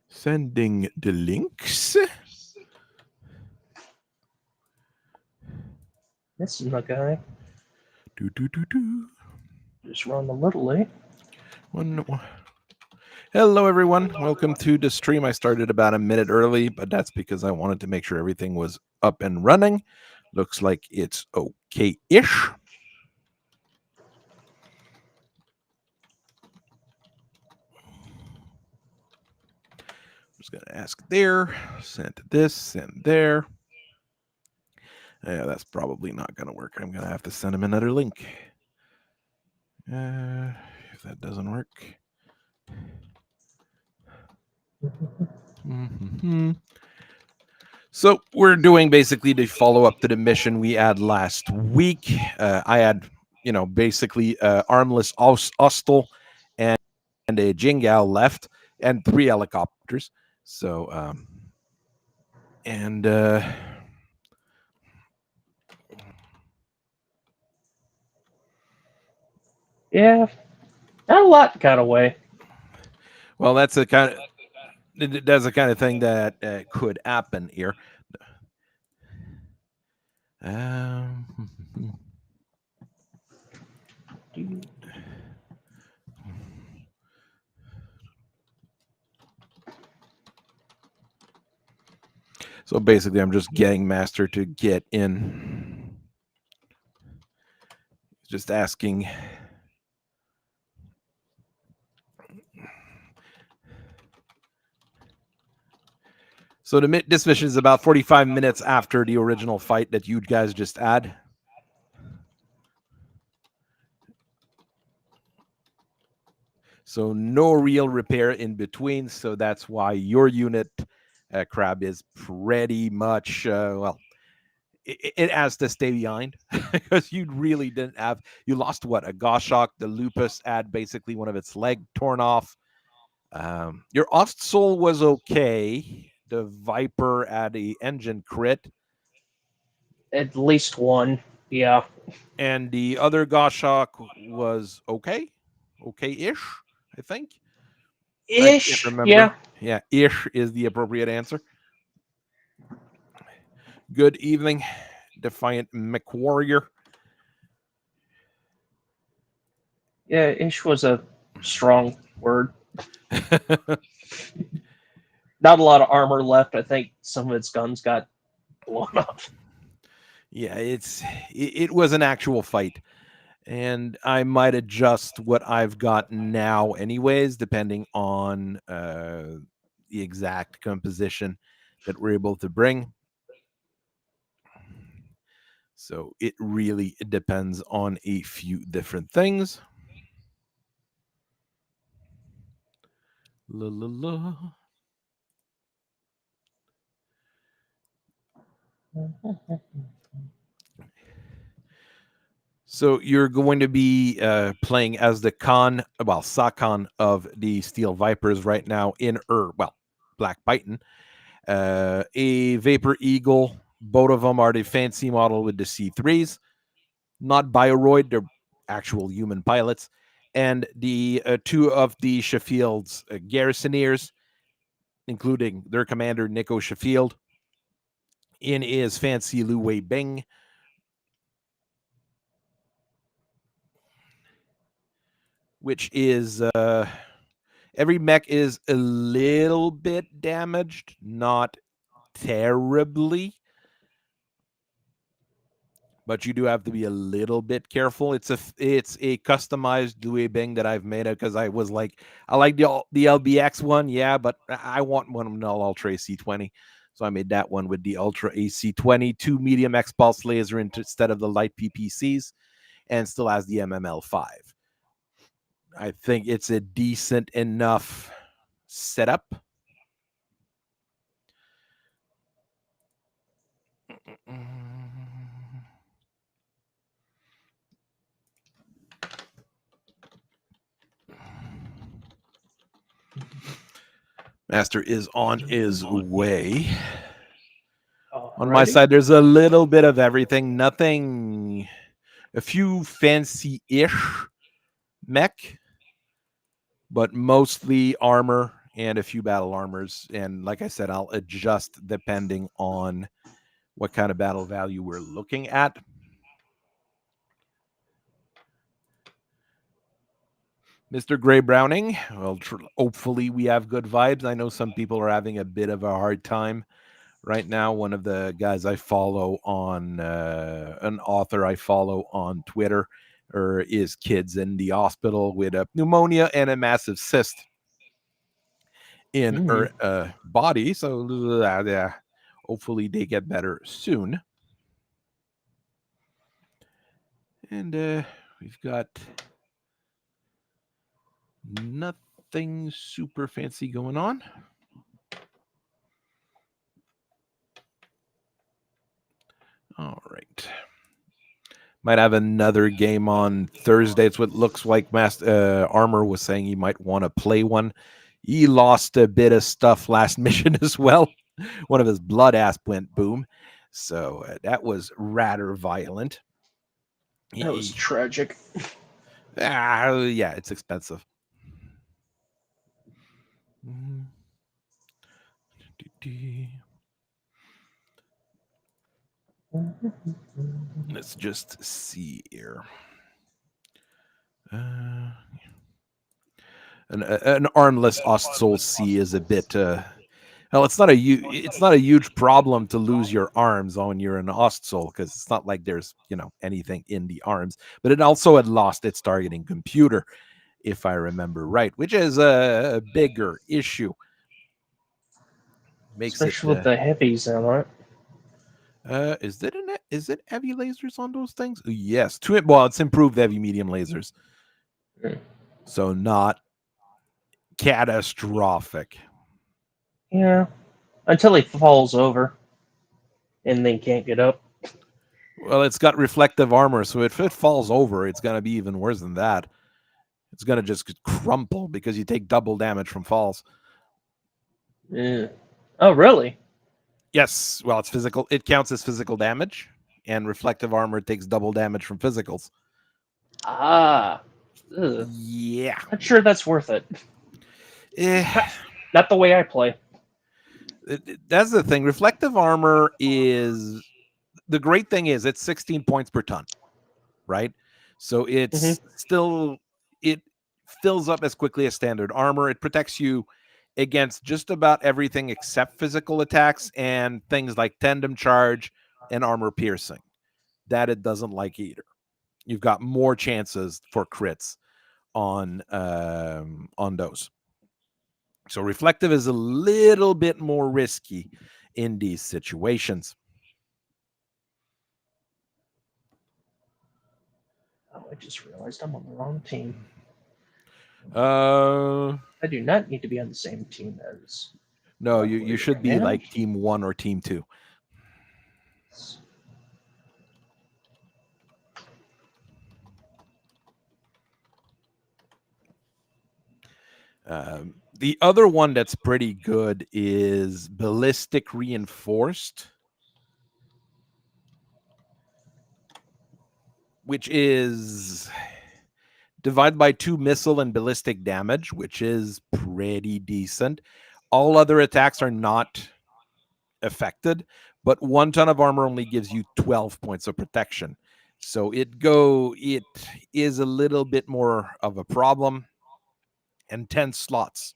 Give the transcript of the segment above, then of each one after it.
Sending the links. This is my guy. Do. Just run a little late. Hello, everyone. Welcome to the stream. I started about a minute early, but that's because I wanted to make sure everything was up and running. Looks like it's okay-ish. Just going to ask there, send this, send there. Yeah, that's probably not going to work. I'm going to have to send him another link. If that doesn't work. So we're doing basically the follow-up to the mission we had last week. I had, basically armless Ostel and a Jingal left and 3 helicopters. So, Yeah, not a lot got away. Well, that's the kind of thing that could happen here. So basically, I'm just getting Master to get in. Just asking. So this mission is about 45 minutes after the original fight that you guys just had. So no real repair in between. So that's why your unit, Crab, is pretty much, it has to stay behind because you really didn't have, you lost what? A Goshawk, the Lupus had basically one of its leg torn off. Your Ostsoul was okay. The Viper had a engine crit. At least one, yeah. And the other Goshawk was okay-ish, I think. Ish, I can't remember. yeah. Yeah, ish is the appropriate answer. Good evening, Defiant MechWarrior. Yeah, ish was a strong word. Not a lot of armor left. I think some of its guns got blown up. Yeah, it was an actual fight. And I might adjust what I've got now anyways, depending on the exact composition that we're able to bring. So it really depends on a few different things. La la la. So you're going to be playing as the SaKhan of the Steel Vipers right now in Black Python. A Vapor Eagle. Both of them are the fancy model with the C3s. Not Bioroid, they're actual human pilots. And the 2 of the Schofield's Garrisoneers, including their commander, Nico Schofield, in his fancy Lu Wei Bing. Which is every mech is a little bit damaged, not terribly, but you do have to be a little bit careful. It's a customized Louis Bing that I've made because I was like, I like the LBX one, yeah, but I want one of the Ultra AC20. So I made that one with the Ultra AC20, 2 medium X pulse laser instead of the light PPCs, and still has the MML5. I think it's a decent enough setup. Master is on his way. On my side, there's a little bit of everything. Nothing, a few fancy-ish mech, but mostly armor and a few battle armors. And like I said, I'll adjust depending on what kind of battle value we're looking at. Mr. Gray Browning, well, hopefully we have good vibes. I know some people are having a bit of a hard time right now. One of the guys I follow on an author I follow on Twitter is kids in the hospital with a pneumonia and a massive cyst in her body. So yeah, hopefully they get better soon. And we've got nothing super fancy going on. All right. Might have another game on Thursday. It's what looks like Armor was saying he might want to play one. He lost a bit of stuff last mission as well. One of his blood ass went boom. So that was rather violent. That was tragic. Yeah, it's expensive. Let's just see here. An armless Ostsoul C is a bit. Well, it's not a huge problem to lose your arms when you're an Ostsoul because it's not like there's anything in the arms. But it also had lost its targeting computer, if I remember right, which is a bigger issue. Especially with the heavies on it. Is it heavy lasers on those things? Yes. Well, it's improved heavy medium lasers. So not catastrophic. Yeah. Until he falls over and then can't get up. Well, it's got reflective armor, so if it falls over, it's going to be even worse than that. It's going to just crumple because you take double damage from falls. Oh, really? Yes. Well, it's physical. It counts as physical damage, and reflective armor takes double damage from physicals. Ah. Ugh. Yeah. Not sure that's worth it. Not the way I play. That's the thing. Reflective armor is... The great thing is it's 16 points per ton, right? So it's still... It fills up as quickly as standard armor. It protects you against just about everything except physical attacks and things like tandem charge and armor piercing. That it doesn't like either. You've got more chances for crits on those. So reflective is a little bit more risky in these situations. Oh, I just realized I'm on the wrong team. I do not need to be on the same team as... No, you should be like team 1 or team 2. The other one that's pretty good is ballistic reinforced, which is divided by 2 missile and ballistic damage, which is pretty decent. All other attacks are not affected, but 1 ton of armor only gives you 12 points of protection. So it is a little bit more of a problem, and 10 slots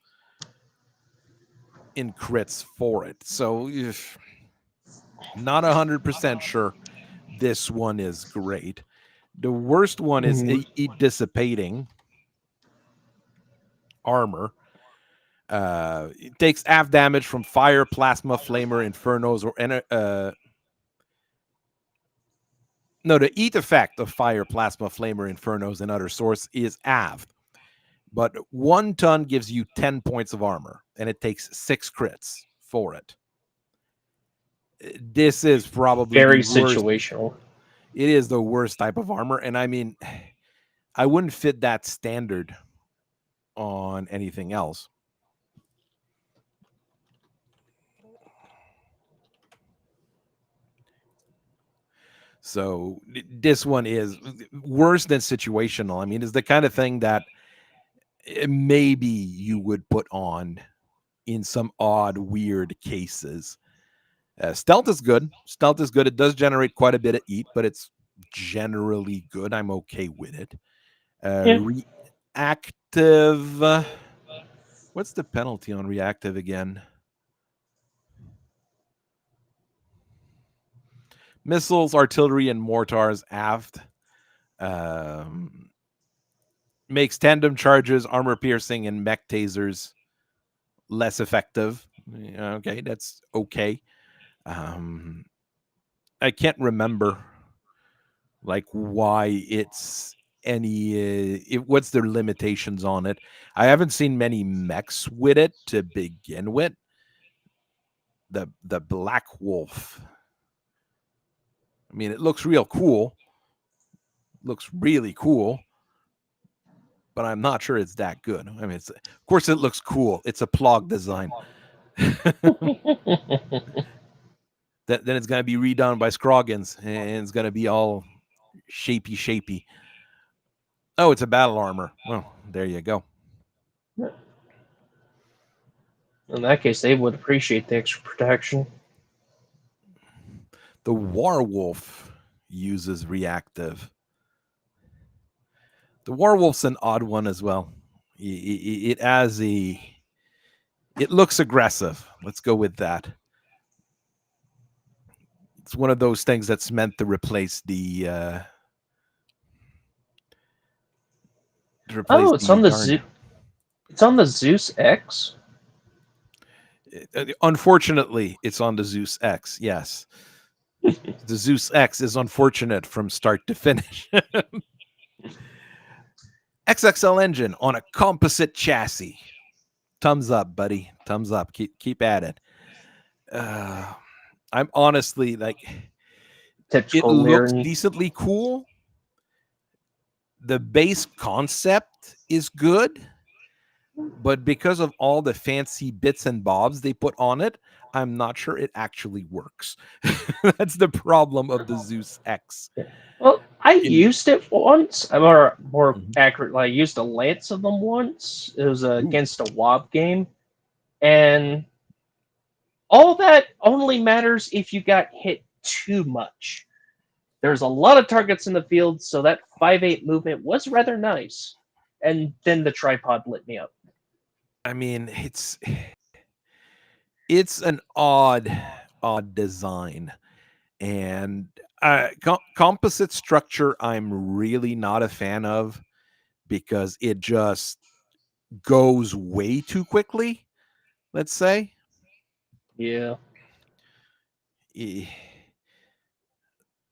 in crits for it. So not 100% sure this one is great. The worst one is dissipating armor. It takes half damage from fire, plasma, flamer, infernos, or the heat effect of fire, plasma, flamer, infernos, and other source is halved. But 1 ton gives you 10 points of armor, and it takes 6 crits for it. This is probably very situational. It is the worst type of armor, and I mean, I wouldn't fit that standard on anything else. So this one is worse than situational. I mean, it's the kind of thing that maybe you would put on in some odd, weird cases. Stealth is good. Stealth is good. It does generate quite a bit of eat, but it's generally good. I'm okay with it. Yeah. Reactive. What's the penalty on reactive again? Missiles, artillery, and mortars aft. Makes tandem charges, armor piercing, and mech tasers less effective. Okay, that's okay. I can't remember like why it's what's their limitations on it. I haven't seen many mechs with it to begin with. The Black Wolf. I mean, it looks real cool. Looks really cool, but I'm not sure it's that good. I mean, of course it looks cool. It's a plog design. Then it's gonna be redone by Scroggins, and it's gonna be all shapey. Oh, it's a battle armor. Well, there you go. In that case, they would appreciate the extra protection. The Warwolf uses reactive. The Warwolf's an odd one as well. It has a. It looks aggressive. Let's go with that. It's one of those things that's meant to replace the. Oh, it's on the Garn. It's on the Zeus X. Unfortunately, it's on the Zeus X. Yes, the Zeus X is unfortunate from start to finish. XXL engine on a composite chassis. Thumbs up, buddy. Thumbs up. Keep at it. I'm honestly like, it looks decently cool. The base concept is good, but because of all the fancy bits and bobs they put on it, I'm not sure it actually works. That's the problem of the Zeus X. Well, I used it once, or more accurately, I used a lance of them once. It was against a WoB game, and all that only matters if you got hit too much. There's a lot of targets in the field, so that 5/8 movement was rather nice. And then the tripod lit me up. I mean, it's an odd design, and composite structure I'm really not a fan of because it just goes way too quickly, let's say. Yeah.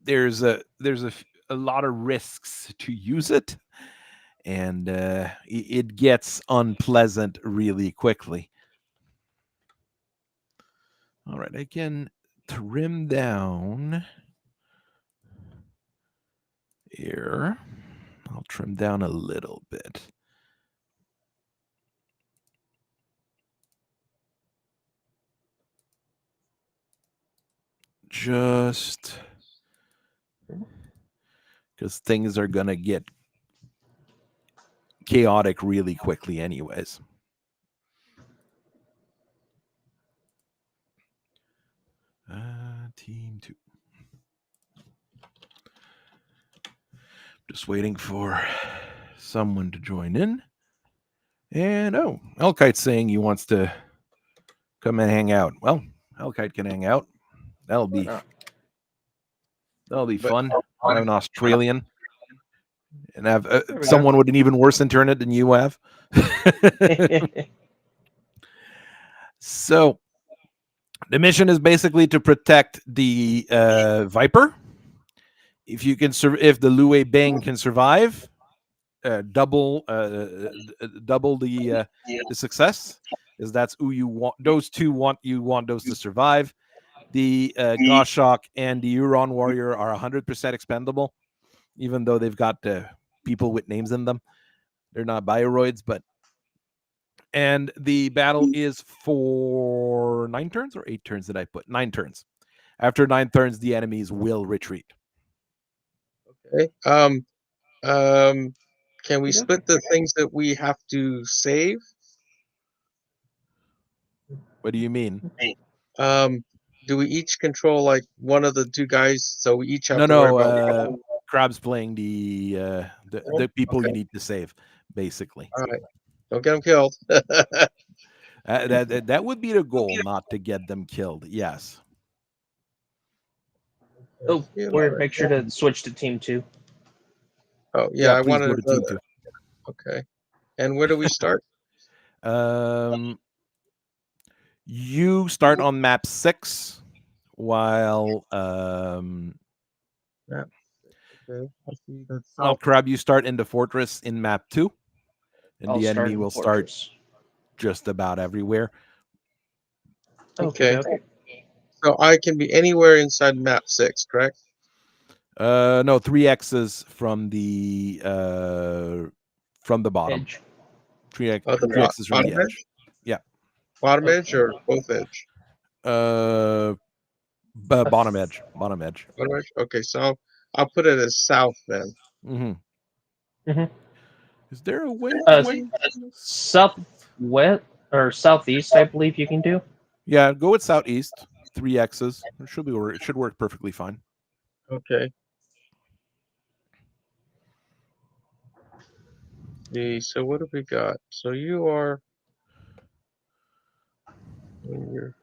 There's a lot of risks to use it, and it gets unpleasant really quickly. All right, I can trim down here. I'll trim down a little bit. Just because things are going to get chaotic really quickly anyways. Team 2. Just waiting for someone to join in. And Elkite's saying he wants to come and hang out. Well, Elkite can hang out. That'll be fun. I have an Australian, and have someone with an even worse internet than you have. So the mission is basically to protect the Viper. If you can, if the Lue Bang can survive, double the success, because that's who you want. Those two want those to survive. The Goshawk and the Huron Warrior are 100% expendable, even though they've got people with names in them. They're not bioroids, but. And the battle is for 9 turns or 8 turns. Did I put 9 turns? After 9 turns, the enemies will retreat. Okay. Can we split the things that we have to save? What do you mean? Do we each control like one of the two guys? So we each have No, to worry no. about. Crab's playing the people you need to save, basically. All right. Don't get them killed. That would be the goal, not to get them killed. Yes. Oh, Warrior, make sure to switch to team 2. Oh yeah, Yeah, I please wanted go to to know team that. 2. Okay. And where do we start? You start on map 6, while Yeah. Okay. I see the well, south. Crab, you start in the fortress in map 2, and I'll the start enemy in will Fortress. start just about everywhere. Okay. Okay. So I can be anywhere inside map 6, correct? No, 3 X's from the bottom. Edge. 3 Oh, the three X's from bottom the edge. edge? Yeah. Bottom Okay. edge or both edge? Bottom edge. Bottom edge. Bottom edge? Okay, so I'll put it as south then. Mm-hmm. Is there a way? Southwest or southeast, I believe you can do. Yeah, go with southeast. 3 X's. It should work perfectly fine. Okay. See, so what have we got? So you are when you're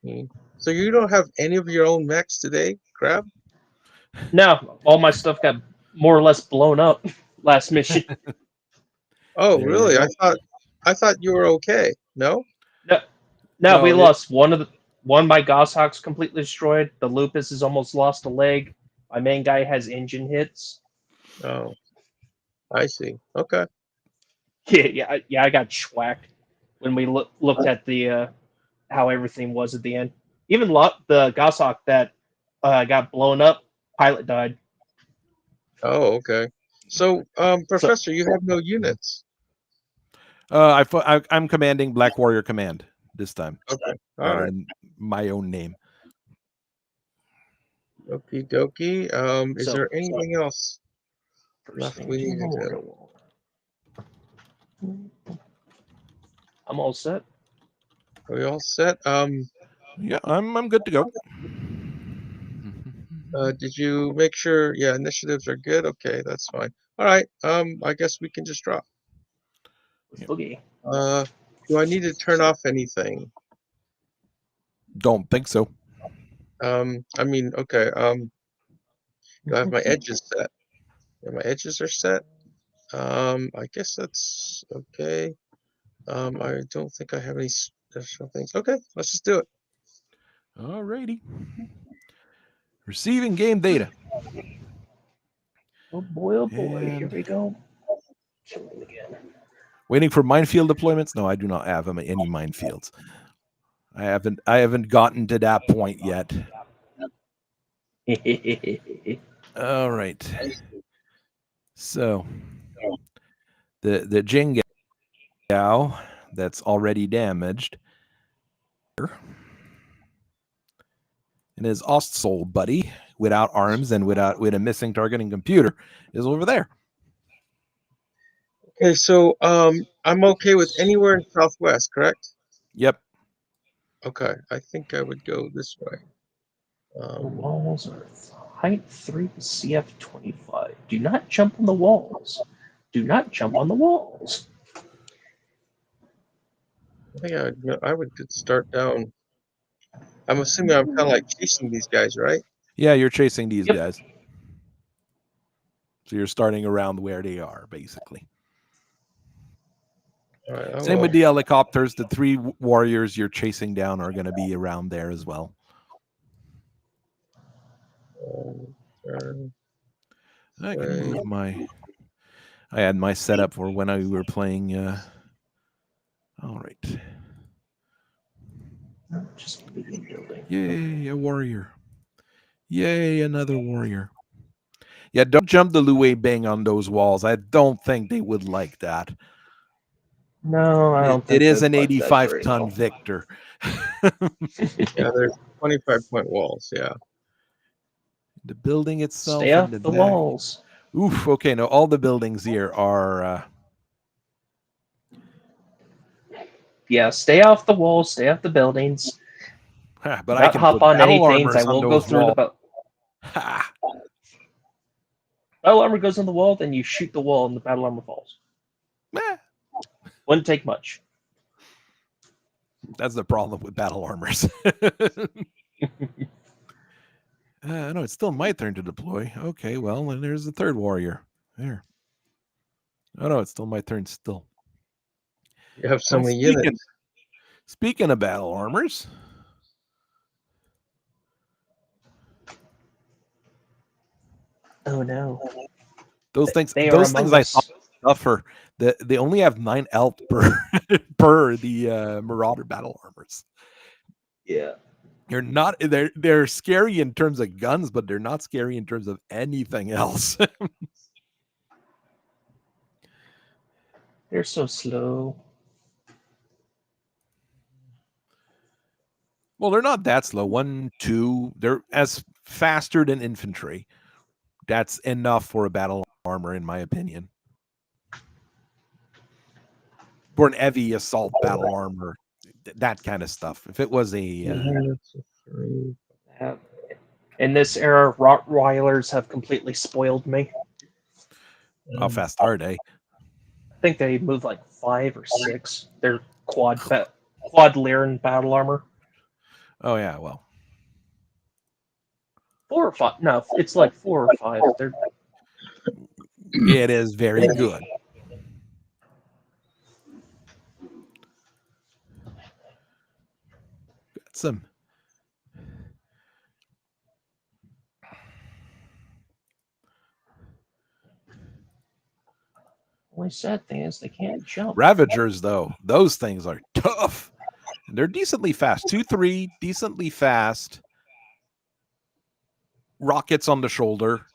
14. So you don't have any of your own mechs today, Crab? No, all my stuff got more or less blown up last mission. Oh, There you really? go. I thought you were okay. No? No, we No, lost one of my Goshawk's completely destroyed. The Lupus has almost lost a leg. My main guy has engine hits. Oh, I see. Okay. Yeah, I got schwacked when we looked at the how everything was at the end. Even the Goshawk that got blown up, pilot died. Oh, okay. So, So Professor, you have no units. I'm commanding Black Warrior Command this time. Okay. All right. In my own name. Okie dokie. Is there anything else left we need to do? I'm all set. Are we all set? Yeah, I'm good to go. Did you make sure? Yeah, initiatives are good. Okay, that's fine. All right. I guess we can just drop. Okay. Do I need to turn off anything? Don't think so. I mean, okay. Do I have my edges set? Yeah, my edges are set. I guess that's okay. I don't think I have any special things. Okay, let's just do it. Alrighty. Receiving game data. Oh boy, And here we go. Killing again. Waiting for minefield deployments? No, I do not have any minefields. I haven't gotten to that point yet. All right. So the Jingao that's already damaged, and his Ostsol buddy without arms and with a missing targeting computer is over there. Okay, so I'm okay with anywhere in Southwest, correct? Yep. Okay, I think I would go this way. The walls are height 3 CF 25. Do not jump on the walls. Do not jump on the walls. I think I would start down. I'm assuming I'm kind of like chasing these guys, right? Yeah, you're chasing these Yep. guys. So you're starting around where they are, basically. All right, Same with the helicopters. The 3 warriors you're chasing down are going to be around there as well. I can move my. I had my setup for when we were playing. All right. Just begin building. Yay, a warrior. Yay, another warrior. Yeah, don't jump the Luwei Bing on those walls. I don't think they would like that. No, I don't think it is an like 85-ton Victor. Yeah, there's 25-point walls. Yeah. The building itself. Stay off the walls. Oof. Okay. No, all the buildings here are. Yeah, stay off the walls, stay off the buildings. But I Not can hop put on battle anything. I armors on will go those through walls. the Ha! battle armor goes on the wall, then you shoot the wall and the battle armor falls. Meh. Wouldn't take much. That's the problem with battle armors. No, it's still my turn to deploy. Okay, well, then there's the third warrior. There. Oh no, it's still my turn still. You have so Well, many units. speaking of battle armors, Oh no. those things They are I among thought us. suffer. They only have 9 health per per the Marauder battle armors. Yeah. They're scary in terms of guns, but they're not scary in terms of anything else. They're so slow. Well, they're not that slow. 1, 2. They're as faster than infantry. That's enough for a battle armor, in my opinion. For an heavy assault battle armor, that kind of stuff. If it was a Units of 3. In this era, Rottweilers have completely spoiled me. how fast are they? I think they move like 5 or 6. They're quad Lyran battle armor. Oh yeah, well, 4 or 5. No, it's like 4 or 5. They're it is very good. Got some. only sad thing is they can't jump. Ravagers, though, those things are tough. They're decently fast. 2-3, decently fast. Rockets on the shoulder.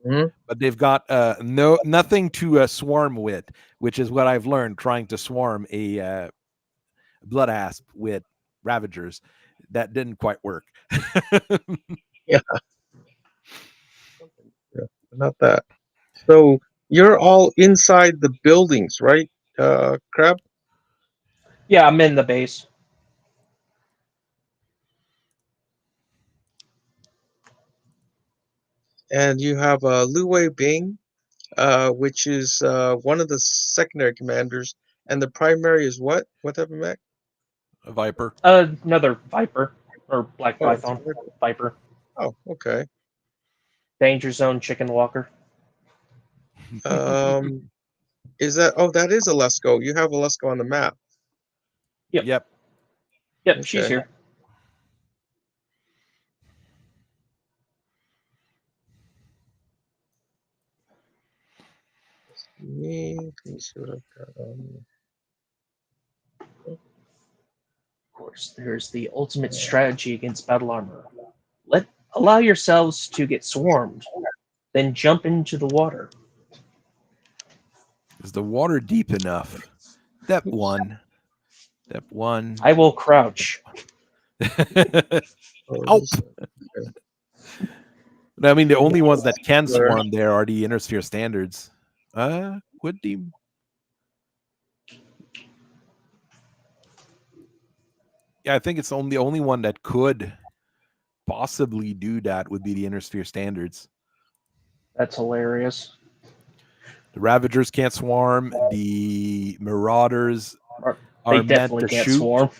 Mhm. But they've got nothing to swarm with, which is what I've learned trying to swarm a blood asp with Ravagers. That didn't quite work. Yeah. Yeah, not that. So you're all inside the buildings, right, Crab? Yeah, I'm in the base. And you have Lu Wei Bing, which is one of the secondary commanders, and the primary is what? What type of mech? A Viper. Another Viper. Or Black Oh, it's Python. Viper. Viper. Oh, okay. Danger Zone Chicken Walker. Is that? Oh, that is Olezko. You have Olezko on the map. Yep. Yep, she's Okay. here. Let me see what I've got on. Of course, there's the ultimate strategy against battle armor. Allow yourselves to get swarmed, then jump into the water. Is the water deep enough? Step 1. Step 1. I will crouch. Oh. Okay. I mean, the only ones that can Where? swarm there are the Inner Sphere standards. Would the I think it's the only one that could possibly do that would be the Inner Sphere standards. That's hilarious. The Ravagers can't swarm. The Marauders They are meant definitely to can't shoot. swarm.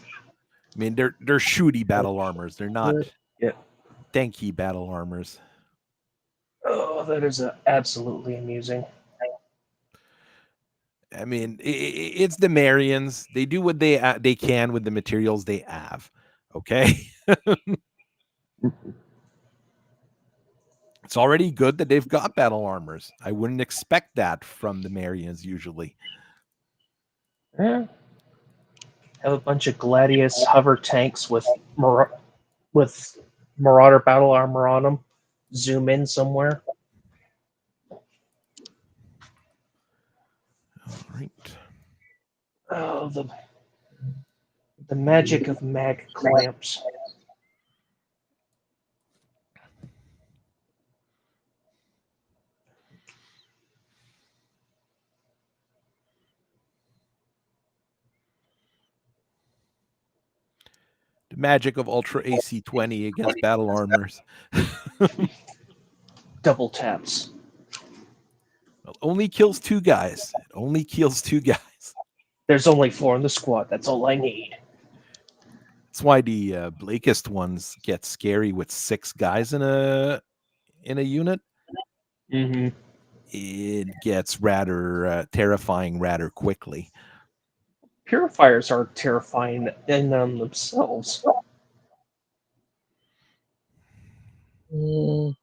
I mean, they're shooty battle armors. They're not Yeah. tanky battle armors. Oh, that is absolutely amusing. I mean, it's the Marians. They do what they can with the materials they have. Okay. It's already good that they've got battle armors. I wouldn't expect that from the Marians usually. Yeah. Have a bunch of Gladius hover tanks with Marauder battle armor on them. Zoom in somewhere. All right. Oh, the magic of mag clamps. The magic of Ultra AC-20 against battle armors. Double taps. Well, only kills 2 guys. It only kills 2 guys. There's only 4 in the squad. That's all I need. That's why the Blakest ones get scary with 6 guys in a unit. Mm-hmm. It gets rather terrifying rather quickly. Purifiers are terrifying in themselves. Here.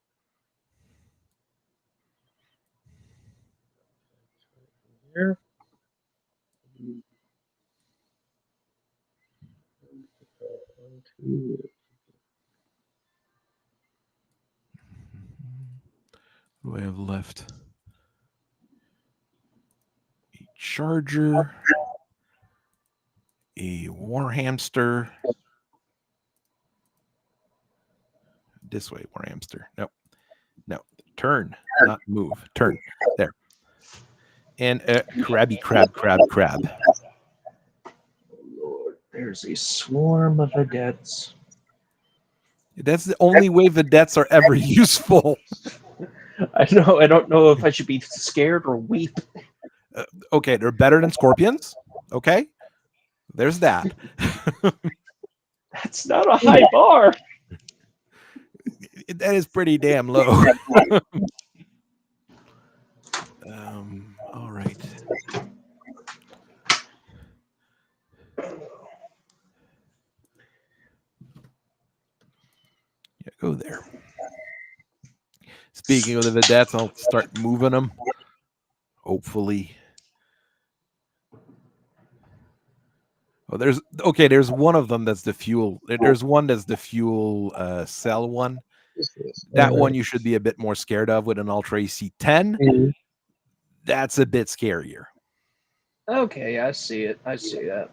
What do I have left? A charger, a war hamster. This way, war hamster. No. Turn, not move. Turn. There. And a crabby crab. Lord, there's a swarm of vedettes. That's the only way vedettes are ever useful. I know. I don't know if I should be scared or weep. Okay, they're better than scorpions. Okay, there's that. That's not a high bar. That is pretty damn low. All right. Yeah, go there. Speaking of the vedettes, I'll start moving them. Hopefully. Oh, there's one of them that's the fuel. There's one that's the fuel cell one. That one you should be a bit more scared of with an Ultra AC-10. Mm-hmm. That's a bit scarier. Okay, I see it. I see that.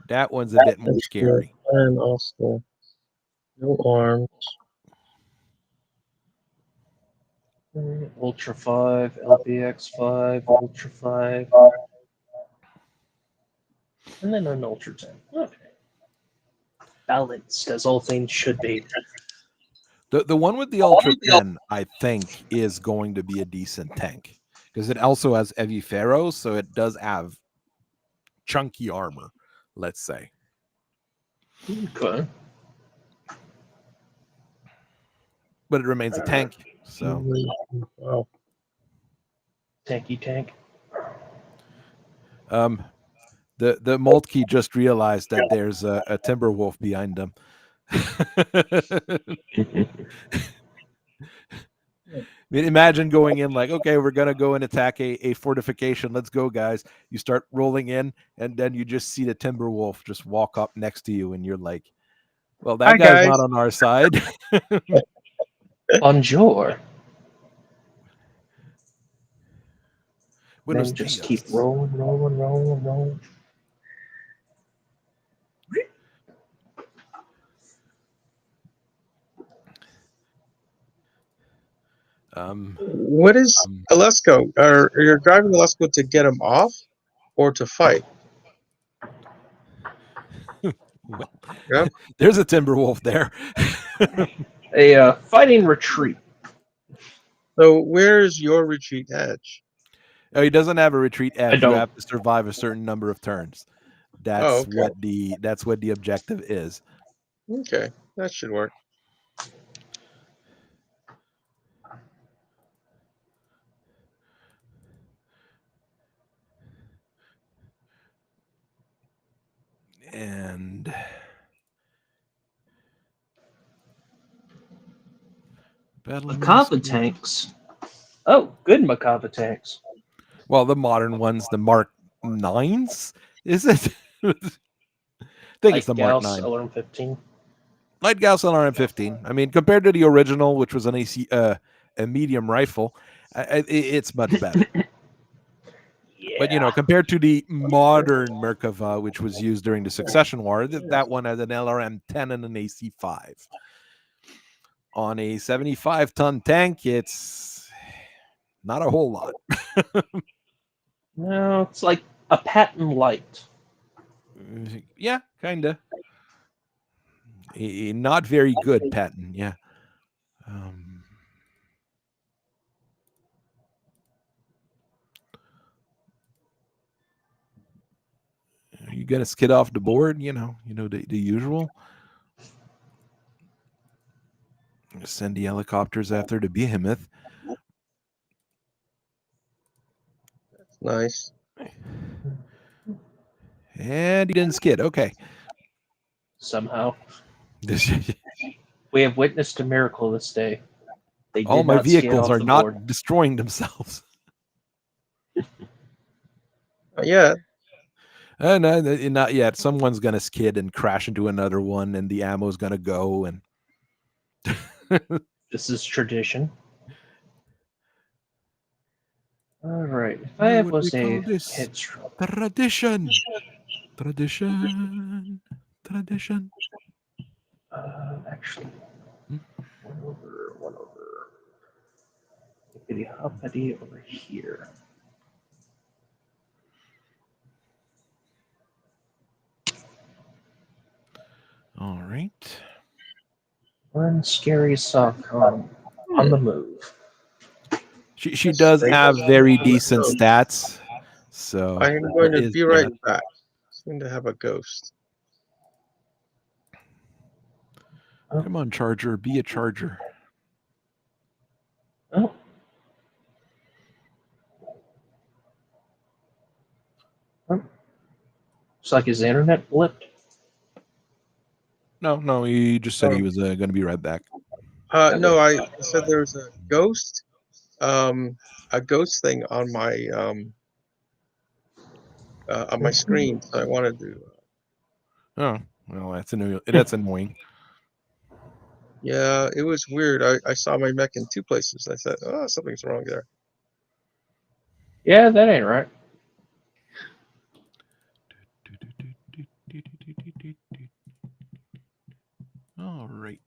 That one's a bit more scary. And also, no arms. Ultra 5, LBX 5, Ultra 5. And then an Ultra 10. Okay. Balanced, as all things should be. The one with the Ultra 10, I think, is going to be a decent tank. Because it also has heavy ferro, so it does have chunky armor, let's say. Okay. But it remains a tank, so... Wow. Tanky tank. The Moltke just realized that there's a Timberwolf behind them. I mean, imagine going in like, okay, we're going to go and attack a fortification. Let's go, guys. You start rolling in, and then you just see the Timberwolf just walk up next to you, and you're like, well, that Hi, guy's guys. not on our side. Bonjour. Buenos Then just dias. keep rolling. What is Olezko? Are you driving Olezko to get him off or to fight? Well, Yeah. there's a Timberwolf there. A fighting retreat. So where's your retreat edge? Oh, he doesn't have a retreat edge. You don't. have to survive a certain number of turns. That's what the objective is. Okay, that should work. And Macabre tanks. Oh, good Macabre tanks. Well, the modern ones, the Mark 9s, is it? I think it's the Mark 9. LRM-15. Light Gauss LRM-15. I mean, compared to the original, which was an a medium rifle, it's much better. Yeah. But, compared to the modern Merkava, which was used during the Succession War, that one had an LRM-10 and an AC-5. On a 75-ton tank, it's not a whole lot. No, it's like a Patton Light. Yeah, kind of. Not very good, Patton. Yeah. Are you gonna skid off the board? The usual. Send the helicopters after the behemoth. That's nice. And he didn't skid. Okay. Somehow. We have witnessed a miracle this day. They did All my not skid vehicles off are the not board. destroying themselves. Yeah. No, not yet. Someone's gonna skid and crash into another one, and the ammo's gonna go. And This is tradition. All right. If I was a headstrong. Tradition. Actually, one over. Hippity hoppity over here. All right. One scary SaKhan on the move. She does have very decent stats. So I am going to be right back. It's going to have a ghost. Come on, Charger. Be a Charger. Oh. Looks like his internet blipped. No, he just said he was going to be right back. No, I said there was a ghost thing on my screen, so I wanted to. Oh, well, that's annoying. Yeah, it was weird. I saw my mech in two places. I said, "Oh, something's wrong there." Yeah, that ain't right. All right.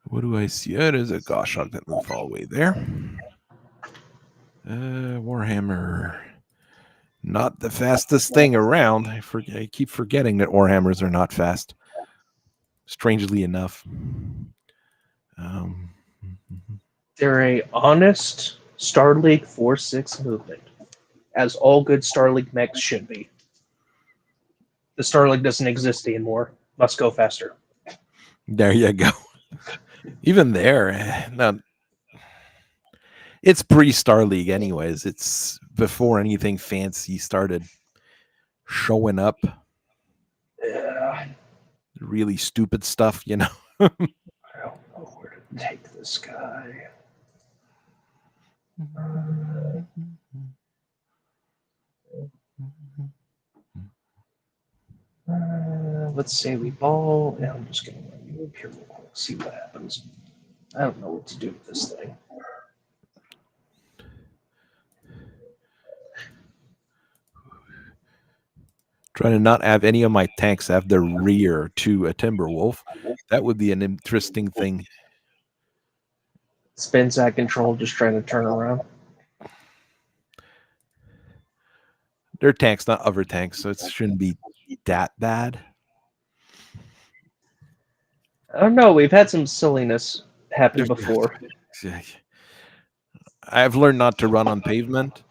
What do I see? It is a Goshawk that moved all the way there. Warhammer. Not the fastest thing around. I keep forgetting that Warhammers are not fast. Strangely enough. They're a honest Star League 4-6 movement, as all good Star League mechs should be. The Star League doesn't exist anymore. Must go faster. There you go. Even there, no, it's pre-Star League anyways. It's before anything fancy started showing up. Yeah. Really stupid stuff, I don't know where to take this guy. Let's say we ball, and I'm just going to move here real quick, see what happens. I don't know what to do with this thing. Trying to not have any of my tanks have the rear to a Timberwolf. That would be an interesting thing. Spins at control, just trying to turn around. They're tanks, not other tanks, so it shouldn't be that bad. I don't know. We've had some silliness happen before. I've learned not to run on pavement.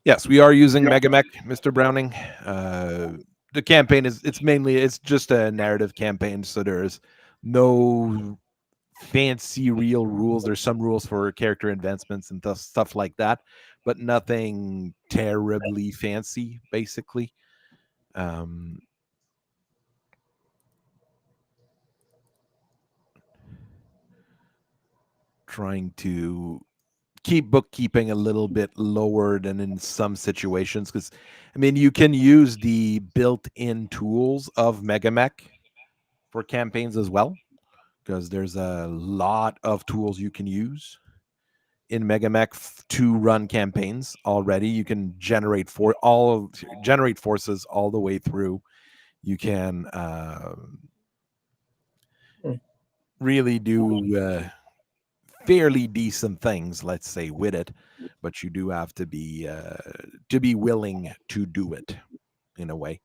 Yes, we are using MegaMek, Mr. Browning. The campaign it's just a narrative campaign, so there's no fancy real rules. There's some rules for character advancements and stuff like that, but nothing terribly fancy, basically. Trying to keep bookkeeping a little bit lower than in some situations, because I mean you can use the built-in tools of MegaMek for campaigns as well, because there's a lot of tools you can use in MegaMek to run campaigns already. You can generate forces all the way through. You can really do fairly decent things, let's say, with it, but you do have to be willing to do it in a way.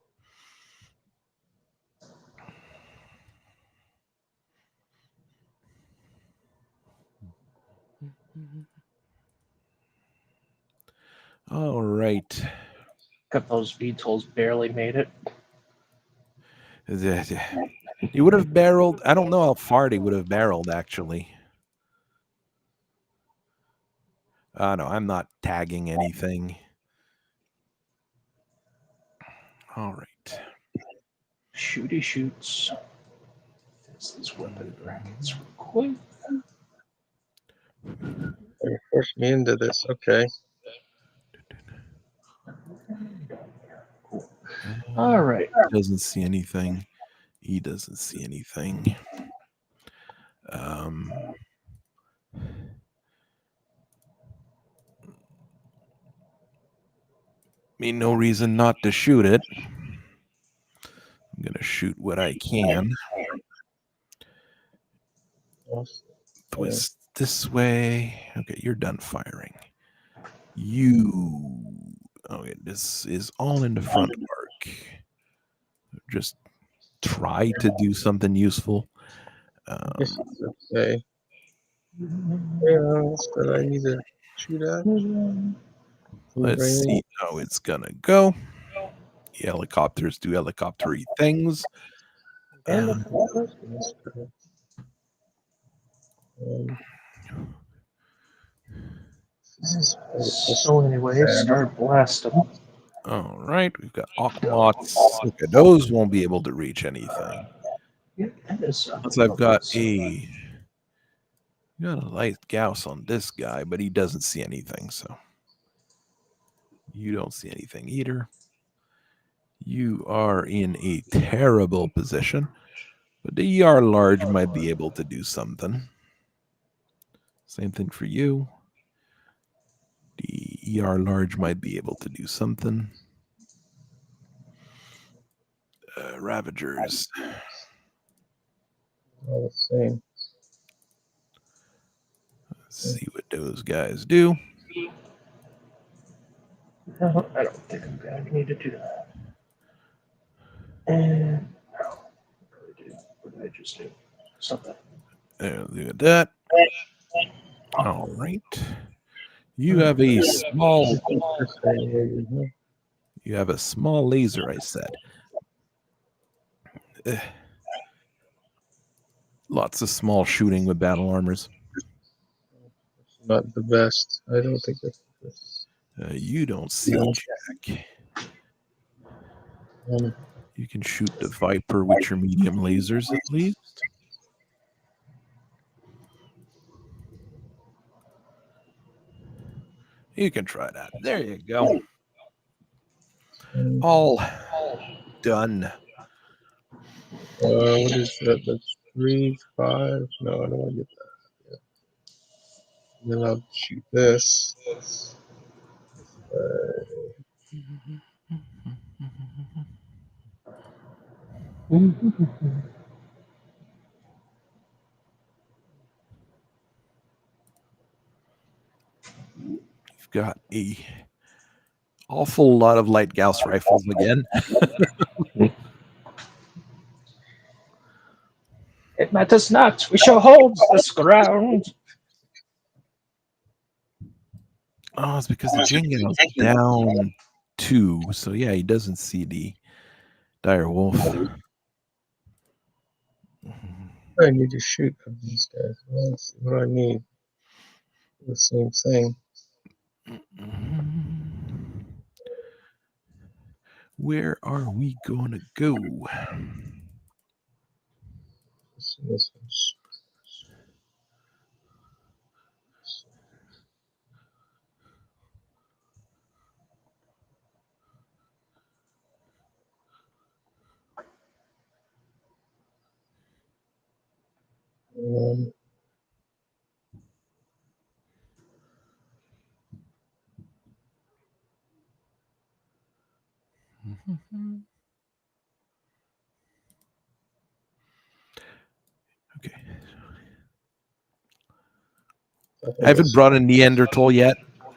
All right. Got those VTOLs barely made it. He would have barreled. I don't know how far they would have barreled, actually. No, I'm not tagging anything. All right. Shooty shoots. Fix these weapon brackets real quick. They forced me into this. Okay. Cool. All right. Doesn't see anything. He doesn't see anything. Mean no reason not to shoot it. I'm gonna shoot what I can. Twist this way. Okay, you're done firing. Okay, this is all in the front arc. Just try to do something useful. Yes, okay. Where else did I need to shoot at? Let's see how it's gonna go. The helicopters do helicopter-y things. So anyway, start blasting. All right, we've got Aquamats. Okay, those won't be able to reach anything. Yeah, that is. Once I've got a light Gauss on this guy, but he doesn't see anything, so you don't see anything either. You are in a terrible position, but the ER large might be able to do something. Same thing for you. The ER large might be able to do something. Ravagers. All the same. Let's see what those guys do. No, I don't think I'm going to need to do that. And no, I really do. What did I just do? Something. Look at that. All right. You have a small. You have a small laser, I said. Lots of small shooting with battle armors. Not the best. I don't think that's the best. You don't see Jack. You can shoot the Viper with your medium lasers at least. You can try that. There you go. All done. What is that? That's 3, 5. No, I don't want to get that. Yeah. And then I'll shoot this. You've got a awful lot of light Gauss rifles again. It matters not. We shall hold this ground. Oh, it's because the Jenga is down 2. So yeah, he doesn't see the dire wolf. I need to shoot of these guys. Well, let's see what I need. The same thing. Where are we going to go? This one's Okay. I haven't brought a Neanderthal yet. I'm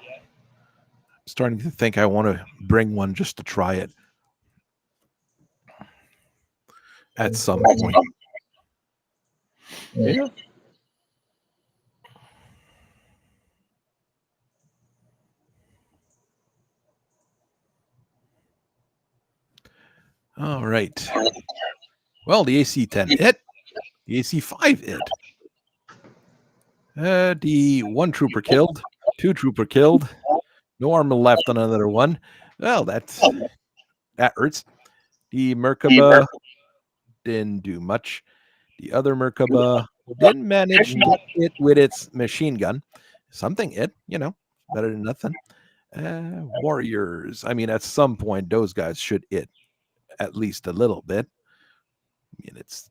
starting to think I want to bring one just to try it at some point. Yeah. All right. Well, the AC-10 hit. The AC-5 hit. The 1 trooper killed. 2 trooper killed. No armor left on another one. Well, that hurts. The Merkaba didn't do much. The other Merkaba didn't manage to hit with its machine gun. Something hit, better than nothing. Warriors. I mean, at some point, those guys should hit at least a little bit. I mean, it's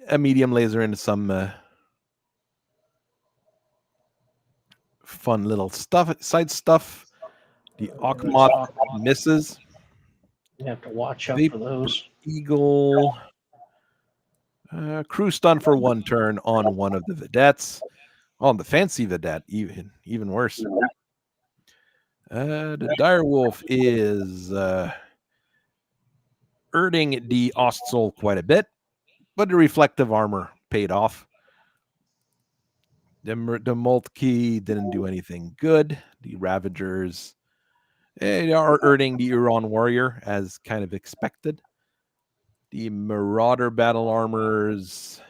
a medium laser into some fun little side stuff. The Akmat misses. You have to watch out for those. Eagle. Crew stun for 1 turn on one of the vedettes. On the fancy vedette, even worse. The direwolf is hurting the Ostsol quite a bit, but the reflective armor paid off. The Moltke didn't do anything good. The Ravagers are hurting the Huron warrior as kind of expected. The Marauder battle armors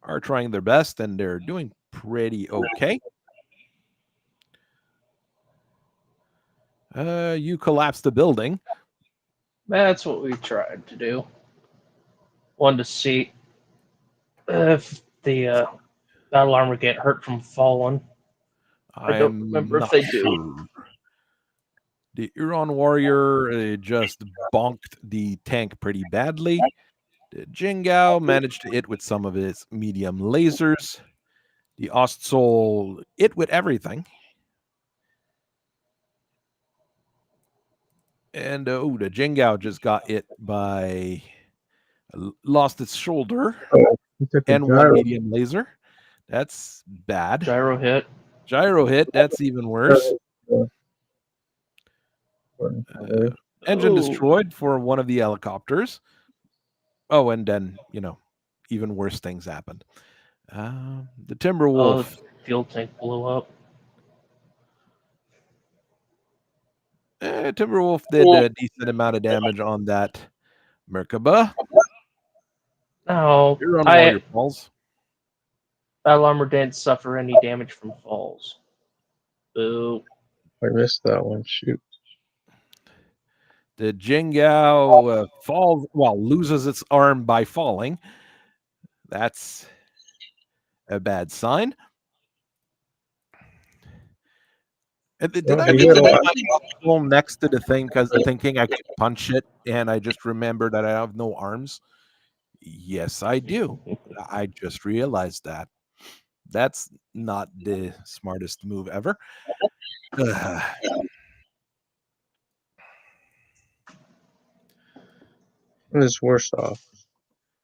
are trying their best, and they're doing pretty okay. You collapsed the building. That's what we tried to do. Wanted to see if the battle armor get hurt from falling. I don't remember if they do. The Huron warrior just bonked the tank pretty badly. The Jingao managed to hit with some of his medium lasers. The Ostsol hit with everything. And the Jingao just got hit by... lost its shoulder and 1 medium laser. That's bad. Gyro hit. Gyro hit. That's even worse. Engine destroyed for one of the helicopters. Oh, and then, even worse things happened. The Timberwolf. The fuel tank blew up. Timberwolf did a decent amount of damage on that Merkaba. No, You're on warrior falls. Battle armor didn't suffer any damage from falls. Boo. I missed that one. Shoot. The Jingao falls, loses its arm by falling. That's a bad sign. Did I get home next to the thing because thinking I could punch it, and I just remembered that I have no arms? Yes, I do. I just realized that. That's not the smartest move ever. It's worse off.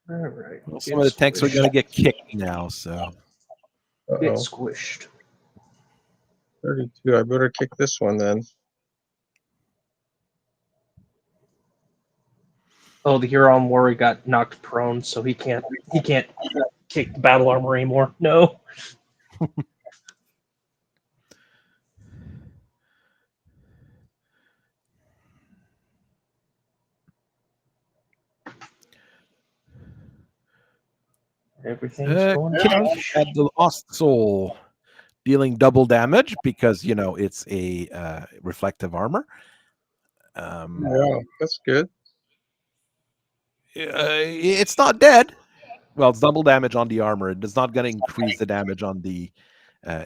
All right. Well, some of the tanks are going to get kicked now, so. Get squished. 32. I better kick this one then. Oh, the Huron warrior got knocked prone, so he can't kick the battle armor anymore. No. Everything's going down. At the Lost Soul, dealing double damage because it's a reflective armor. Yeah, that's good. It's not dead. Well, it's double damage on the armor. It's not going to increase the damage on the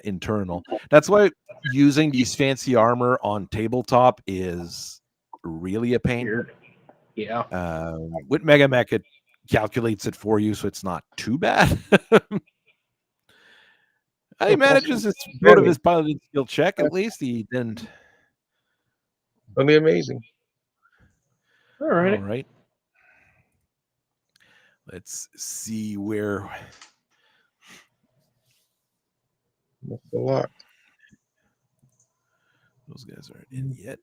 internal. That's why using these fancy armor on tabletop is really a pain. Weird. Yeah. With MegaMek, it calculates it for you, so it's not too bad. He manages to go to his piloting skill check. At least he didn't. That'd be amazing. All right. All right. Let's see where. What's the lock? Those guys aren't in yet.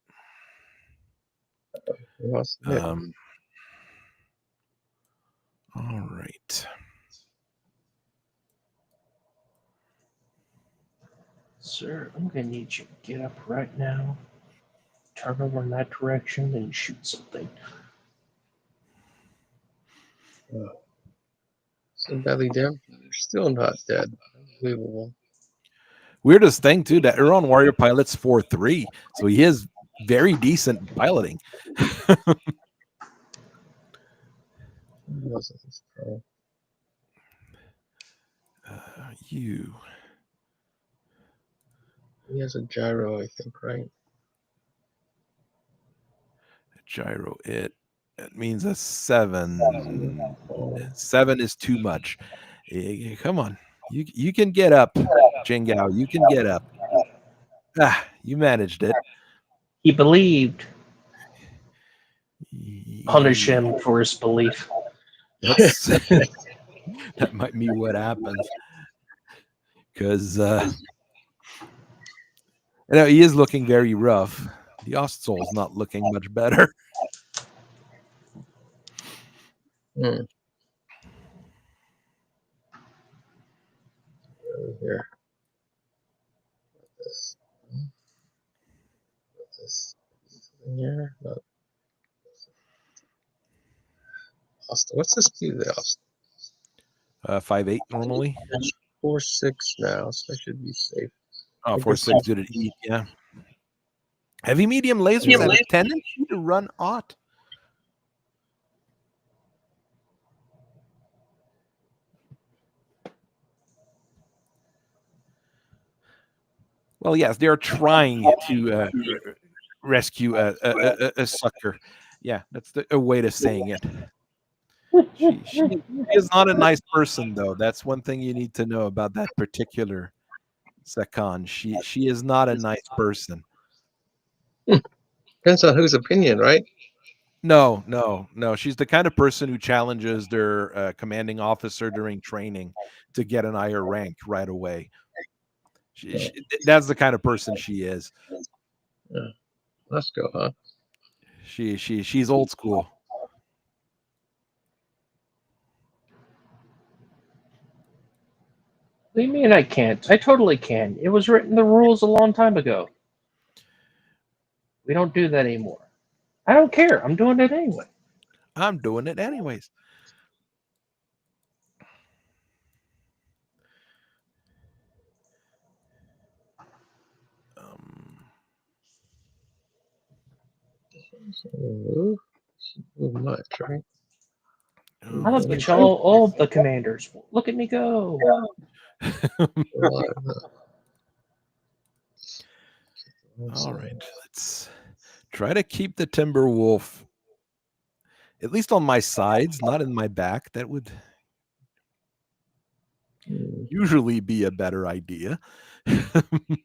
We lost Nick. All right. Sir, I'm gonna need you to get up right now, turn over in that direction, and shoot something. So badly damaged. They're still not dead. Unbelievable. Weirdest thing too, that Iran Warrior pilot's 4-3, so he is very decent piloting. You. He has a gyro, I think, right? Gyro it. That means a 7. 7 is too much. Come on. You can get up, Jingao. You can get up. You managed it. He believed. Punish him for his belief. That might be what happens. Because he is looking very rough. The Ostsol's not looking much better. Here. This here. No. Austin. What's the speed of the Austin? 5.8 normally. 4.6 now, so I should be safe. Oh, 4.6 good at eat, yeah. Heavy medium lasers have a tendency to run hot. Well, yes, they're trying to rescue a sucker. Yeah, that's a way to saying it. She is not a nice person, though. That's one thing you need to know about that particular SaKhan. She is not a nice person. Depends on whose opinion, right? No. She's the kind of person who challenges their commanding officer during training to get an higher rank right away. That's the kind of person she is. Yeah. Let's go, huh? She's old school. What do you mean I can't? I totally can. It was written in the rules a long time ago. We don't do that anymore. I don't care. I'm doing it anyway. I'm doing it anyways. Much, right? I look at y'all, all the commanders. Look at me go. All right, let's try to keep the Timberwolf at least on my sides, not in my back. That would usually be a better idea. Can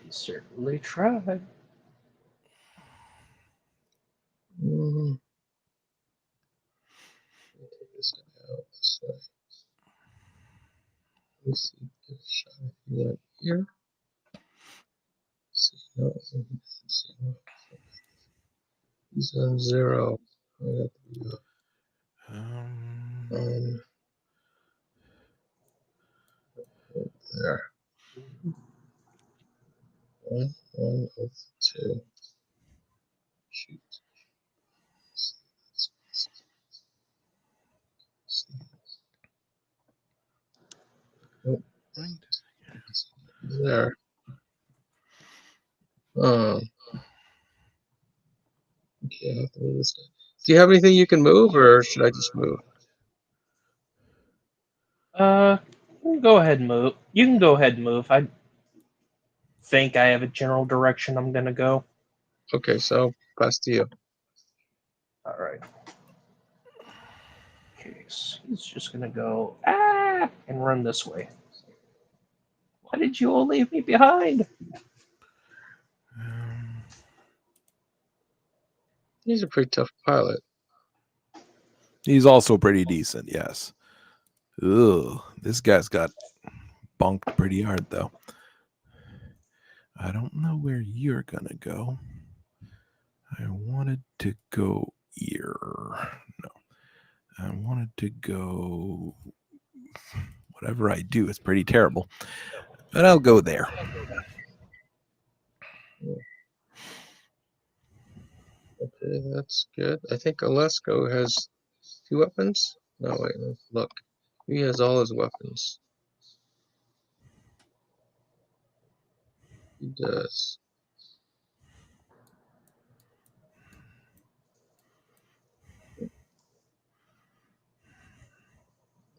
certainly try. Take this guy out this way. Let me see. Give a shot if you want here. See, no, he's on 0. I got to do there. 1 of 2. Shoot. Nope. There. Okay, I have to move this guy. Do you have anything you can move, or should I just move? You can go ahead and move. You can go ahead and move. I think I have a general direction I'm gonna go. Okay, so pass to you. All right. Okay, so he's just gonna go and run this way. Why did you all leave me behind? He's a pretty tough pilot. He's also pretty decent, yes. Ugh, this guy's got bunked pretty hard, though. I don't know where you're gonna go. I wanted to go here. No. I wanted to go... Whatever I do, it's pretty terrible. But I'll go there. Okay, that's good. I think Olezko has 2 weapons. No, wait, let's look. He has all his weapons. He does.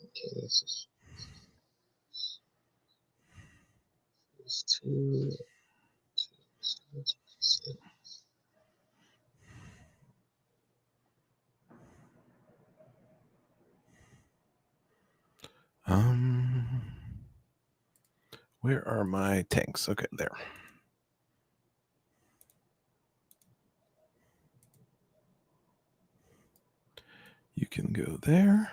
Okay, this is 2. Let's see. Where are my tanks? Okay, there. You can go there.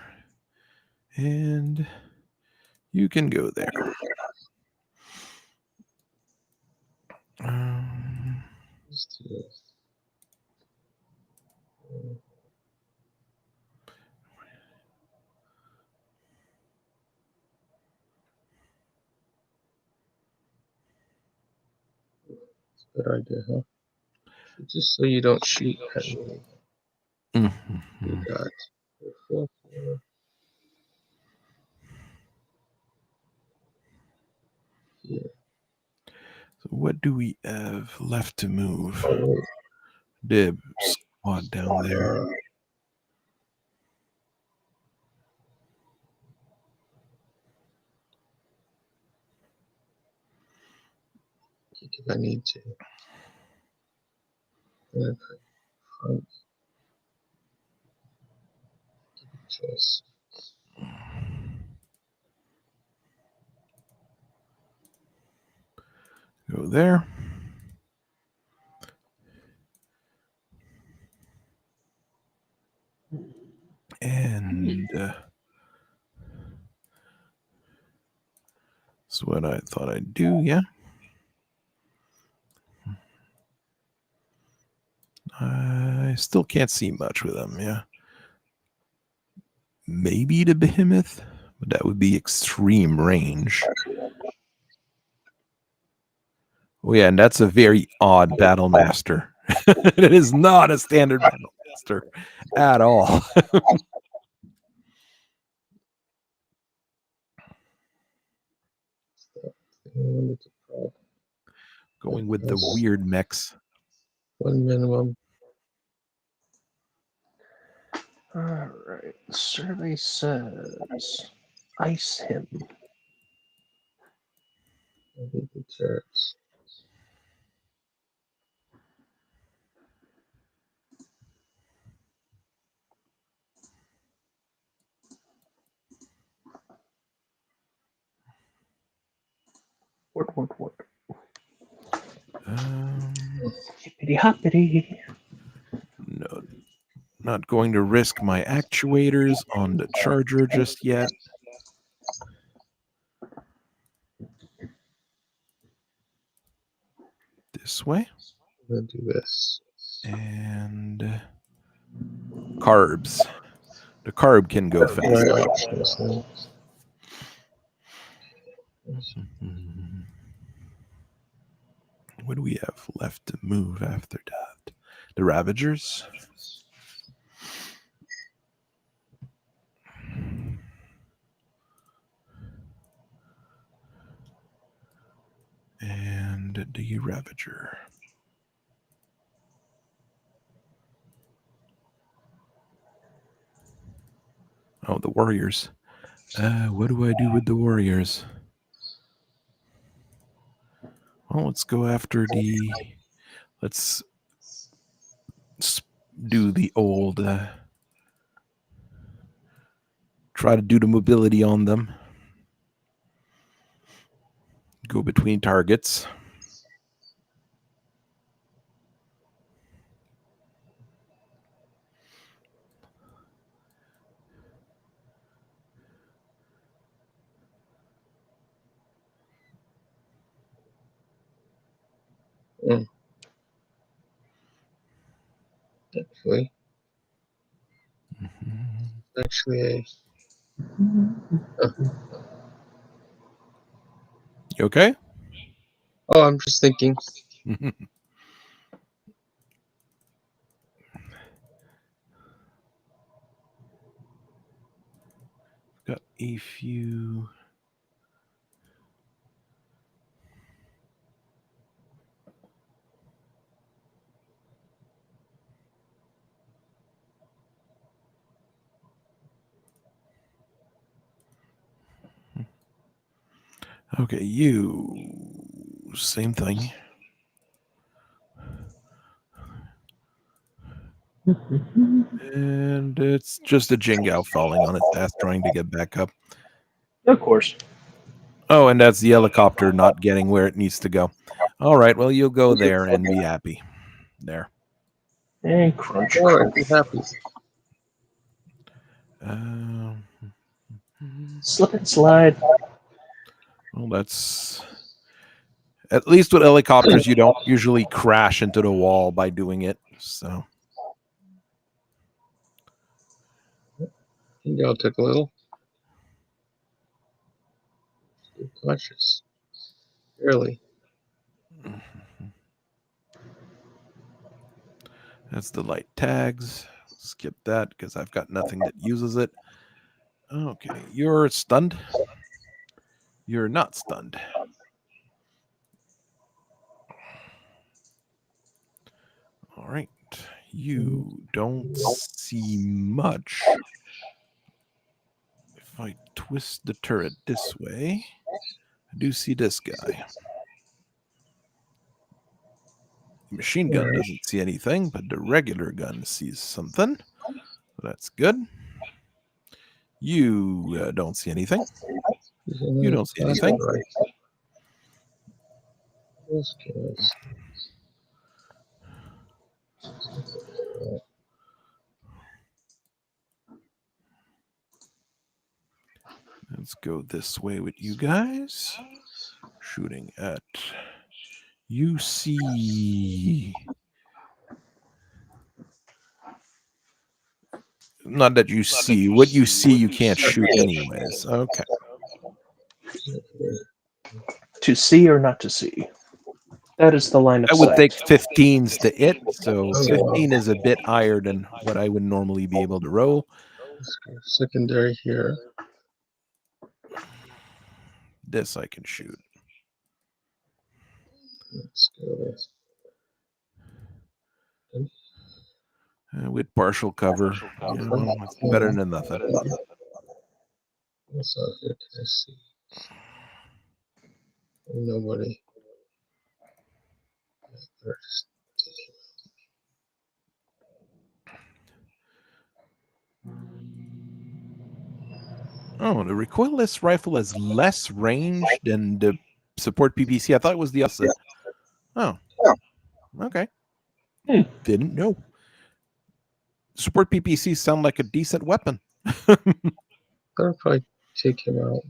And you can go there. Let's do this. Good idea, huh? Just so you don't shoot at me. You got 4, 4. Yeah. So what do we have left to move? Oh, wait. Dib squad down there. If I need to. Choice. Go there. And that's what I thought I'd do, yeah. I still can't see much with them, yeah. Maybe the behemoth, but that would be extreme range. Oh yeah, and that's a very odd battle master. It is not a standard battle master at all. Going with the weird mechs. 1 minimum. Alright, the survey says ice him. I think the turrets. What? Hippity hoppity. No, not going to risk my actuators on the charger just yet. This way. I'm gonna do this. And carbs. The carb can go fast. Right options now. What do we have left to move after that? The Ravagers. And the Ravager. Oh, the Warriors. What do I do with the Warriors? Well, let's go after the... Let's do the old... try to do the mobility on them. Go between targets. Actually, You okay? oh, I'm just thinking. Got a few. Okay, you. Same thing. And it's just a Jingao falling on its ass trying to get back up. Of course. Oh, and that's the helicopter not getting where it needs to go. All right, well, you'll go there and be happy. There. And crunch. All right, be happy. Slip and slide. Well, that's... At least with helicopters, you don't usually crash into the wall by doing it, so... Maybe I'll take a little. Stay cautious. Barely. That's the light tags. Skip that because I've got nothing that uses it. Okay, you're stunned. You're not stunned. All right. You don't see much. If I twist the turret this way, I do see this guy. The machine gun doesn't see anything, but the regular gun sees something. That's good. You don't see anything. You don't see anything. Let's go this way with you guys. Shooting at... You see... Not that you see. What you see, you can't shoot anyways. Okay. To see or not to see? That is the line of I would sight. take 15s to it, so 15 is a bit higher than what I would normally be able to roll. Secondary here. This I can shoot. Let's go. With partial cover, it's better than nothing. What's out here? Can I see? Nobody. Oh, the recoilless rifle has less range than the support PPC. I thought it was the opposite. Oh, okay. Didn't know. Support PPCs sound like a decent weapon. I'll probably take him out.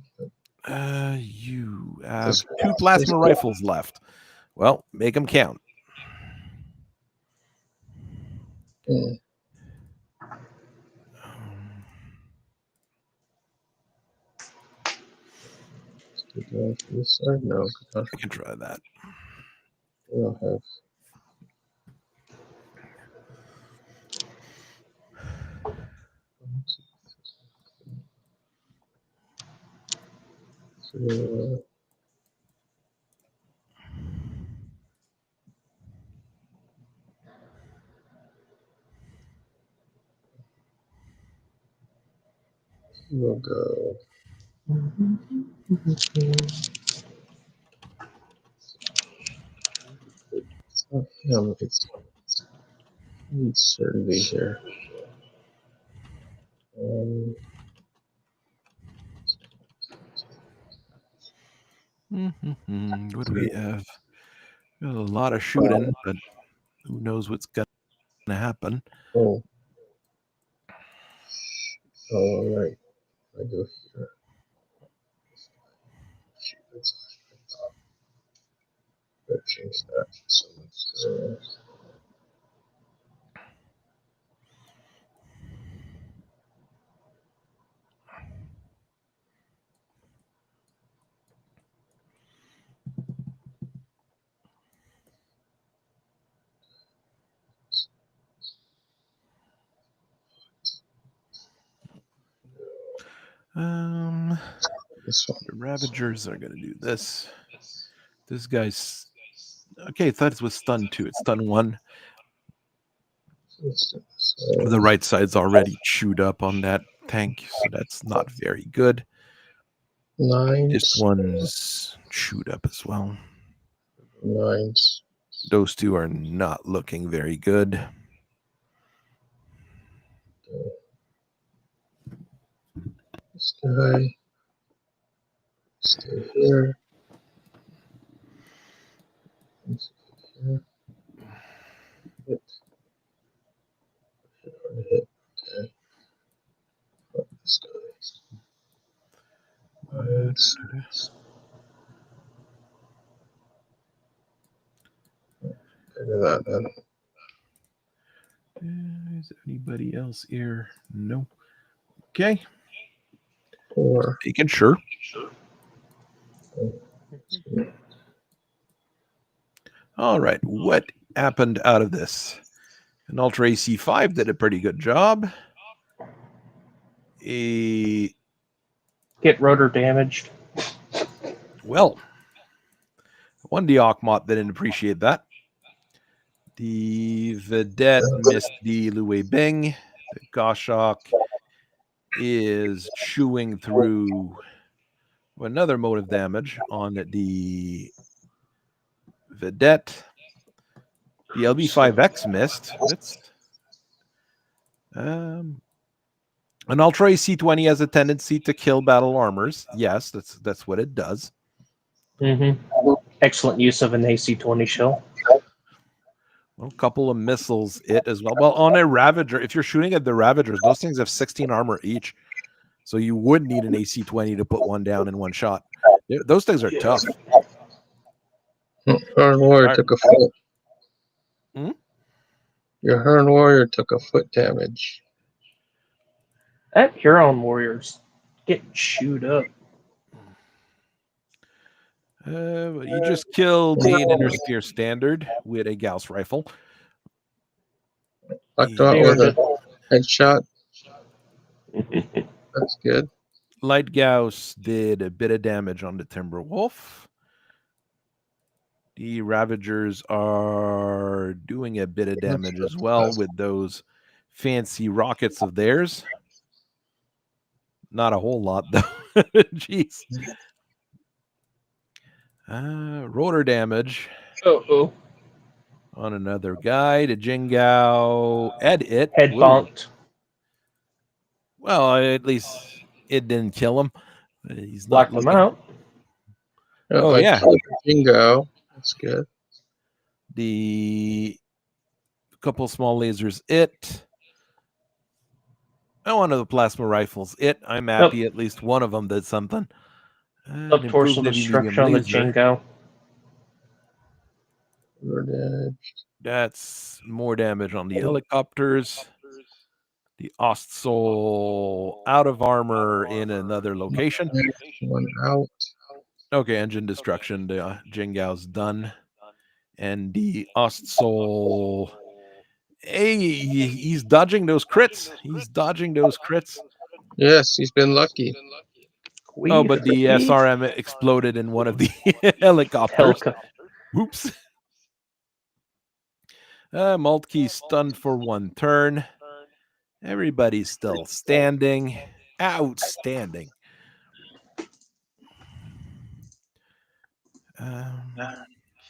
You have 2 plasma rifles left. Well, make them count. This side? No. I can try that. We don't have. We'll go. It's not him. It's certainty here. What do we have? We have a lot of shooting, but who knows what's going to happen. Oh, all right. I go here. Better change that. So let's go. This one. The Ravagers are going to do this. This guy's okay. I thought it was stun 2. It's stun 1. So The right side's already chewed up on that tank, so that's not very good. 9s. This one's chewed up as well. 9s. Those two are not looking very good. This guy. Stay here. Here. Hit. Hit. Okay. What this guy? Look at that then. Is anybody else here? No. Okay. 4. Making sure. All right. What happened out of this? An Ultra AC5 did a pretty good job. Get rotor damaged. Well, one Diokmot didn't appreciate that. The Vedette missed the Lue Bing. The Goshawk is chewing through another motive damage on the Vedette. The LB5X missed. It's an Ultra AC20 has a tendency to kill battle armors. Yes, that's what it does. Excellent use of an AC20 shell. Well, a couple of missiles as well. Well, on a Ravager, if you're shooting at the Ravagers, those things have 16 armor each. So you would need an AC20 to put one down in one shot. Those things are tough. Hearn Warrior took a foot. Your Hearn Warrior took a foot damage. That Huron Warrior's getting chewed up. You just killed the Intersphere Standard with a Gauss rifle. Knocked out with a headshot. That's good. Light Gauss did a bit of damage on the Timberwolf. The Ravagers are doing a bit of damage as well with those fancy rockets of theirs. Not a whole lot, though. Jeez. Rotor damage. Uh-oh. On another guy. The Jingao Head bonked. Well, at least it didn't kill him. He's Blocked not him out. Oh, yeah. Jingo. That's good. The couple small lasers. One of the plasma rifles. I'm happy at least one of them did something. Torso destruction on the Jingo. That's more damage on the helicopters. The Ostsol out of armor in another location. One out. Okay, engine destruction. The Jingao's done. And the Ostsol. Hey, he's dodging those crits. Yes, he's been lucky. Oh, but the SRM exploded in one of the helicopters. Oops. Maltke stunned for one turn. Everybody's still standing. Outstanding.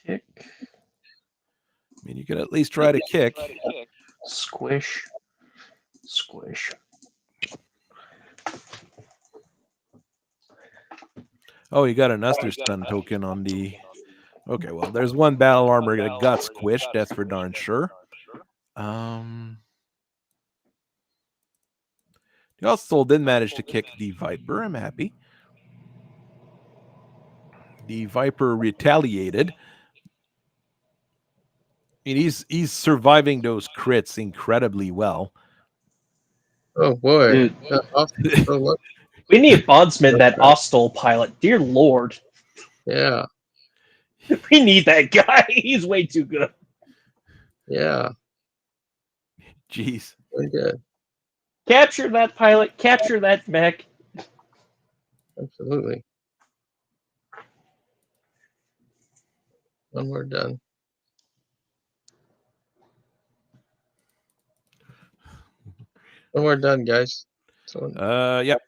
Kick. I mean, you could at least try to kick. Squish. Oh, you got another stun token on the... Okay, well, there's one battle armor that got squished. That's for darn sure. The Ostsol did manage to kick the Viper. I'm happy. The Viper retaliated. mean, he's surviving those crits incredibly well. Oh boy. Dude, Oh, look. we need Bondsman, that Okay. Ostol pilot. Dear Lord. Yeah. We need that guy. He's way too good. Yeah. Jeez. Very good. Capture that pilot. Capture that mech. Absolutely. When we're done. When we're done, guys. So, Yep.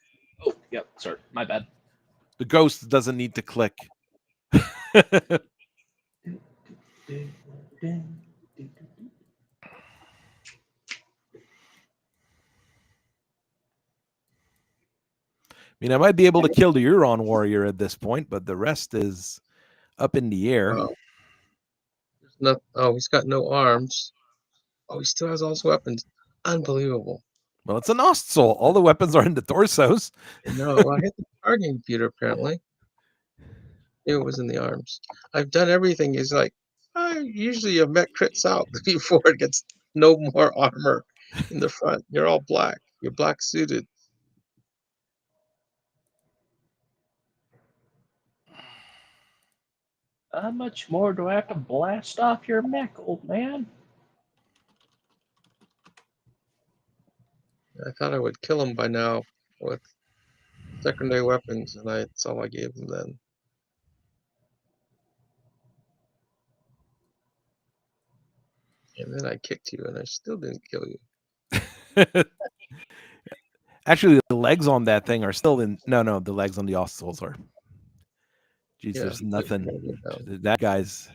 Oh, yep. Sorry, my bad. The ghost doesn't need to click. I mean, I might be able to kill the Huron warrior at this point, but the rest is up in the air. there's no, oh, he's got no arms. Oh, he still has all his weapons. Unbelievable. Well, it's an Ostsoul. All the weapons are in the torsos. No, well, I hit the targeting computer apparently. It was in the arms. I've done everything. He's like, usually a mech crits out before it gets no more armor in the front. You're all black. You're black suited. How much more do I have to blast off your mech, old man? I thought I would kill him by now with secondary weapons, and that's all I gave him then. And then I kicked you, and I still didn't kill you. Actually, the legs on that thing are still in. No, the legs on the Ostsols are. Jeez, Yeah, there's nothing. down. That guy's.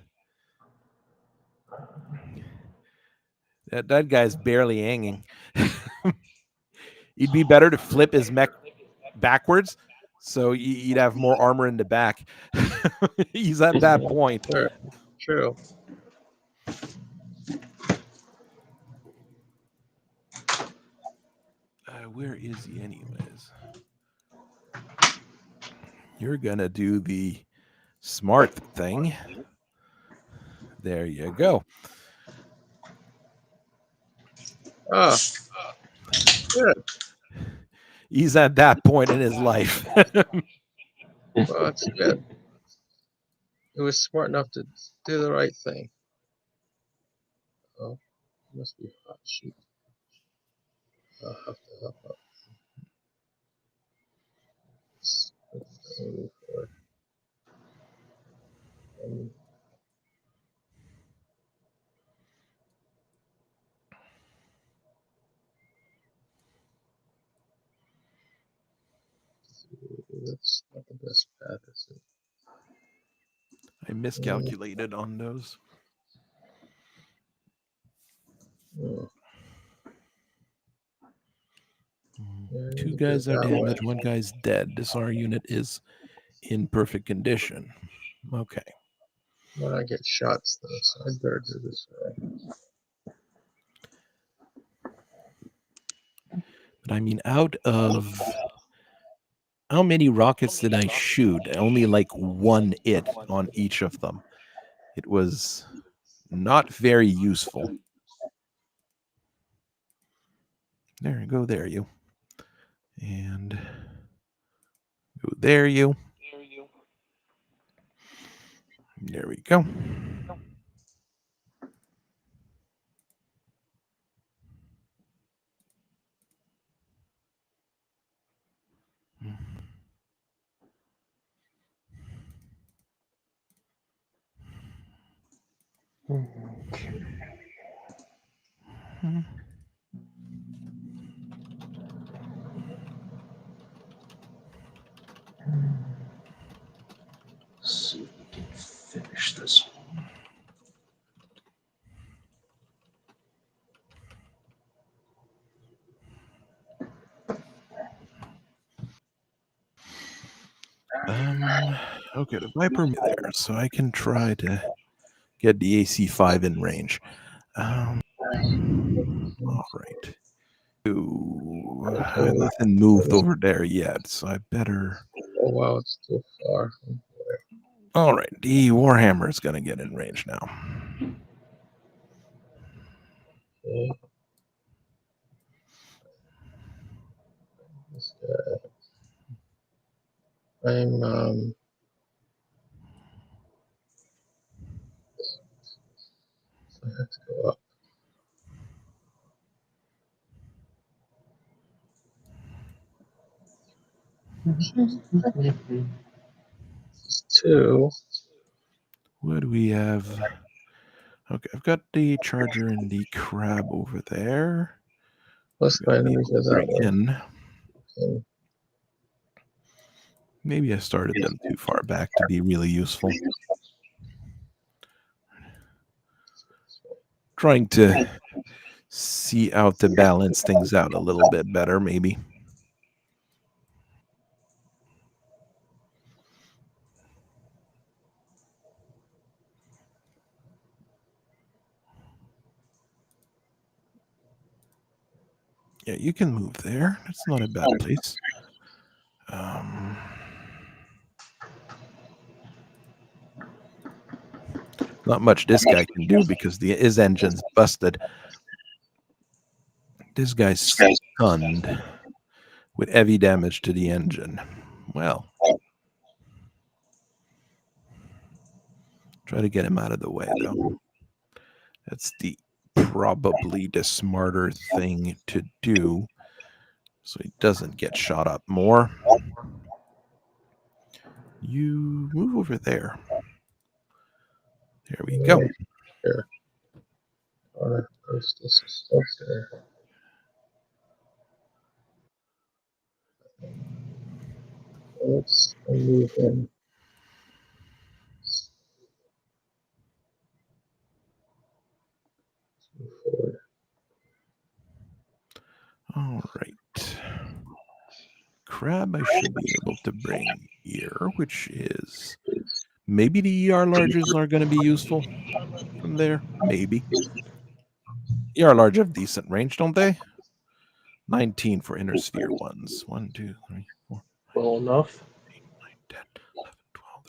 That guy's barely hanging. It'd be better to flip his mech backwards, so you'd have more armor in the back. He's at that point. Sure. True. Where is he, anyways? You're gonna do the smart thing. There you go. Ah, good. He's at that point in his life. Well, that's good. He was smart enough to do the right thing. Oh, must be hot. Shoot. I'll have to help out. That's not the best path, is it? I miscalculated on those. Oh. Two guys are damaged, one guy's dead. This R unit is in perfect condition. Okay. When I get shots, though, so I better do this way. But I mean, out of how many rockets did I shoot? Only like one hit on each of them. It was not very useful. There you go, there you. And go there you. There we go. Let's see if we can finish this one. Okay, the Viper there, so I can try to get the AC-5 in range. All right. Nothing moved over there yet, so I better. Oh wow, it's too far. All right, the Warhammer is going to get in range now. Okay. This guy. I'm I have to go up. Two. What do we have? Okay, I've got the charger and the crab over there. Plus my enemies are that way. In. Okay. Maybe I started them too far back to be really useful. Trying to see out to balance things out a little bit better, maybe. Yeah, you can move there. It's not a bad place. Not much this guy can do because his engine's busted. This guy's stunned with heavy damage to the engine. Well, try to get him out of the way, though. That's probably the smarter thing to do so he doesn't get shot up more. You move over there. There we go. Here. There's this stuff there. Let's move in. Let's move forward. All right. Crab I should be able to bring here, which is maybe the ER larges are going to be useful from there. Maybe. ER large have decent range, don't they? 19 for inner sphere ones. 1, 2, 3, 4. Well enough. 8, 9, 10, 11, 12,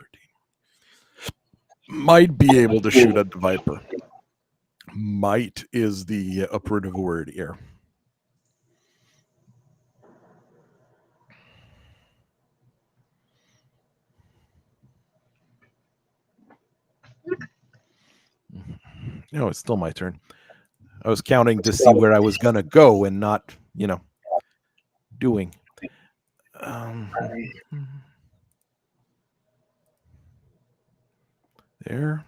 13. Might be able to shoot at the Viper. Might is the operative word here. No, it's still my turn. I was counting to see where I was going to go and not, doing. There.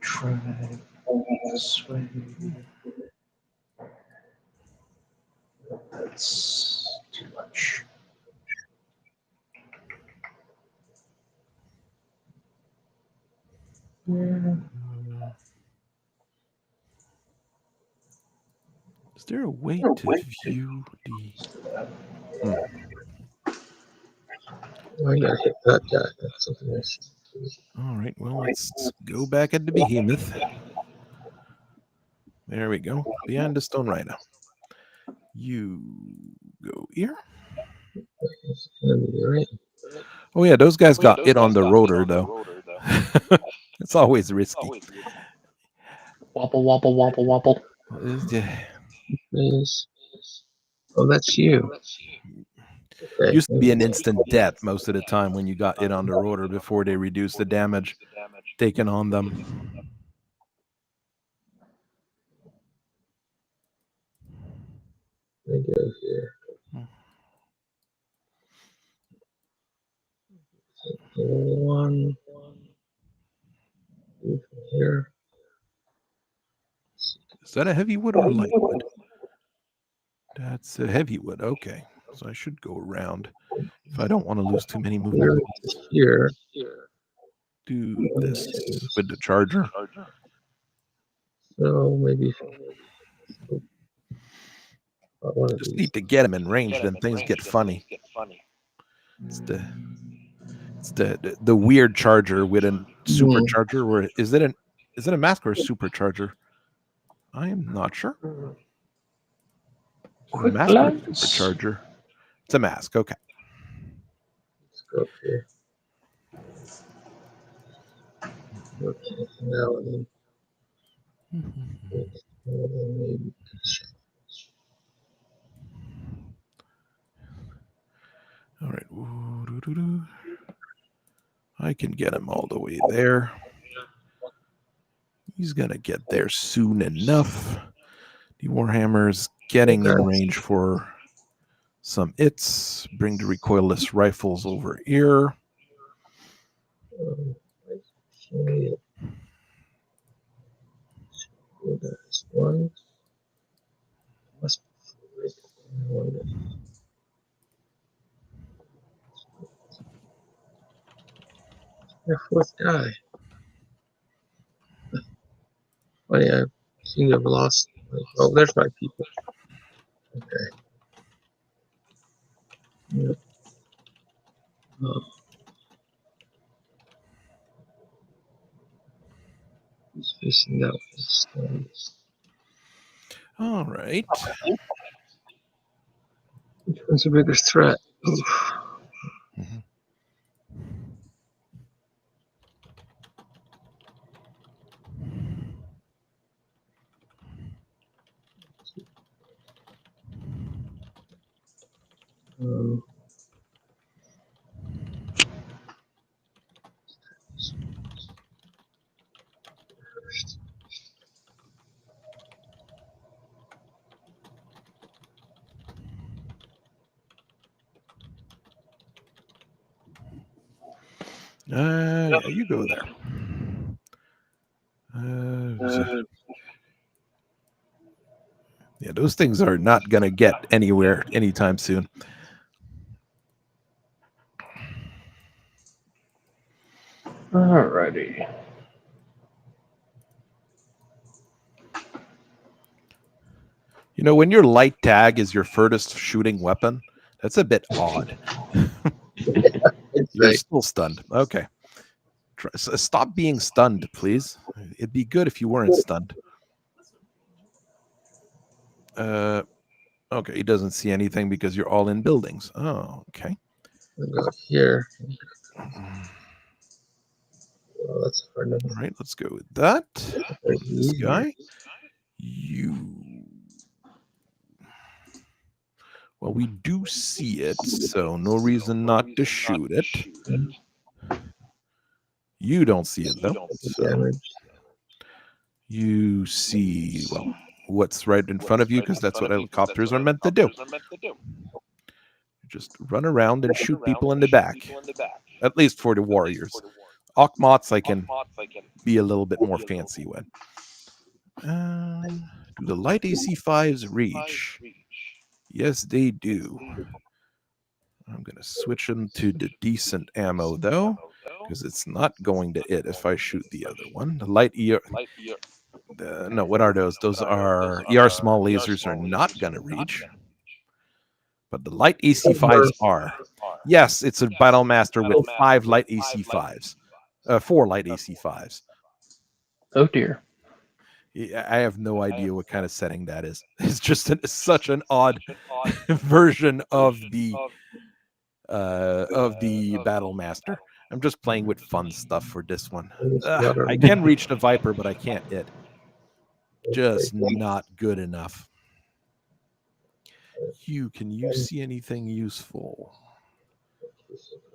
Try this way. That's too much. Yeah. Is there a way to view the... I gotta hit that guy. That's something else. All right, well, let's go back at the behemoth. There we go. Behind the stone rhino. You go here. Oh, yeah, those guys got it on the rotor, though. It's always risky. Wobble, wobble, wobble, wobble. Oh, that's you. Okay. Used to be an instant death most of the time when you got it on the rotor before they reduced the damage taken on them. I go here. One. Here. Is that a heavy wood or a light wood? That's a heavy wood. Okay. So I should go around if I don't want to lose too many movement. Here. Do this with the charger. So maybe just need to get him in range, then things get funny. It's the weird charger with a supercharger, or is it a mask or a supercharger? I am not sure. Quick Master glance. supercharger. It's a mask. Okay. Let's go up here. Okay, now then. Maybe. All right. Ooh, I can get him all the way there. He's going to get there soon enough. The Warhammer's getting in range for some its. Bring the recoilless rifles over here. Okay. There's one. Must be four. Their fourth guy. Oh yeah, I seem to have lost. Oh, there's my people. Okay. Yep. Oh. He's facing that way. All right. Which one's a bigger threat? Oof. Mm-hmm. Um, Yeah, you go there. Yeah, those things are not going to get anywhere anytime soon. Alrighty. You know, when your light tag is your furthest shooting weapon, that's a bit odd. You're still stunned. Okay. Stop being stunned, please. It'd be good if you weren't stunned. Okay, he doesn't see anything because you're all in buildings. Oh, okay. I'll go here. Well, that's hard enough. All right, let's go with that. This Easy. guy. You. Well, we do see it, so no reason not to shoot it. You don't see it, though. So you see, well, what's right in front of you, because that's what helicopters are meant to do. Just run around and shoot people in the back, at least for the warriors. Ockmots, I can be a little bit more fancy with. Do the light AC5s reach? Yes, they do. I'm going to switch them to the decent ammo, though, because it's not going to it if I shoot the other one. The light ER... no, what are those? Those are ER small lasers are not going to reach. But the light AC5s are. Yes, it's a Battlemaster with 5 light AC5s. 4 light AC5s. Oh dear. I have no idea what kind of setting that is. It's just such an odd version of the Battlemaster. I'm just playing with fun stuff for this one. I can reach the Viper, but I can't hit. Just not good enough. Can you see anything useful?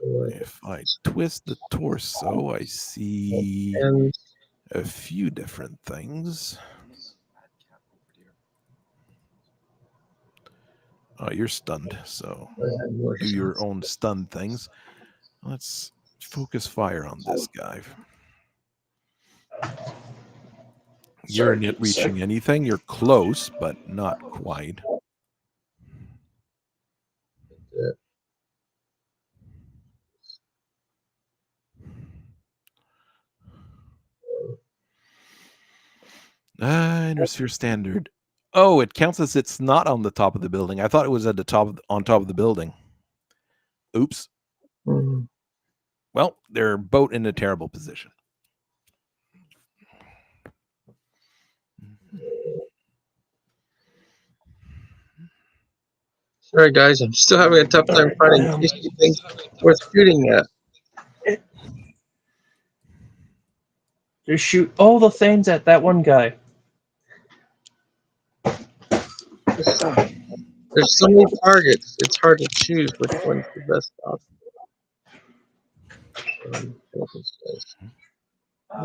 If I twist the torso, I see a few different things. Oh, you're stunned, so do your own stun things. Let's focus fire on this guy. You're not reaching anything. You're close, but not quite. Intersphere standard. Oh, it counts as it's not on the top of the building. I thought it was at the top on top of the building. Oops. Well, they're both in a terrible position. Sorry, guys. I'm still having a tough time finding tasty things worth shooting at. Just shoot all the things at that one guy. There's so many targets. It's hard to choose which one's the best option.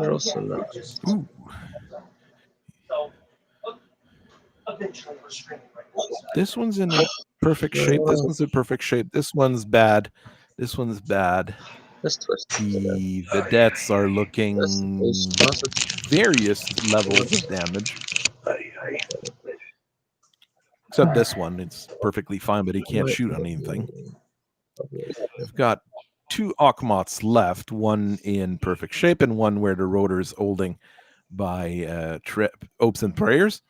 They're also not. Ooh. This one's in a perfect shape. This one's in perfect shape. This one's bad. This one's bad. The vedettes are looking various levels of damage. Except this one, it's perfectly fine, but he can't shoot on anything. I've got 2 Akmots left, one in perfect shape and one where the rotor is holding by hopes and prayers.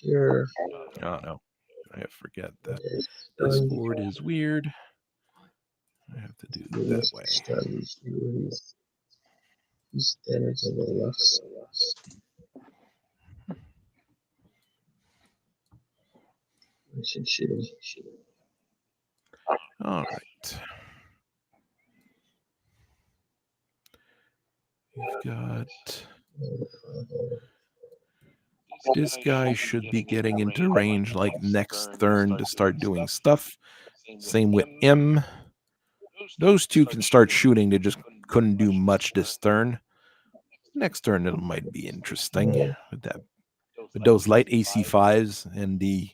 Here. Oh no, I forget that this board is weird. I have to do it that way. These damage on the left side. All right. We've got this guy should be getting into range like next turn to start doing stuff. Same with him. Those 2 can start shooting. They just couldn't do much this turn. Next turn it might be interesting with that. With those light AC5s and the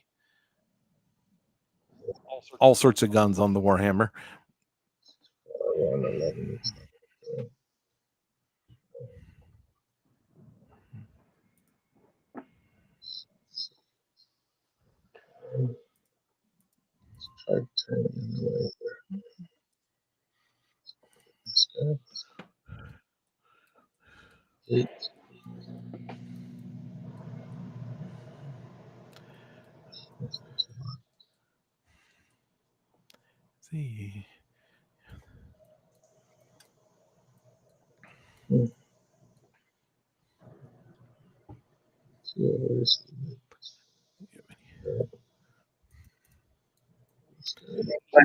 all sorts of guns on the Warhammer. Try turning the way there. Let's go. 8. See.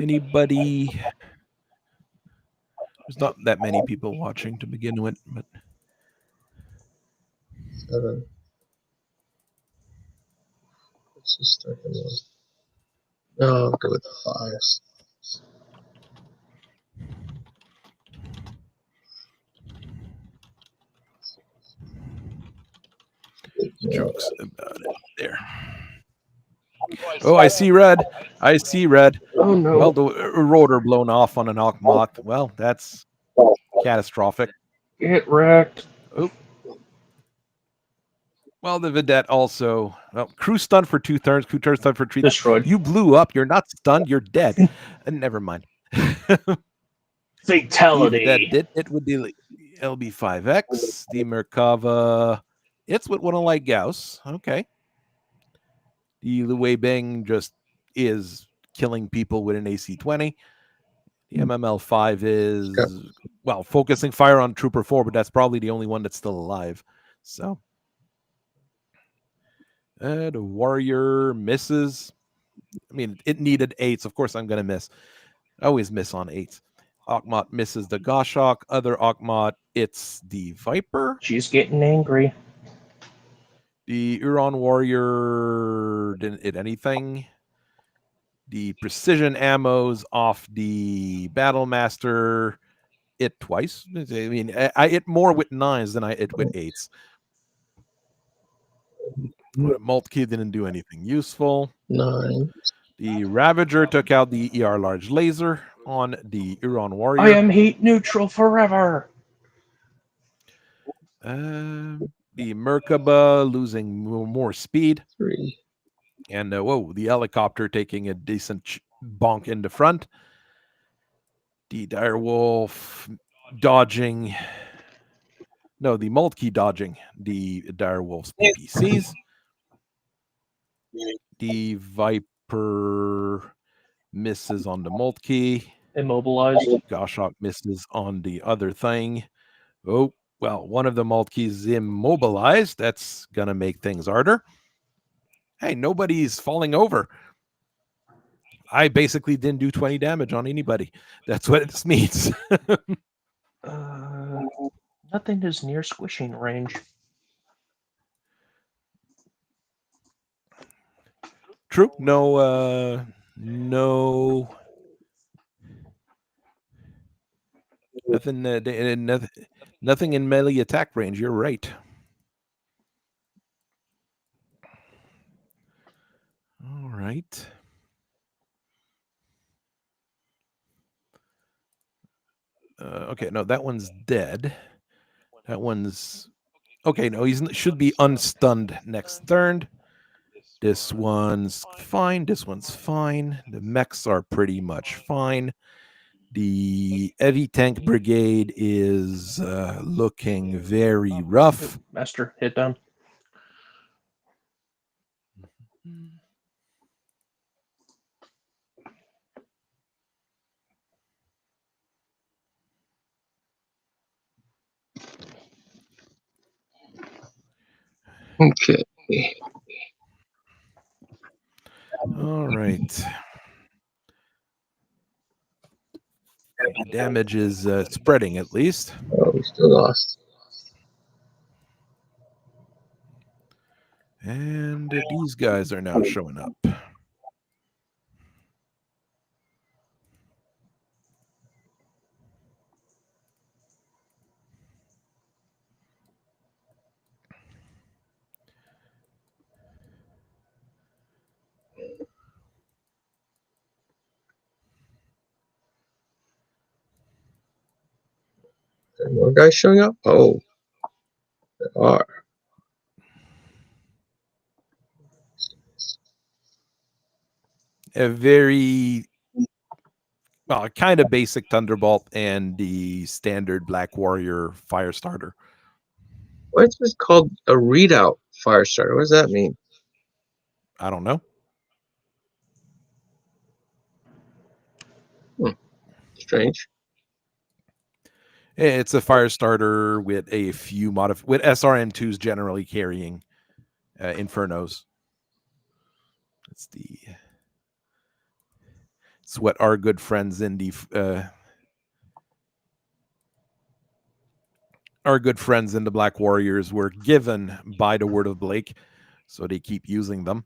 Anybody? There's not that many people watching to begin with, but 7. Let's just start the one. No, I'll go with the 5s. jokes about it there. Oh, I see red. I see red. Oh no. Well, the rotor blown off on an Akmot. Well, that's catastrophic. Get wrecked. Oh. Well, the vedette also. Well, crew stunned for 2 turns. Crew turns stunned for 3. Destroyed. You blew up. You're not stunned. You're dead. Never mind. Fatality. That did it with the LB5X. The Merkava. It's with one of like Gauss. Okay. The Luwei Bing just is killing people with an AC-20. The MML5 is, well, focusing fire on Trooper 4, but that's probably the only one that's still alive. So, the Warrior misses. I mean, it needed 8s. Of course, I'm going to miss. I always miss on 8s. Akmot misses the Goshawk. Other Akmot, it's the Viper. She's getting angry. The Huron Warrior didn't hit anything. The precision ammos off the Battlemaster hit twice. I mean, I hit more with 9s than I hit with 8s. Moltke didn't do anything useful. 9. The Ravager took out the ER large laser on the Huron Warrior. I am heat neutral forever. The Merkaba losing more speed. 3. And whoa, the helicopter taking a decent bonk in the front. The Direwolf dodging. No, the Moltke dodging the Direwolf's PPCs. The Viper misses on the Moltke. Immobilized. Goshawk misses on the other thing. Oh, well, one of the Moltkes is immobilized. That's going to make things harder. Hey, nobody's falling over. I basically didn't do 20 damage on anybody. That's what this means. Nothing is near squishing range. True. No. Nothing. Nothing in melee attack range. You're right. All right. Okay. No, that one's dead. That one's okay. No, he should be unstunned next turn. This one's fine. This one's fine. The mechs are pretty much fine. The heavy tank brigade is looking very rough. Master, hit down. Okay. All right. The damage is spreading at least. Oh, we still lost. And these guys are now showing up. There more guys showing up? Oh, there are. A very, well, kind of basic Thunderbolt and the standard Black Warrior fire starter. Why is this called a readout fire starter? What does that mean? I don't know. Strange. It's a fire starter with a few with SRM2s generally carrying Infernos. It's what our good friends in the Black Warriors were given by the word of Blake, so they keep using them.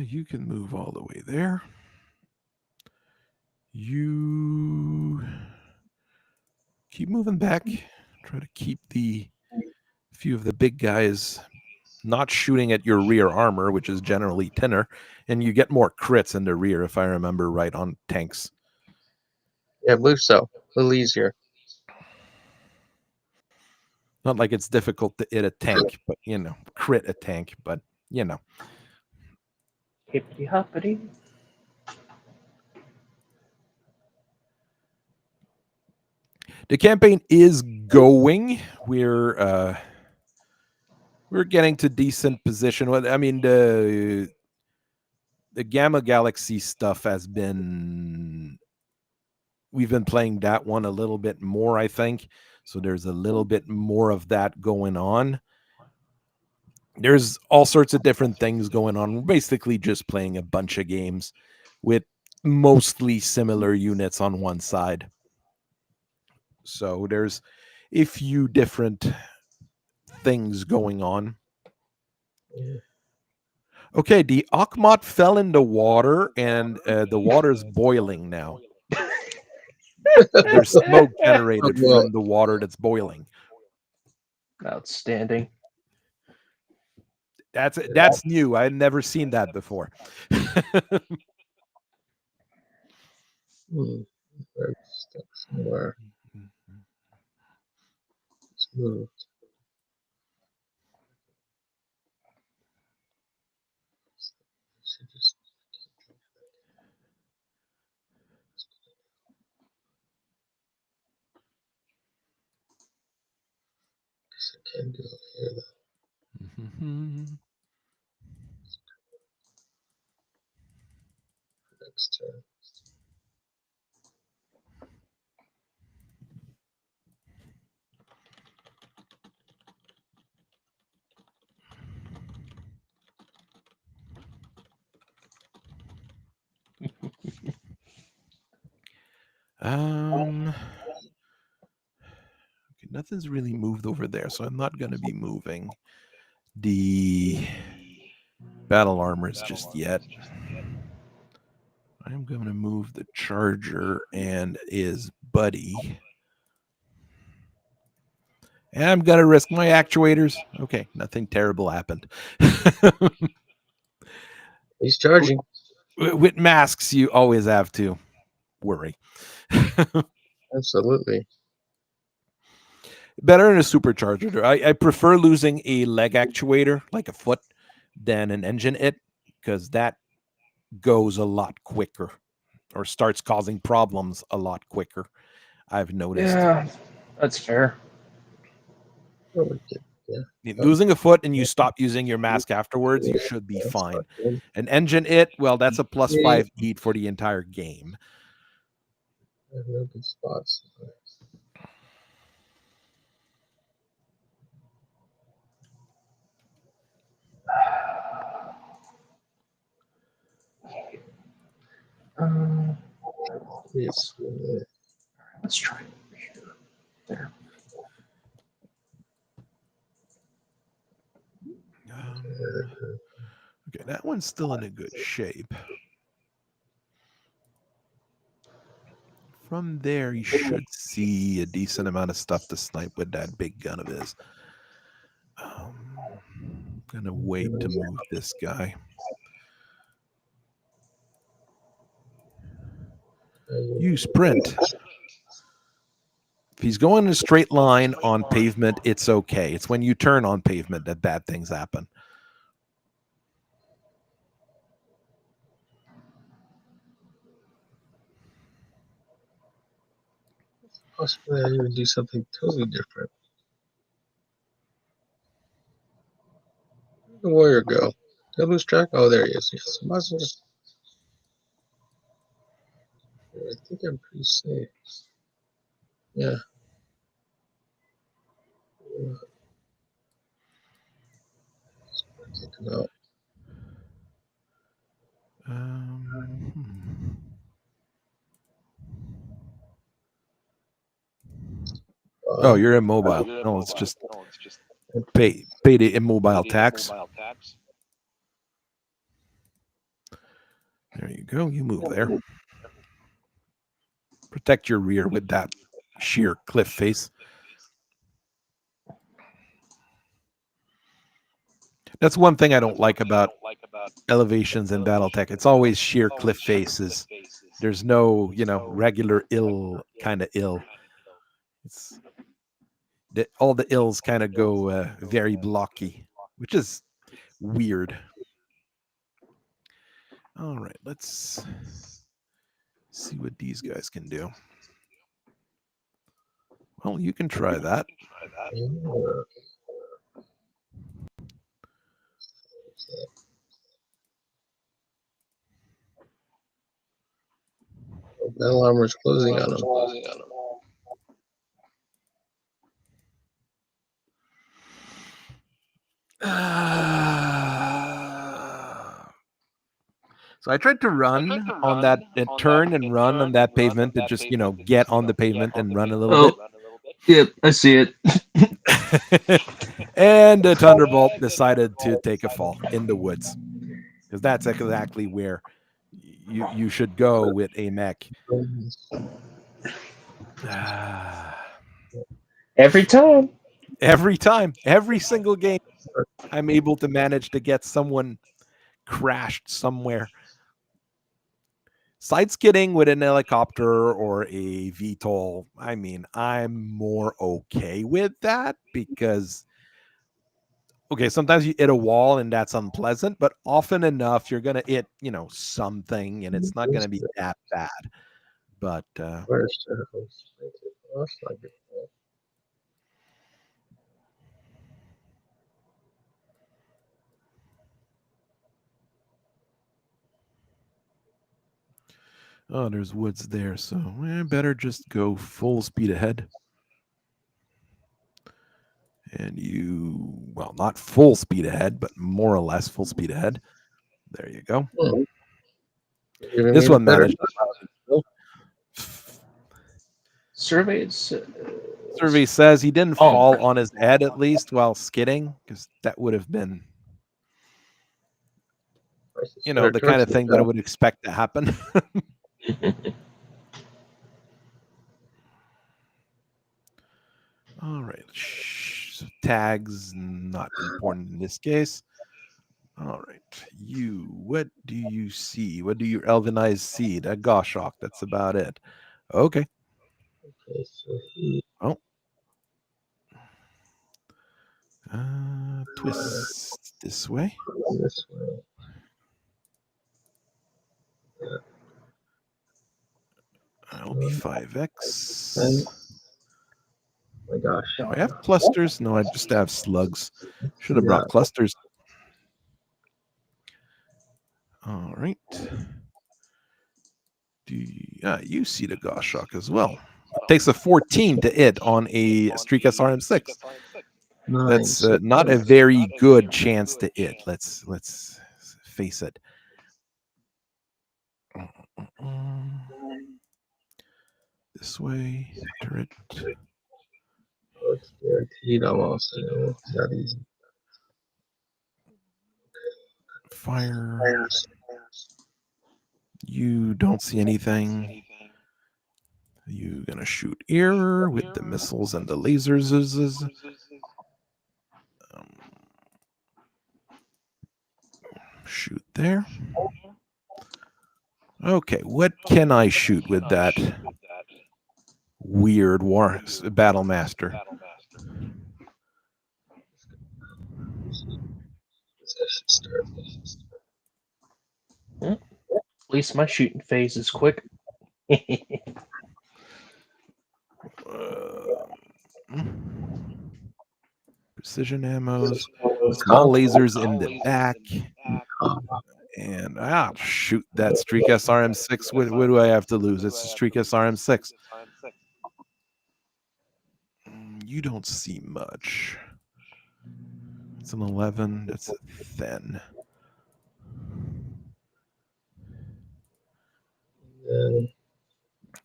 You can move all the way there. You keep moving back. Try to keep the few of the big guys not shooting at your rear armor, which is generally thinner, and you get more crits in the rear, if I remember right, on tanks. Yeah, I believe so. A little easier. Not like it's difficult to hit a tank, but, crit a tank, but, Hippity hoppity. The campaign is going. We're getting to decent position. I mean, the Gamma Galaxy stuff has been. We've been playing that one a little bit more, I think. So there's a little bit more of that going on. There's all sorts of different things going on. We're basically just playing a bunch of games with mostly similar units on one side. So there's a few different things going on. Okay, the Akhmat fell in the water, and the water's boiling now. There's smoke generated from the water that's boiling. Outstanding. That's new. I've never seen that before. Stuck somewhere. moved. Should just guess I can do it here Mhm. next turn. Okay, nothing's really moved over there, so I'm not going to be moving the battle armors just yet. I'm going to move the charger and his buddy. And I'm going to risk my actuators. Okay, nothing terrible happened. He's charging. With masks, you always have to worry. Absolutely. Better in a supercharger. I prefer losing a leg actuator, like a foot, than an engine it, because that goes a lot quicker or starts causing problems a lot quicker. I've noticed. Yeah, that's fair. Oh, okay. Yeah. Losing a foot and you stop using your mask afterwards, you should be That's fine. fine. An engine it, well, that's a +5 eat for the entire game. I have no good spots. Yes. Let's try it over here. There. Okay, that one's still in a good shape. From there, you should see a decent amount of stuff to snipe with that big gun of his. Gonna wait to move this guy. You sprint. If he's going in a straight line on pavement, it's okay. It's when you turn on pavement that bad things happen. Possibly I would do something totally different. Where'd the warrior go? Did I lose track? Oh, there he is. Yes. I might as well just... I think I'm pretty safe. Yeah. Take him out. Oh, you're immobile. No, it's just pay the immobile tax. There you go. You move there. Protect your rear with that sheer cliff face. That's one thing I don't like about elevations in battletech. It's always sheer cliff faces. There's no, regular ill kind of ill. It's all the ills kind of go very blocky, which is weird. All right, let's see what these guys can do. Well, you can try that. Battle armor's closing on him. So I tried to run on that and turn and run on that pavement to just, get on the pavement and run a little bit. Yep, I see it. And the Thunderbolt decided to take a fall in the woods, because that's exactly where you should go with a mech. Every time. Every single game, I'm able to manage to get someone crashed somewhere. Side skidding with an helicopter or a VTOL, I mean, I'm more okay with that because, okay, sometimes you hit a wall and that's unpleasant, but often enough you're going to hit, something and it's not going to be that bad. But Where's the host? Oh, that's not good. oh, there's woods there, so better just go full speed ahead. And well, not full speed ahead, but more or less full speed ahead. There you go. This one managed. Survey says he didn't fall on his head, at least while skidding, because that would have been, the kind of thing that I would expect to happen. All right. So tags, not important in this case. All right. What do you see? What do your elven eyes see? That Goshawk. That's about it. Okay. Okay, so he. Oh. Twist this way. This way. That'll be 5x. Oh my gosh. Do I have clusters? No, I just have slugs. Should have brought clusters. All right. You see the Goshawk as well. It takes a 14 to hit on a Streak SRM6. That's not a very good chance to hit. Let's face it. This way, turret. It's guaranteed almost. It's not easy. Fire. You don't see anything. You gonna shoot here with the missiles and the lasers. Shoot there. Okay, what can I shoot with that weird battle master? At least my shooting phase is quick. Precision ammos, small lasers in the back, and shoot that Streak SRM6. What do I have to lose? It's a Streak SRM6. You don't see much. It's an 11. That's a 10.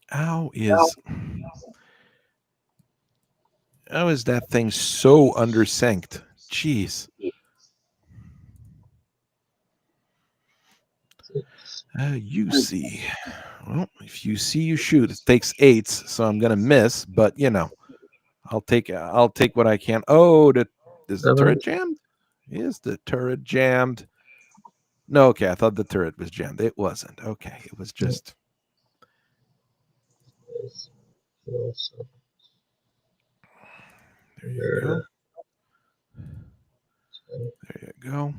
How is that thing so undersynced? Jeez. You see. Well, if you see, you shoot. It takes 8s, so I'm gonna miss. But I'll take what I can. Oh, is the turret jammed? Is the turret jammed? No, okay. I thought the turret was jammed. It wasn't. Okay, it was just. There you go. There you go.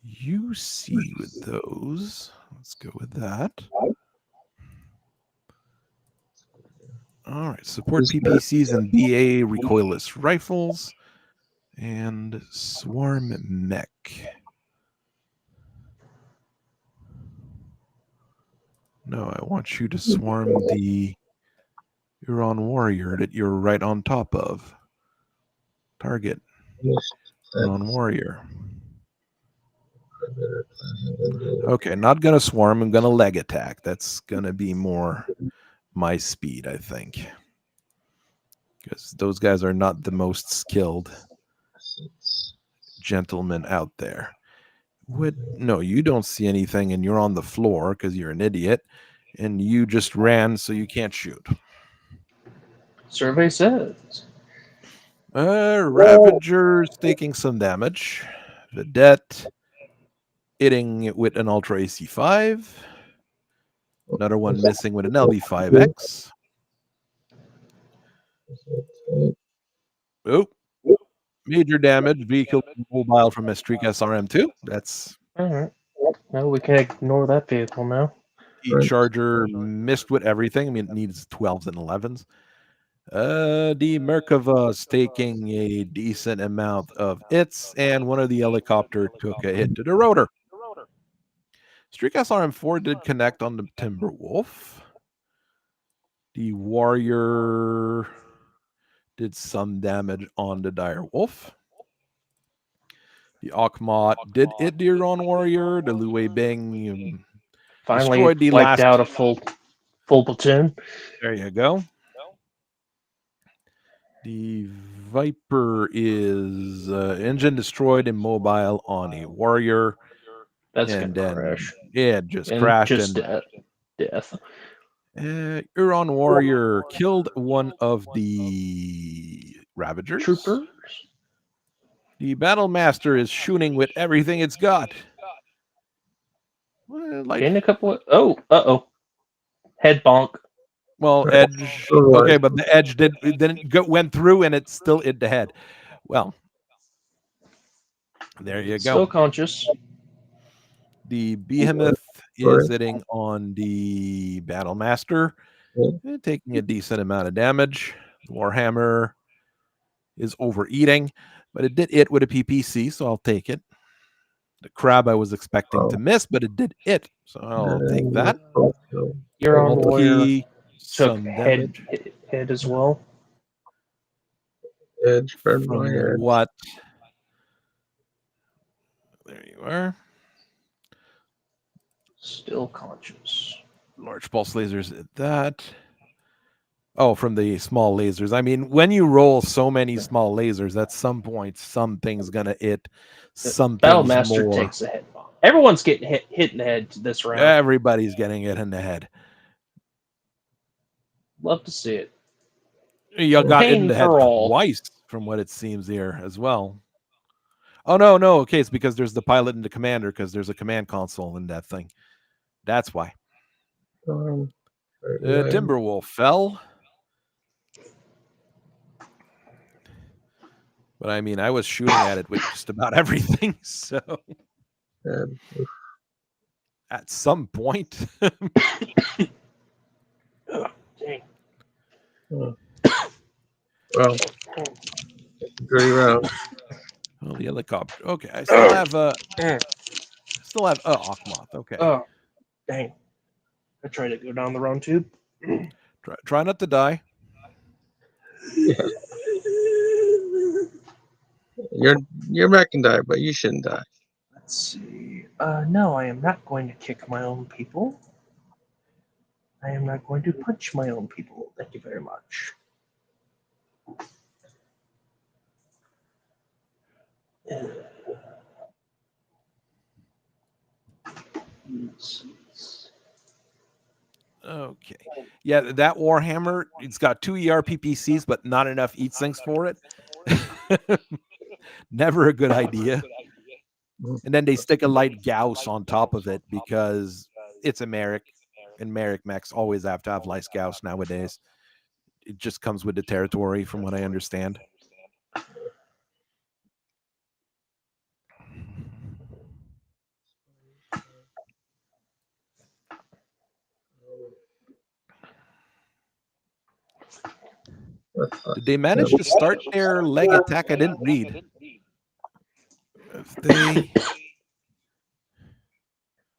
You see with those. Let's go with that. All right. Support PPCs and BA recoilless rifles and swarm mech. No, I want you to swarm the Huron warrior that you're right on top of. Target. Huron warrior. Okay, not gonna swarm. I'm gonna leg attack. That's gonna be more my speed, I think, because those guys are not the most skilled gentlemen out there. No, you don't see anything, and you're on the floor because you're an idiot, and you just ran, so you can't shoot. Survey says. Ravager's taking some damage. Vedette hitting it with an Ultra AC5. Another one missing with an LB5X. Oh, major damage. Vehicle mobile from a Streak SRM2. That's All right. No, we can ignore that vehicle now. Charger missed with everything. I mean, it needs 12s and 11s. The Merkava is taking a decent amount of hits, and one of the helicopter took a hit to the rotor. Streak SRM4 did connect on the Timberwolf. The Warrior did some damage on the Direwolf. The Akhmat did hit the Iran Warrior. The Luwei Bing Finally destroyed the wiped last. out a full platoon. There you go. The Viper is engine destroyed and mobile on a Warrior. That's and gonna then crash. it just And crashed. just and death. Iran Warrior killed one of the Ravagers. Troopers. The Battle Master is shooting with everything it's got. Like, Getting a couple of head bonk. well, edge. Okay, but the edge went through and it still hit the head. Well, there you go. Still conscious. The Behemoth is sitting on the Battle Master, taking a decent amount of damage. The Warhammer is overeating, but it did hit with a PPC, so I'll take it. The Crab I was expecting to miss, but it did hit, so I'll take that. You're on Warrior. Took Some damage. head as well. Edge from From my edge. what? There you are. Still conscious. Large pulse lasers at that. Oh, from the small lasers. I mean, when you roll so many small lasers, at some point, something's gonna hit. Battle Master takes a head bomb. Everyone's getting hit in the head this round. Everybody's getting hit in the head. Love to see it. You got hit in the head twice, from what it seems here as well. Oh no. Okay, it's because there's the pilot and the commander, because there's a command console in that thing. That's why. Timberwolf fell. But I mean, I was shooting at it with just about everything, so at some point. Dang. Well, dirty round. Oh, the helicopter. Okay, I still have Akhmat. Okay. Oh, dang! I tried to go down the wrong tube. Try not to die. Yeah. Your mech can die, but you shouldn't die. Let's see. No, I am not going to kick my own people. I am not going to punch my own people. Thank you very much. Okay. Yeah, that Warhammer, it's got 2 ER PPCs, but not enough eat sinks for it. Never a good idea. And then they stick a light Gauss on top of it because it's a Merrick, and Merrick mechs always have to have light Gauss nowadays. It just comes with the territory, from what I understand. Did they manage to start their leg attack? I didn't read. If they...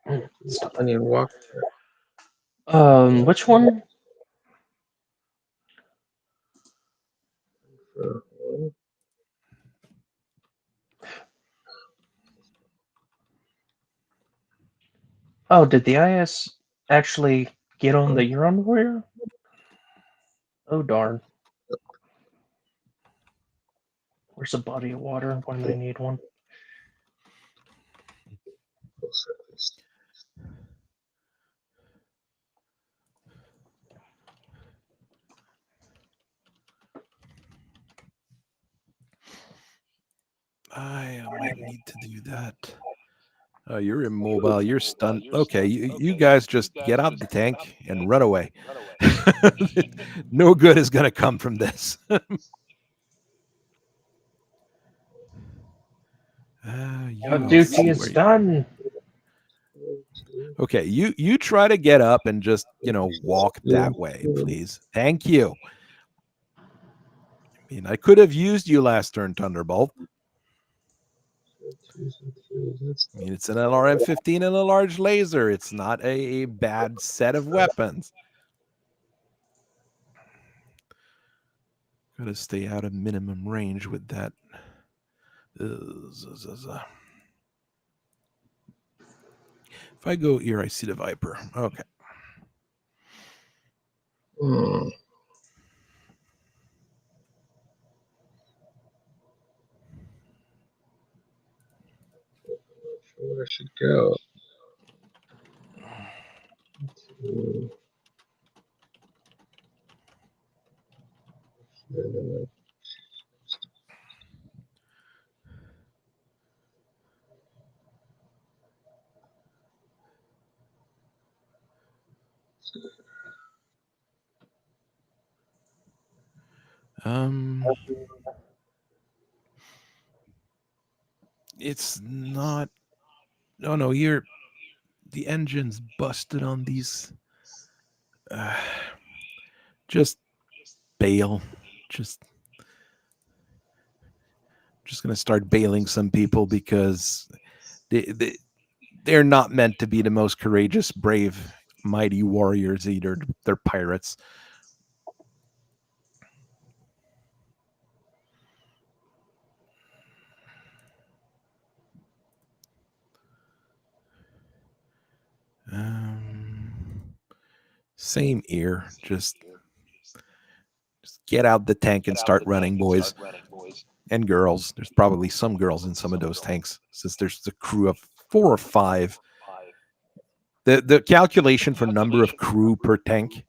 I need to walk. Which one? Oh, did the IS actually get on the Euron Warrior? Oh, darn. Where's a body of water when I need one? I might need to do that. You're immobile. You're stunned. Okay, you guys just get out the tank and run away. No good is going to come from this. Your duty is done. Okay, you try to get up and just walk that way, please. Thank you. I mean, I could have used you last turn, Thunderbolt. I mean, it's an LRM-15 and a large laser. It's not a bad set of weapons. Gotta stay out of minimum range with that. If I go here, I see the Viper. Okay. Where I should go. It's not. No, the engine's busted on these. Just bail. Just gonna start bailing some people because they're not meant to be the most courageous, brave, mighty warriors either. They're pirates. Same ear. Just get out the tank and start running, boys and girls. There's probably some girls in some of those tanks, since there's a crew of 4 or 5. The calculation for number of crew per tank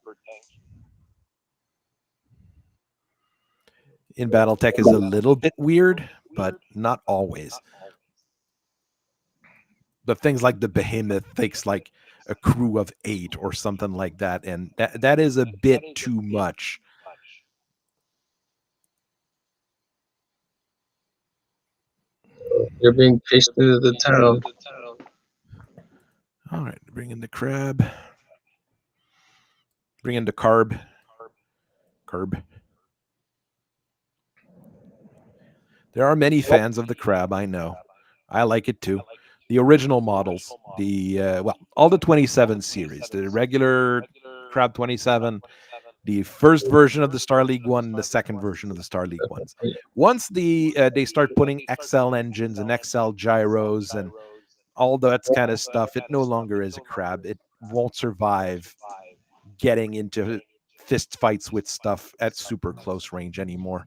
in battletech is a little bit weird, but not always. But things like the Behemoth takes like a crew of 8 or something like that, and that is a bit too much. You're being chased into the town. All right, bring in the crab. Bring in the carb. There are many fans of the crab, I know. I like it too. The original models, all the 27 series, the regular Crab 27, the first version of the Star League 1, and the second version of the Star League 1s. Once they start putting XL engines and XL gyros and all that kind of stuff, it no longer is a crab. It won't survive getting into fist fights with stuff at super close range anymore.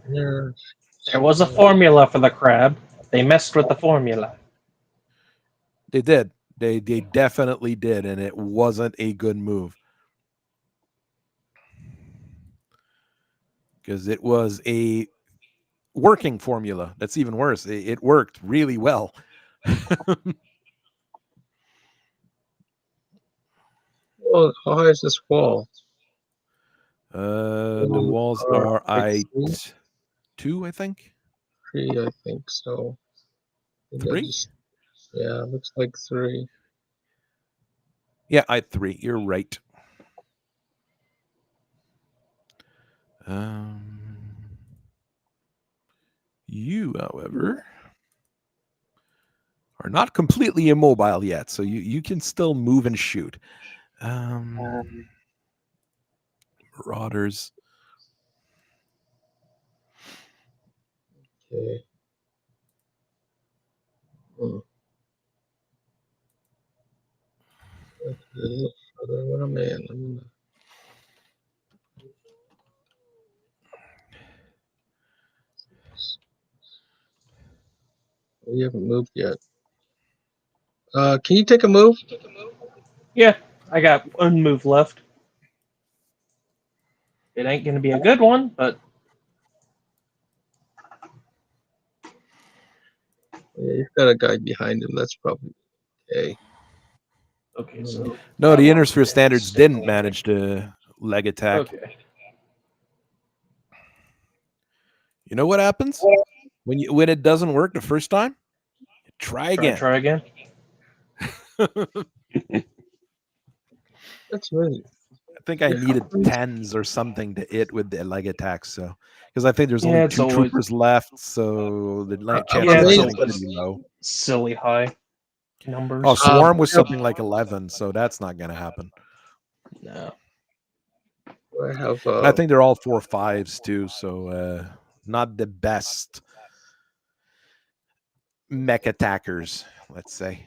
There was a formula for the crab. They messed with the formula. They did. They definitely did, and it wasn't a good move. Because it was a working formula. That's even worse. It worked really well. Well, how high is this wall? The walls are I2, I think. 3, I think so. 3? Yeah, looks like 3. Yeah, I3. You're right. You, however, are not completely immobile yet, so you can still move and shoot. Marauders. Okay. What am I in? We haven't moved yet. Can you take a move? Yeah, I got 1 move left. It ain't going to be a good one, but... Yeah, you've got a guy behind him. That's probably okay. Okay, so No, I the want Innersphere to standards stick didn't landing. manage to leg attack. Okay. You know what happens when it doesn't work the first time? Try again. Try again. That's really. I think I needed tens or something to hit with the leg attacks. So, because I think there's only it's 2 always troopers left, so the I'm chances are amazed getting that pretty low. silly high numbers. Oh, Swarm was yeah. something like 11, so that's not going to happen. No. I have. And I think they're all 4/5s too, so not the best mech attackers, let's say.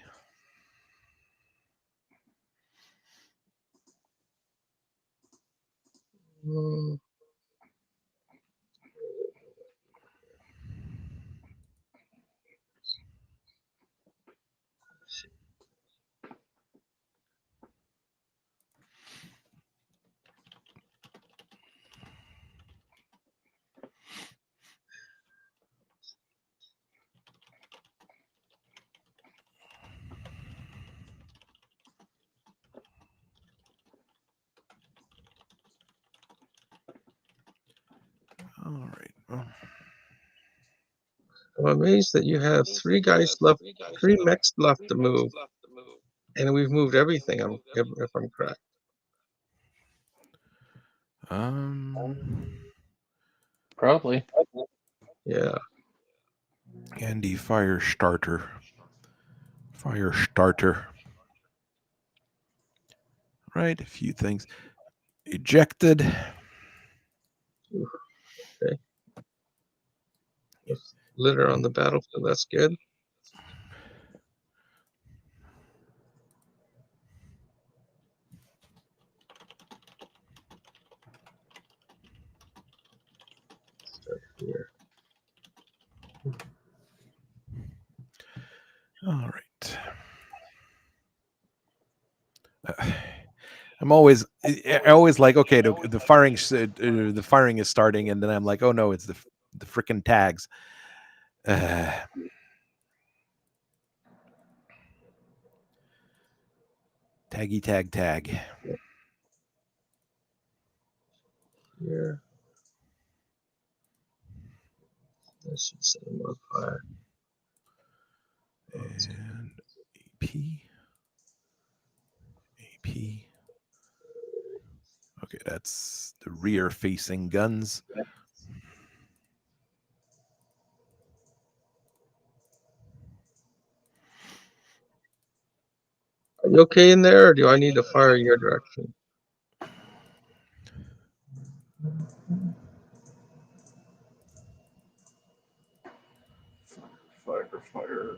All right. Well, I'm amazed that you have 3 guys left, 3 mechs left to move, and we've moved everything. If I'm correct. Probably. Yeah. Andy fire starter. Fire starter. Right, a few things. Ejected. Okay. With litter on the battlefield. That's good. Start here. All right. I'm always, I always like, okay, the firing is starting, and then I'm like, oh no, it's the freaking tags. Taggy tag. Here. That should set them on fire. And AP. Okay, that's the rear facing guns. Are you okay in there, or do I need to fire your direction? Fire.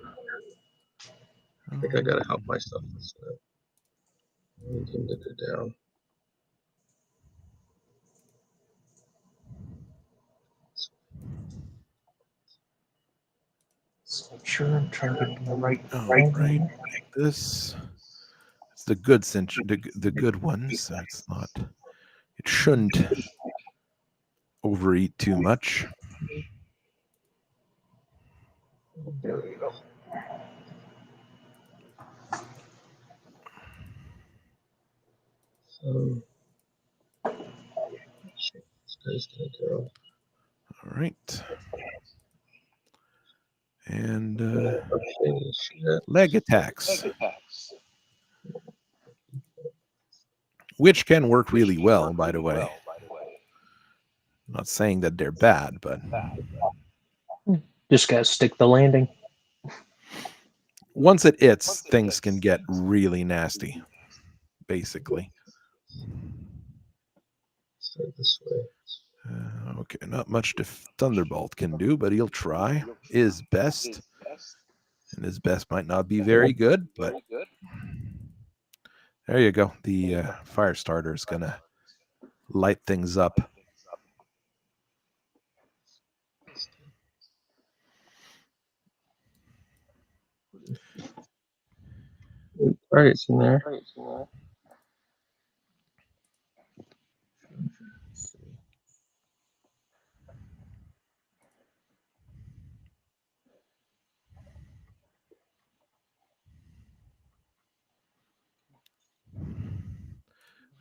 I think I gotta help myself. I need him to go down. So make sure I'm trying to get the right Right. This it's the good the good ones. So it's not. It shouldn't overeat too much. There we go. So, this guy's gonna go. All right. And leg attacks, which can work really well, by the way. I'm not saying that they're bad, but Just gotta stick the landing. once it hits, things can get really nasty, basically. Start this way. Okay, not much Thunderbolt can do, but he'll try his best. And his best might not be very good, but there you go. The fire starter is going to light things up. Targets in there.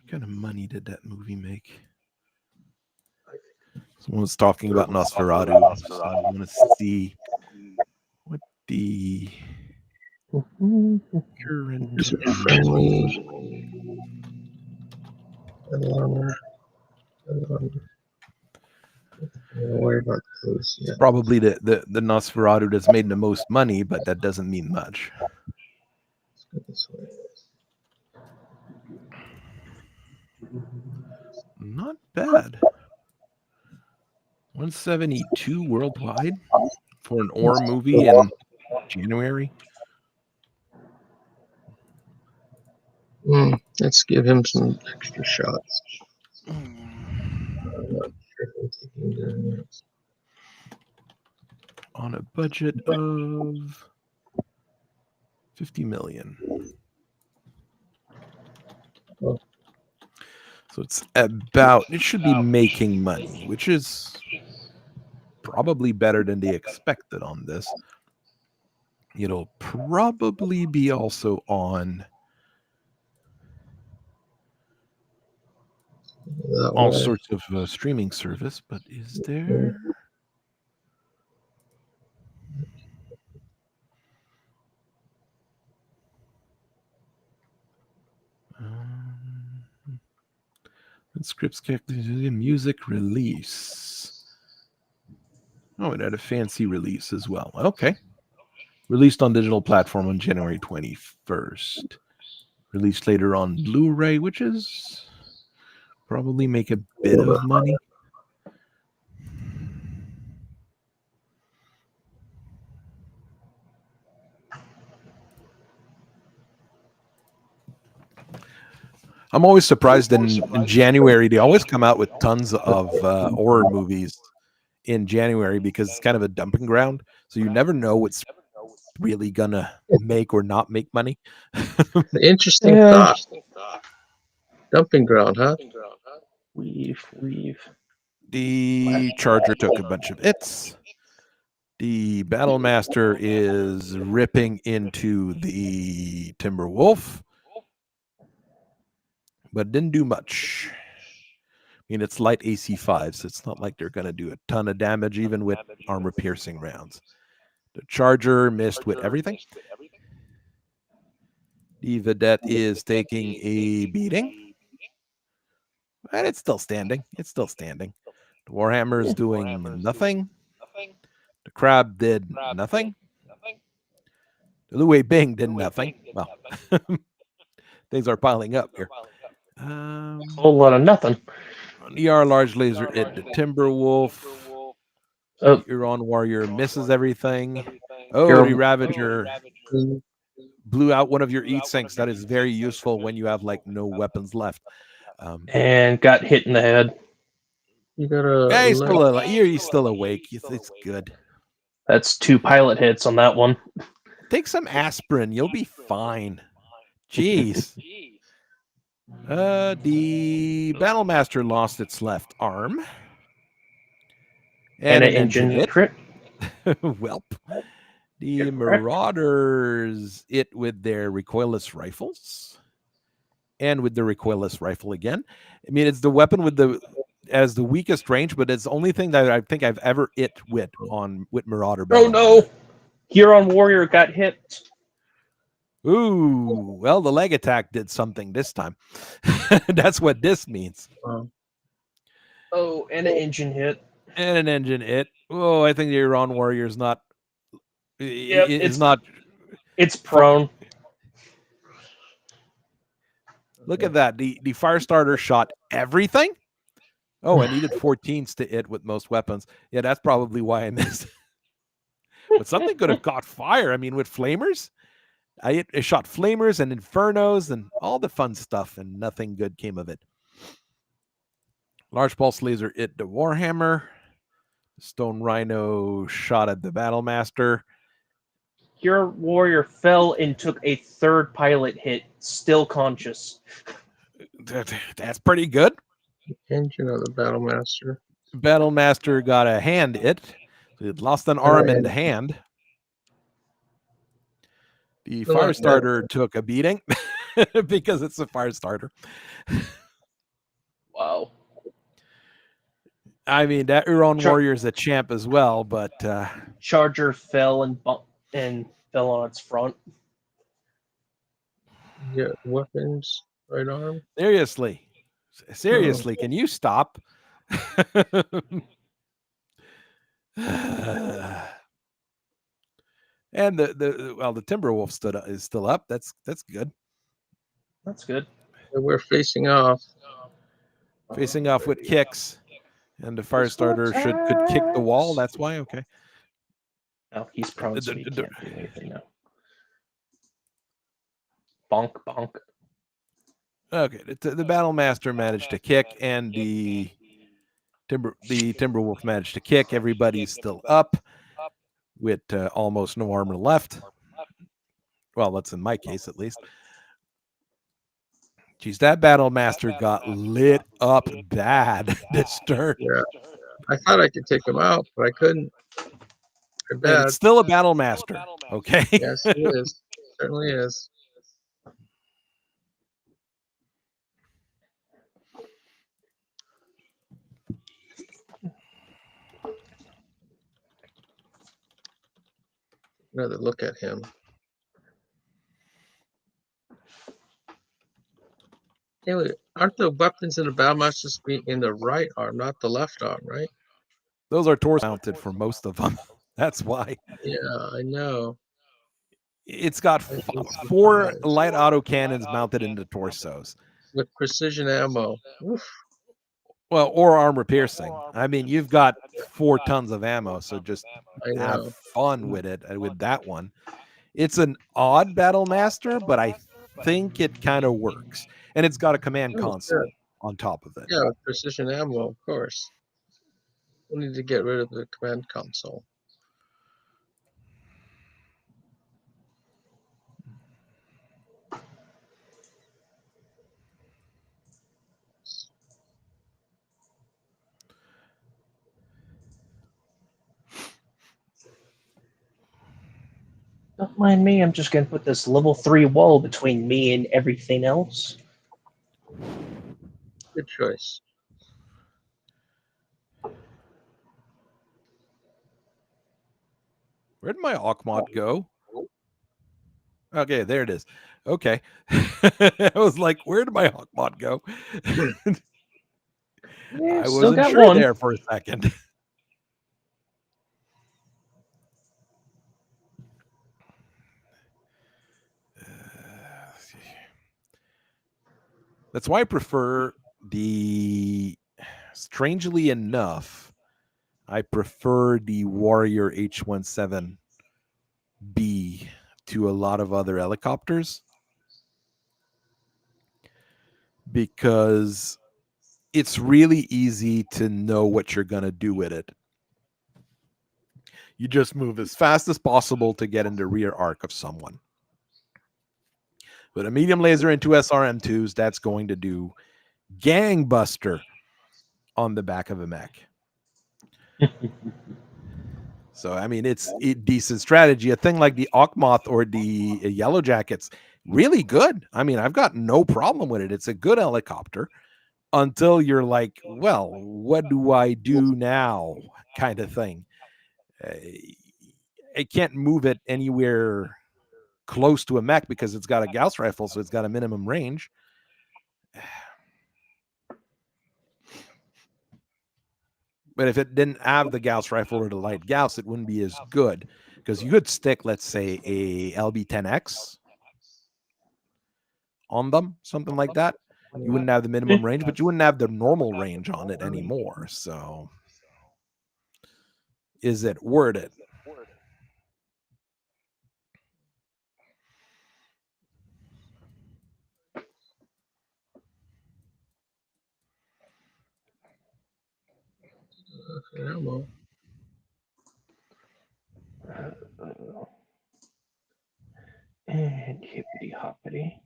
What kind of money did that movie make? Someone's talking about Nosferatu. So I want to see what the current User-friendly. Don't worry about those. Yeah. probably the Nosferatu that's made the most money, but that doesn't mean much. Let's go this way. Not bad. 172 worldwide for an horror movie in January. Let's give him some extra shots. I'm not sure if I'm taking the next. On a budget of 50 million. Oh. So it's about, it should be making money, which is probably better than they expected on this. It'll probably be also on all sorts of streaming service, but is there? Scripts, music release. Oh, it had a fancy release as well. Okay. Released on digital platform on January 21st. Released later on Blu-ray, which is probably make a bit of money. I'm always surprised in January. They always come out with tons of horror movies in January because it's kind of a dumping ground. So you never know what's really gonna make or not make money. Interesting thought. Dumping ground, huh? Weave. The Charger took a bunch of hits. The Battlemaster is ripping into the Timberwolf, but didn't do much. I mean, it's light AC5, so it's not like they're going to do a ton of damage, even with armor-piercing rounds. The Charger missed with everything. The Vedette is taking a beating. And it's still standing. The Warhammer is doing nothing. The Crab did nothing. The Lu Bing did nothing. Well, things are piling up here. Whole lot of nothing. ER Large Laser hit the Timberwolf. Huron Warrior misses everything. Oh, the Ravager blew out one of your heat sinks. That is very useful when you have like no weapons left. And got hit in the head. You gotta. Yeah, he's still awake. It's good. That's 2 pilot hits on that one. Take some aspirin. You'll be fine. Jeez. The Battlemaster lost its left arm. And an engine hit. Welp. The Marauders hit with their recoilless rifles. And with the recoilless rifle again. I mean, it's the weapon with the weakest range, but it's the only thing that I think I've ever hit with Marauder. Oh no! Huron Warrior got hit. Ooh, well, the leg attack did something this time. That's what this means. Oh, and an engine hit. Oh, I think the Huron Warrior is not. Yep, it's not. It's prone. Look at that. The Firestarter shot everything. Oh, I needed 14s to hit with most weapons. Yeah, that's probably why I missed. But something could have caught fire. I mean, with flamers, I shot flamers and infernos and all the fun stuff, and nothing good came of it. Large pulse laser hit the Warhammer. Stone Rhino shot at the Battlemaster. Your warrior fell and took a 3rd pilot hit, still conscious. That's pretty good. Engine of the Battlemaster. Battlemaster got a hand hit. It lost an arm and a hand. The Firestarter took a beating because it's a Firestarter. I mean, that Huron warrior is a champ as well, but Charger fell and fell on its front. Yeah, weapons, right arm. seriously, can you stop? And the Timberwolf is still up. That's good. That's good. And we're facing off. Facing off with kicks, and the Firestarter could kick the wall. That's why. Okay. No, he's prone, so he can't do anything now. Bonk, bonk. Okay, the Battle Master managed to kick, and the Timberwolf managed to kick. Everybody's still up with almost no armor left. Well, that's in my case at least. Geez, that Battle Master got lit up bad this turn. Yeah, I thought I could take him out, but I couldn't. And it's still a Battle Master. Okay. Yes, it is. Certainly is. Another look at him. Anyway, aren't the weapons in the Battlemaster in the right arm, not the left arm, right? Those are torso mounted for most of them. That's why. Yeah, I know. It's got 4 light auto cannons mounted into torsos with precision ammo. Oof. Well, or armor piercing. I mean, you've got 4 tons of ammo, so just have fun with it. With that one, it's an odd Battle Master, but I think it kind of works, and it's got a command console on top of it. Yeah, precision ammo, of course. We need to get rid of the command console. Don't mind me, I'm just going to put this level 3 wall between me and everything else. Good choice. Where'd my Akhmat go? Okay, there it is. Okay. I was like, where did my Akhmat go? Yeah, I wasn't sure one there for a second. That's why I prefer strangely enough, I prefer the Warrior H-17B to a lot of other helicopters because it's really easy to know what you're going to do with it. You just move as fast as possible to get in the rear arc of someone. But a medium laser and 2 SRM2s, that's going to do gangbuster on the back of a mech. So, I mean, it's a decent strategy. A thing like the Akhmat or the Yellow Jackets, really good. I mean, I've got no problem with it. It's a good helicopter until you're like, well, what do I do now? Kind of thing. I can't move it anywhere close to a mech because it's got a Gauss rifle, so it's got a minimum range. But if it didn't have the Gauss rifle or the light Gauss, it wouldn't be as good because you could stick, let's say, a LB-10X on them, something like that. You wouldn't have the minimum range, but you wouldn't have the normal range on it anymore. So is it worth it? Ammo. And hippity hoppity.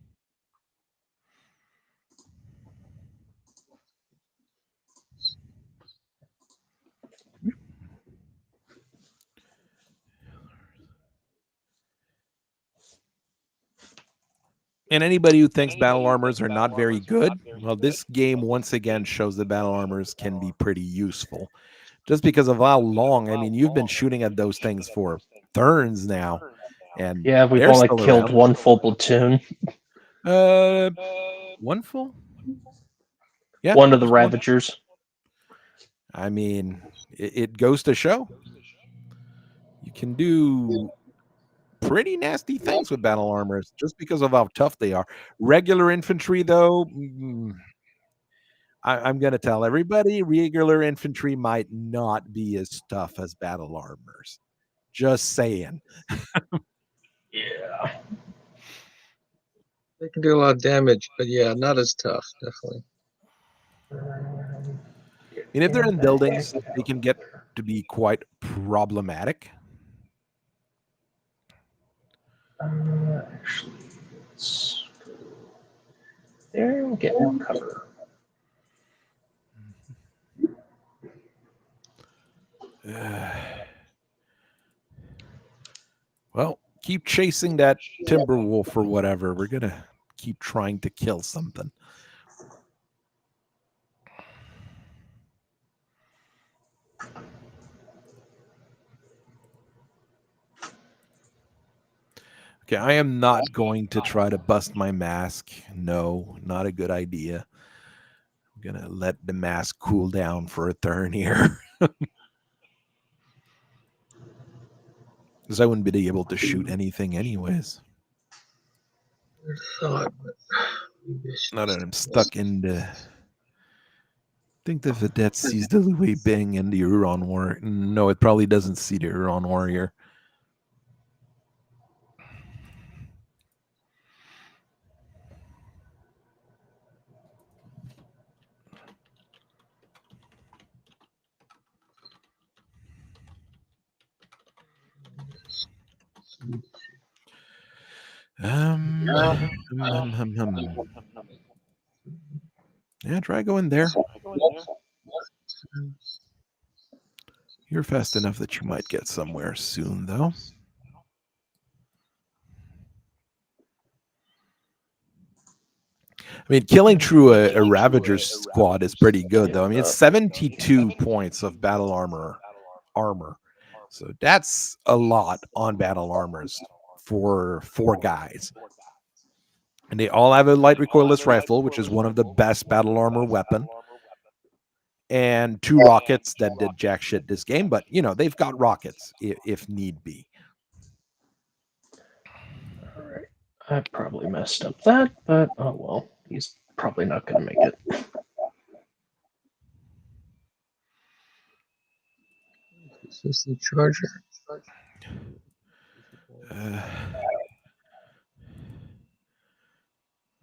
And anybody who thinks battle armors are not very good, well, this game once again shows that battle armors can be pretty useful. Just because of how long, I mean, you've been shooting at those things for turns now, and Yeah, we've they're only still killed around. one full platoon. One full? Yeah, One of the just one. Ravagers. I mean, it goes to show you can do pretty nasty things with battle armors just because of how tough they are. Regular infantry, though, I'm going to tell everybody regular infantry might not be as tough as battle armors. Just saying. Yeah. They can do a lot of damage, but yeah, not as tough, definitely. And if they're in buildings, they can get to be quite problematic. Actually, let's go there and get more cover. Well, keep chasing that timber wolf or whatever. We're going to keep trying to kill something. Okay, I am not going to try to bust my mask. No, not a good idea. I'm going to let the mask cool down for a turn here. Because I wouldn't be able to shoot anything anyways. Thought, Now that I'm stuck in the... I think the Vedette sees the Louis Bing and the Huron Warrior. No, it probably doesn't see the Huron Warrior. Yeah, try going there. You're fast enough that you might get somewhere soon, though. I mean, killing through a Ravager's squad is pretty good, though. I mean, it's 72 points of battle armor. So that's a lot on battle armors for 4 guys. And they all have a light recoilless rifle, which is one of the best battle armor weapon. And 2 rockets that did jack shit this game, but they've got rockets if need be. All right. I probably messed up that, but oh well. He's probably not going to make it. Is this the charger?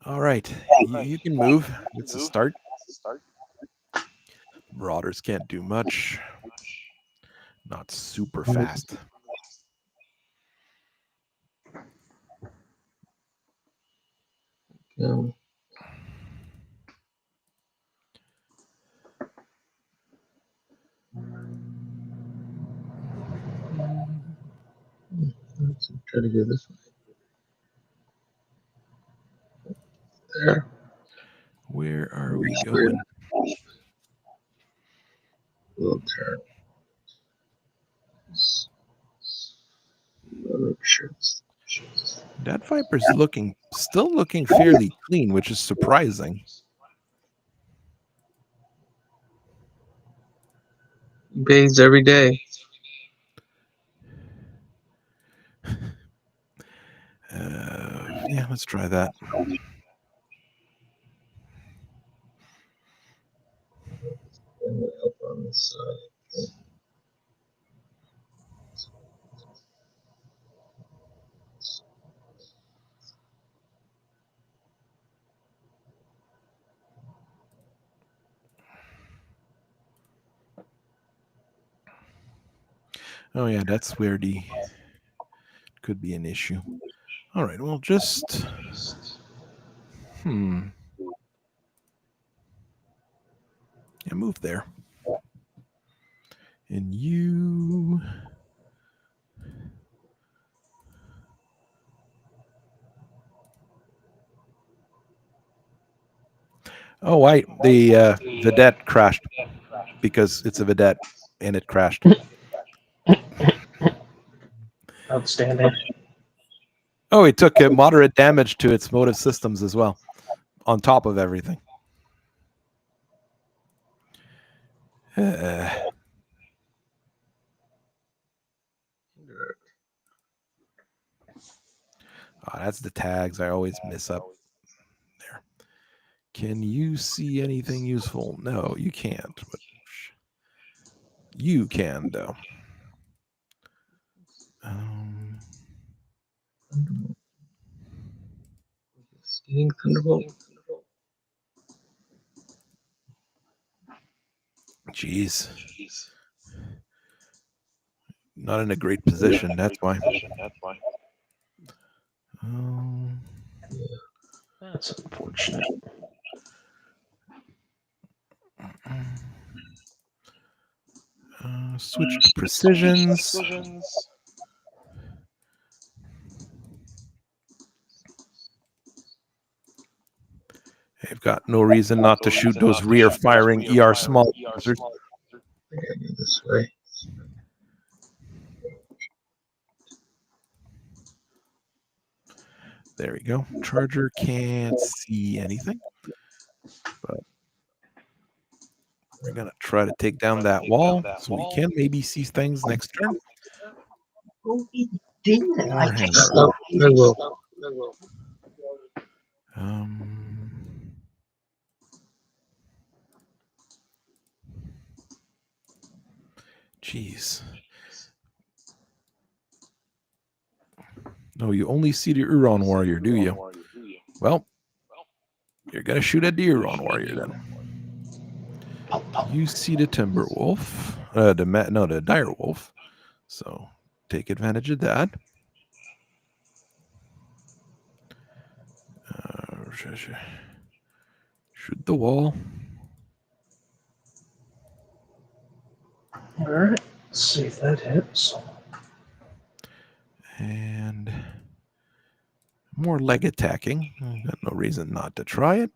All right. You can move. It's a start. Marauders can't do much. Not super fast. Yeah. Let's try to go this way. There. Where are we going? Little turn. Shirts. That Viper's still looking fairly clean, which is surprising. Bathes every day. Yeah, let's try that. Up on this side. Oh yeah, that's where the could be an issue. All right, well, just yeah, move there. And you Oh, the Vedette crashed because it's a Vedette and it crashed. Outstanding. Oh, it took moderate damage to its motive systems as well, on top of everything. Oh, that's the tags I always miss up. There. Can you see anything useful? No, you can't. But you can, though. Skiing Thunderbolt. Jeez. Not in a great position, that's why. That's unfortunate. Switch to precisions. They've got no reason not to shoot those rear-firing ER small lasers. This way. There we go. Charger can't see anything, but we're gonna try to take down that wall so we can maybe see things next turn. Or hang on. Jeez. No, you only see the Huron warrior, do you? Well, you're gonna shoot at the Huron warrior then. You see the timber wolf, the dire wolf. So take advantage of that. Shoot the wall. All right, let's see if that hits. And more leg attacking. Got no reason not to try it.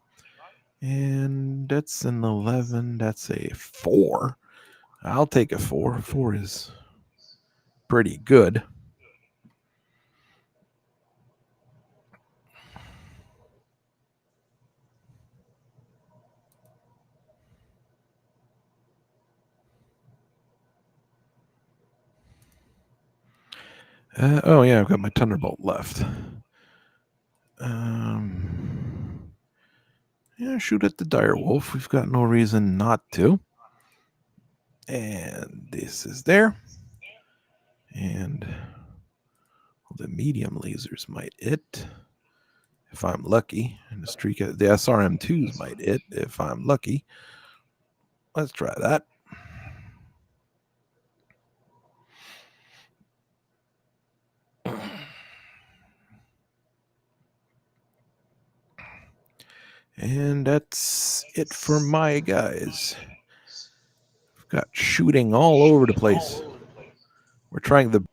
And that's an 11. That's a 4. I'll take a 4. 4 is pretty good. Oh yeah, I've got my Thunderbolt left. Yeah, shoot at the dire wolf. We've got no reason not to. And this is there. And the medium lasers might hit if I'm lucky. And the SRM2s might hit if I'm lucky. Let's try that. And that's it for my guys. We've got shooting all over the place. We're trying to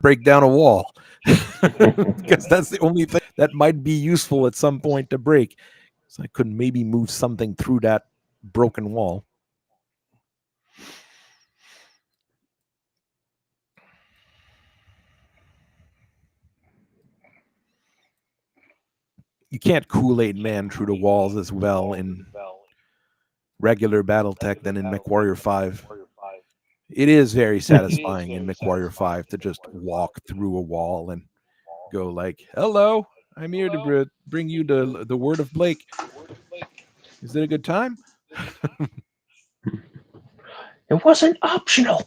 break down a wall because that's the only thing that might be useful at some point to break. So I could maybe move something through that broken wall. You can't Kool-Aid man through the walls as well in regular BattleTech than in MechWarrior 5. It is very satisfying in MechWarrior 5 to just walk through a wall and go like, "Hello, I'm here to bring you the word of Blake. Is it a good time?" It wasn't optional.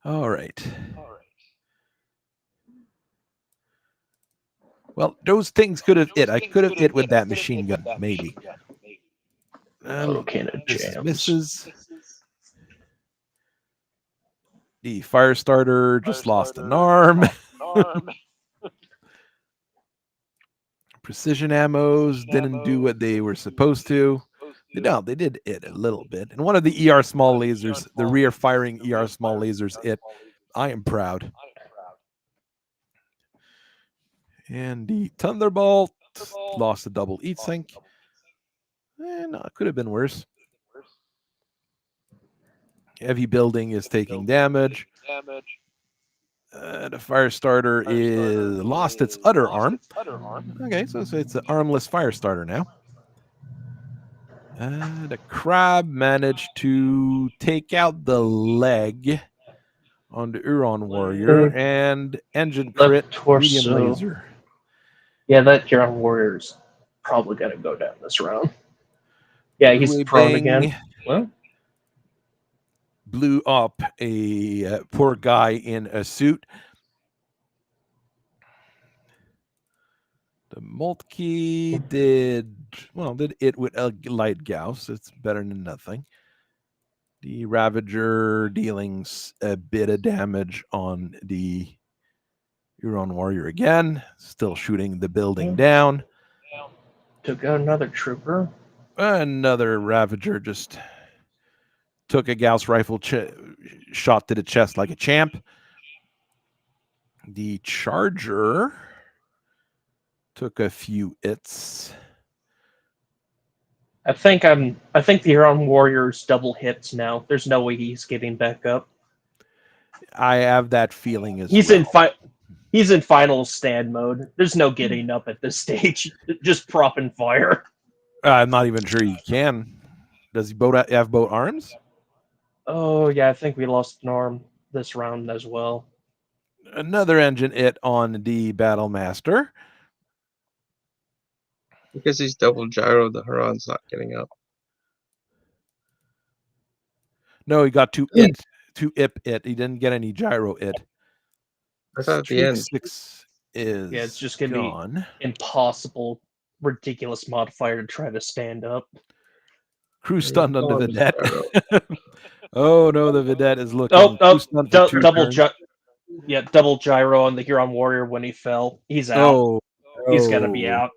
All right. Well, those things could have hit. I could have hit with that machine gun, maybe. Misses. The fire starter just lost an arm. Precision ammos didn't do what they were supposed to. No, they did it a little bit. And one of the ER small lasers, the rear firing ER small lasers, I am proud. And the Thunderbolt lost a double heat sink. No, it could have been worse. Heavy building is taking damage. The fire starter is lost its other arm. Okay, so it's an armless fire starter now. The crab managed to take out the leg on the Huron warrior and engine crit medium laser. Yeah, that Huron warrior's probably gonna go down this round. Yeah, he's prone again. Well, blew up a poor guy in a suit. The Moltke did it with a light Gauss. It's better than nothing. The Ravager dealing a bit of damage on the Huron warrior again. Still shooting the building down. Took out another trooper. Another Ravager just took a Gauss rifle shot to the chest like a champ. The Charger took a few hits. I think the Huron warrior's double hits now. There's no way he's getting back up. I have that feeling as he's well. He's in final stand mode. There's no getting up at this stage. Just prop and fire. I'm not even sure he can. Does he have both arms? Oh, yeah, I think we lost an arm this round as well. Another engine hit on the Battlemaster. Because he's double gyro, the Huron's not getting up. No, he got two ip it. He didn't get any gyro it. I thought at the end. 6 is it's just gonna gone. Be impossible, ridiculous modifier to try to stand up. Crew stunned on the Vidette. Oh no, the Vidette is looking. Double gyro on the Huron warrior when he fell. He's out. He's gonna be out.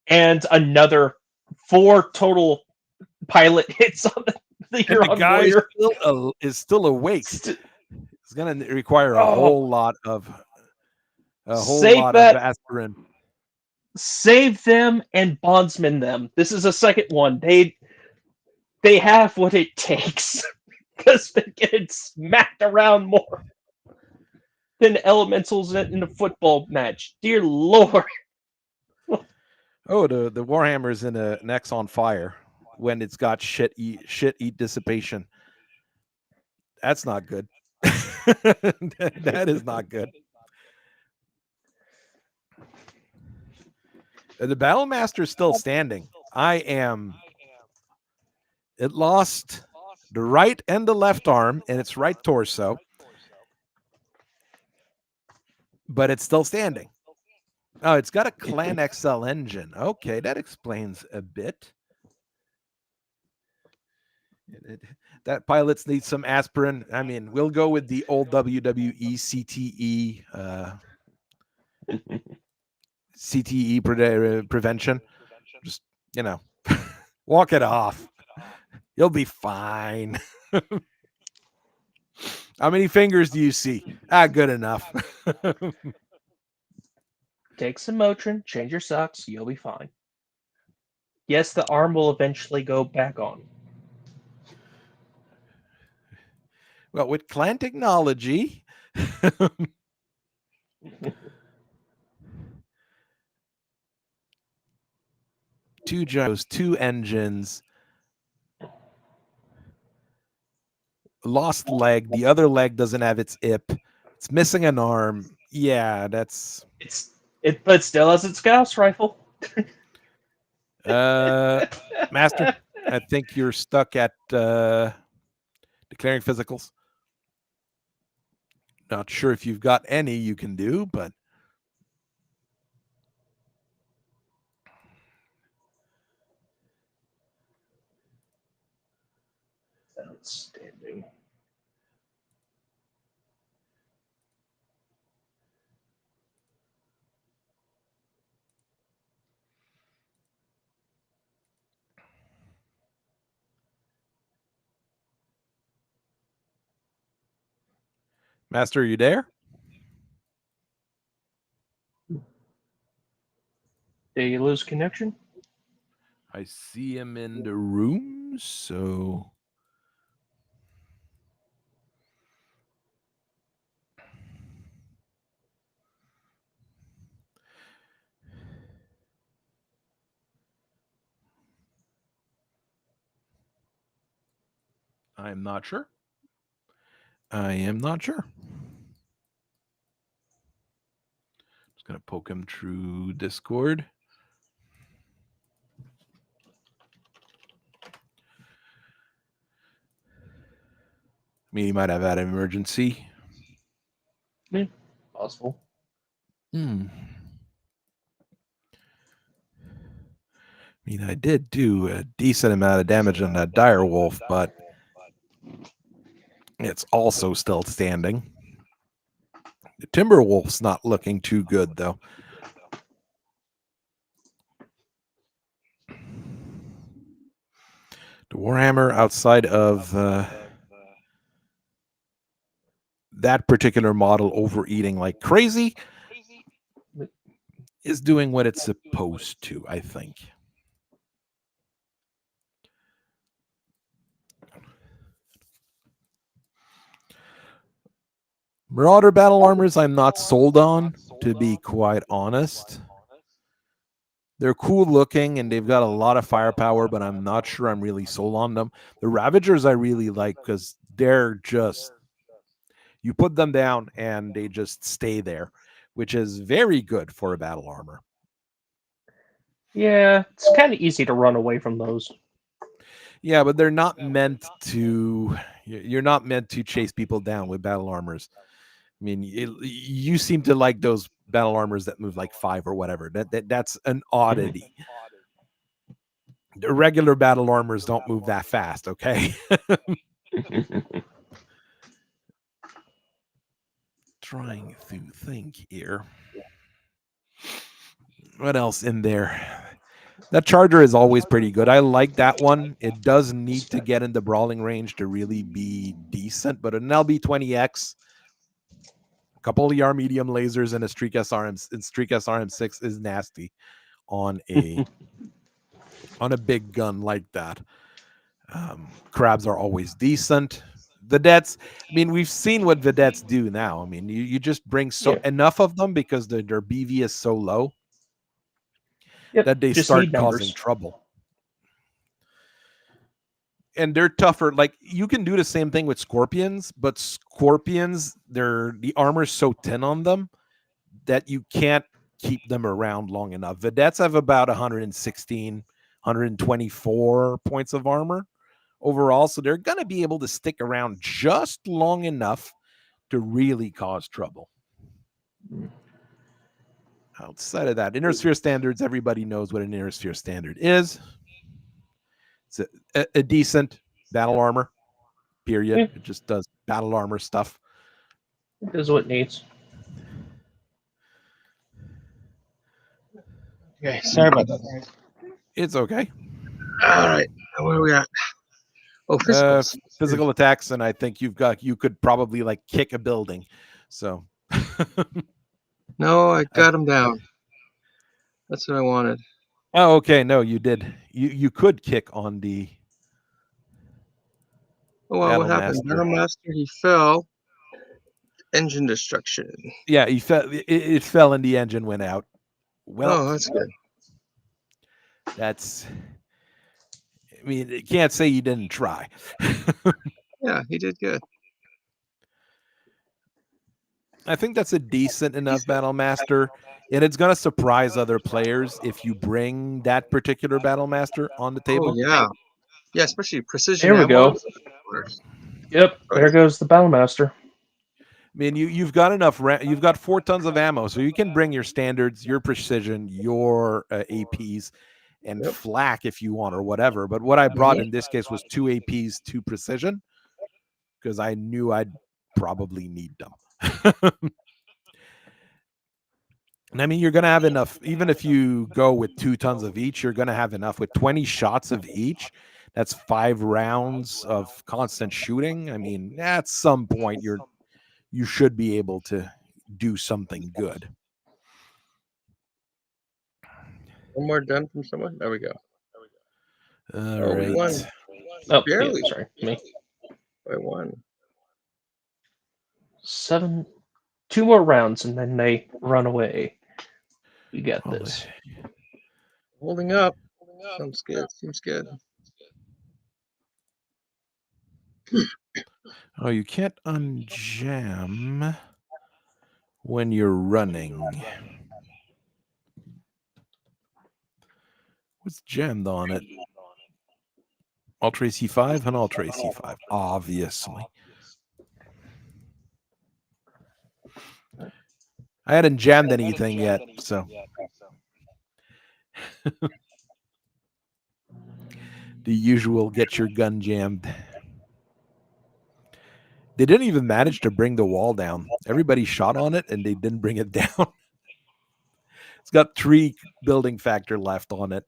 And another 4 total pilot hits on the Huron and the guy warrior. is still awake. It's going to require a whole lot of aspirin. Save them and bondsman them. This is a second one. They have what it takes because they're getting smacked around more than elementals in a football match. Dear Lord. Oh, the Warhammer's in an X on fire when it's got shit eat dissipation. That's not good. That is not good. The Battlemaster is still standing. It lost the right and the left arm and its right torso, but it's still standing. Oh, it's got a Clan XL engine. Okay, that explains a bit. That pilots need some aspirin. I mean, we'll go with the old WWE CTE prevention. Just, walk it off. You'll be fine. How many fingers do you see? Good enough. Take some Motrin, change your socks, you'll be fine. Yes, the arm will eventually go back on. Well, with Clan technology, 2 gyros, 2 engines, lost leg. The other leg doesn't have its ip. It's missing an arm. Yeah, that's but still has its Gauss rifle. Master, I think you're stuck at declaring physicals. Not sure if you've got any you can do, but Outstanding. Master, are you there? Did you lose connection? I see him in the room, so I'm not sure. I am not sure. Just gonna poke him through Discord. I mean, he might have had an emergency. Yeah, possible. I mean, I did do a decent amount of damage on that dire wolf, but it's also still standing. The timber wolf's not looking too good, though. The Warhammer, outside of that particular model overeating like crazy, is doing what it's supposed to, I think. Marauder battle armors I'm not sold on, to be quite honest. They're cool looking and they've got a lot of firepower, but I'm not sure I'm really sold on them. The Ravagers I really like because they're just, you put them down and they just stay there, which is very good for a battle armor. Yeah, it's kind of easy to run away from those. Yeah, but they're not meant to, you're not meant to chase people down with battle armors. I mean, you seem to like those battle armors that move like 5 or whatever. That's an oddity. The regular battle armors don't move that fast, okay? Trying to think here. What else in there? That Charger is always pretty good. I like that one. It does need to get in the brawling range to really be decent, but an LB20X, a couple of ER medium lasers, and a Streak SRM6 is nasty on a big gun like that. Crabs are always decent. Vedettes, I mean, we've seen what Vedettes do now. I mean, you just bring enough of them because their BV is so low that they start causing trouble. And they're tougher. Like, you can do the same thing with Scorpions, but Scorpions, the armor's so thin on them that you can't keep them around long enough. Vedettes have about 116, 124 points of armor overall, so they're going to be able to stick around just long enough to really cause trouble. Outside of that, Inner Sphere standards, everybody knows what an Inner Sphere standard is. It's a decent battle armor, period. Yeah. It just does battle armor stuff. It does what it needs. Okay, sorry about that. It's okay. All right, where are we at? Oh, physical attacks, and I think you could probably like kick a building. So no, I got him down. That's what I wanted. Oh, okay. No, you did. You could kick on the. Oh, well, what happened? Battle Master, he fell. Engine destruction. Yeah, he fell. It fell, and the engine went out. Well, oh, that's good. That's. I mean, you can't say you didn't try. Yeah, he did good. I think that's a decent enough Battle Master, and it's going to surprise other players if you bring that particular Battle Master on the table. Oh, yeah. Yeah, especially precision. There we go. Yep, there goes the Battle Master. I mean, you've got enough. You've got 4 tons of ammo, so you can bring your standards, your precision, your APs, and flak if you want or whatever. But what I brought in this case was 2 APs, 2 precision, because I knew I'd probably need them. And I mean, you're going to have enough. Even if you go with 2 tons of each, you're going to have enough with 20 shots of each. That's 5 rounds of constant shooting. I mean, at some point, you're you should be able to do something good. One more done from someone. There we go. All We right. won. Oh, Barely. yeah, sorry, me. I won. 7, 2 more rounds, and then they run away. We got this. Holding up. Sounds good. Seems good. Oh, you can't unjam when you're running. What's jammed on it? Ultra AC5 and Ultra AC5, obviously. I hadn't jammed anything yet, so. The usual get your gun jammed. They didn't even manage to bring the wall down. Everybody shot on it and they didn't bring it down. It's got 3 building factor left on it.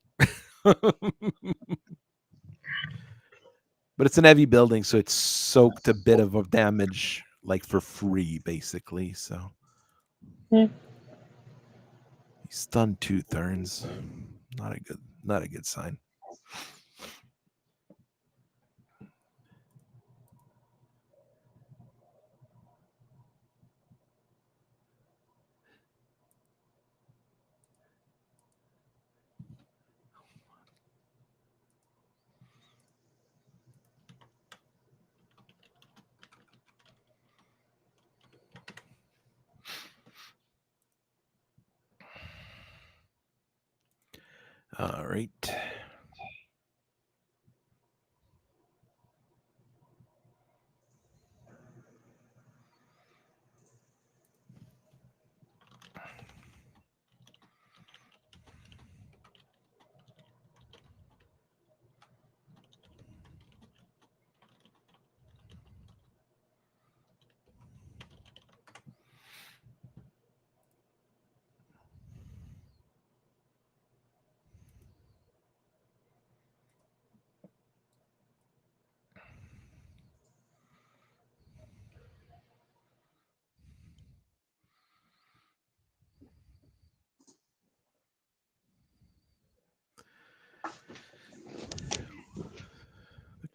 But it's an heavy building, so it's soaked a bit of damage, like for free, basically. So Hmm. he stunned 2 turns. Not a good sign. All right.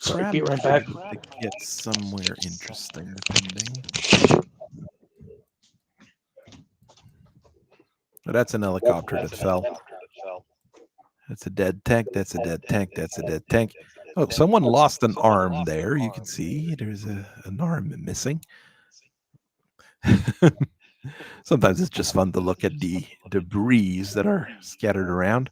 Sorry, be right back. To get somewhere interesting, depending. Oh, that's an helicopter that fell. That's a dead tank. That's a dead tank. That's a dead tank. Oh, someone lost an arm there. You can see there's an arm missing. Sometimes it's just fun to look at the debris that are scattered around.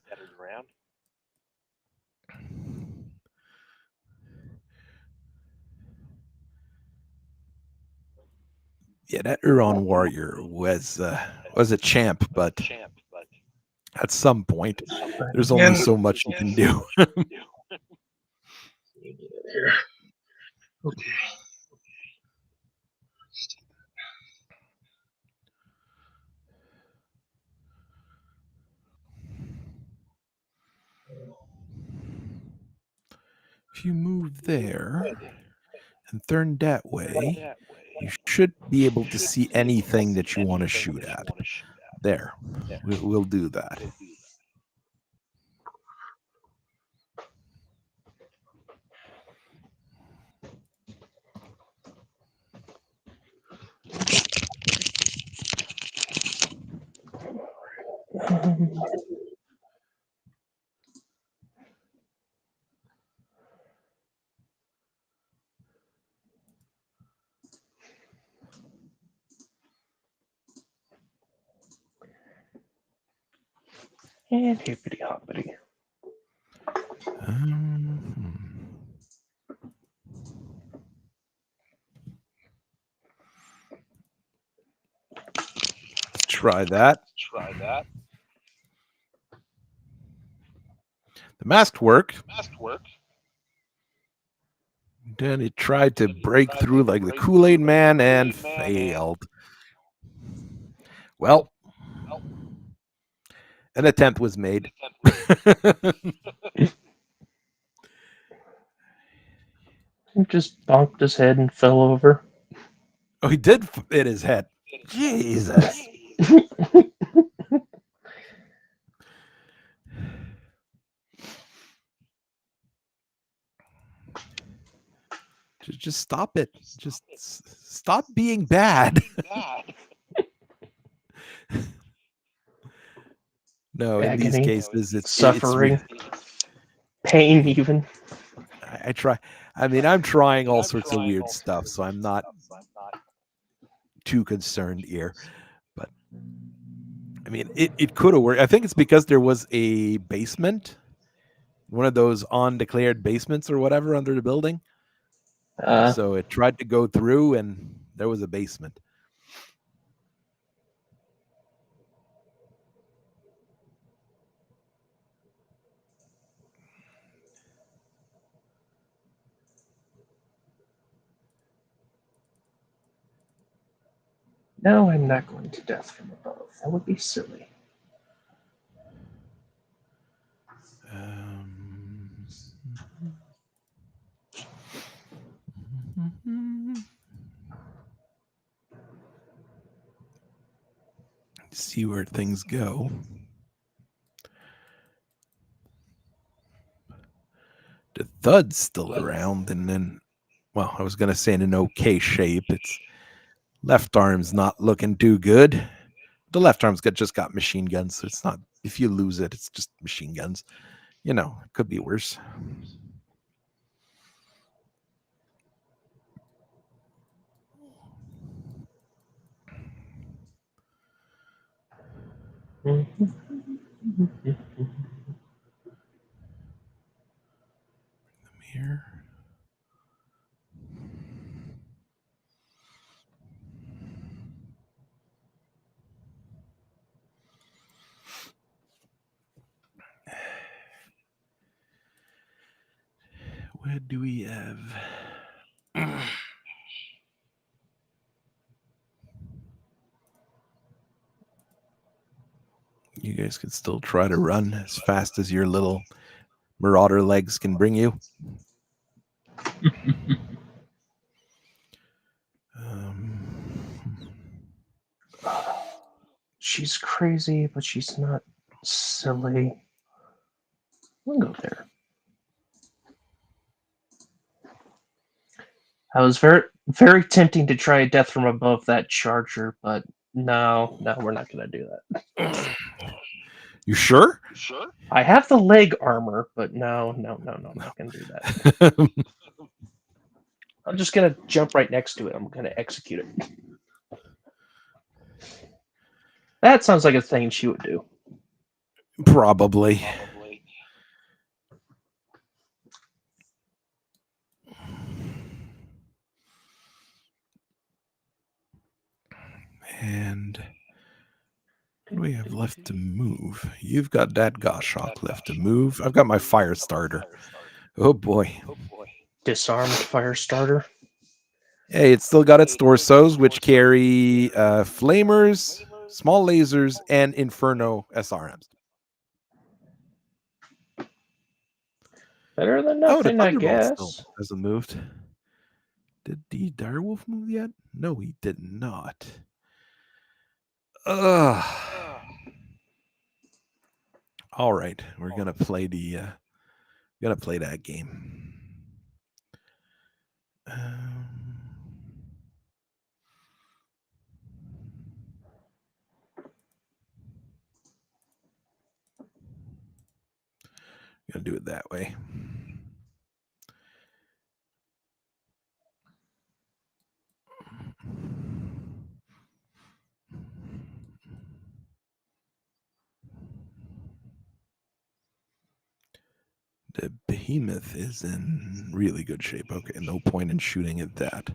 Yeah, that Huron warrior was a champ, but at some point, there's only so much you can do. Here. Okay. If you move there and turn that way, you should be able to see anything that you want to shoot at. There, we'll do that. And hippity hoppity. Let's try that. The mask worked. Then it tried to break through like the Kool-Aid Man and failed. Well, an attempt was made. He just bonked his head and fell over. Oh, he did hit his head. Jesus. Just stop it. Just stop being bad. No, in these Agony, cases, suffering, pain, even. I try. I mean, I'm trying all sorts of weird stuff, so I'm not too concerned here. But I mean, it could have worked. I think it's because there was a basement, one of those undeclared basements or whatever under the building. So it tried to go through, and there was a basement. No, I'm not going to death from above. That would be silly. See where things go. The thud's still around, and then, well, I was going to say in an okay shape. Its left arm's not looking too good. The left arm's just got machine guns, so it's not. If you lose it, it's just machine guns. You know, it could be worse. Here. Where do we have? You guys can still try to run as fast as your little marauder legs can bring you. She's crazy, but she's not silly. We'll go there. I was very tempting to try a death from above that charger, but no, we're not going to do that. You sure? I have the leg armor, but no, I'm not going to do that. I'm just going to jump right next to it. I'm going to execute it. That sounds like a thing she would do. Probably. And what do we have left to move? You've got that Goshawk left to move. I've got my fire starter. Oh boy. Disarmed fire starter. Hey, it's still got its torsos, which carry flamers, small lasers, and Inferno SRMs. Better than Oh, the nothing, I Thunderbolt still guess. hasn't moved. Did the Direwolf move yet? No, he did not. Ugh. All right, we're gonna play that game. Gonna do it that way. The behemoth is in really good shape. Okay, no point in shooting at that.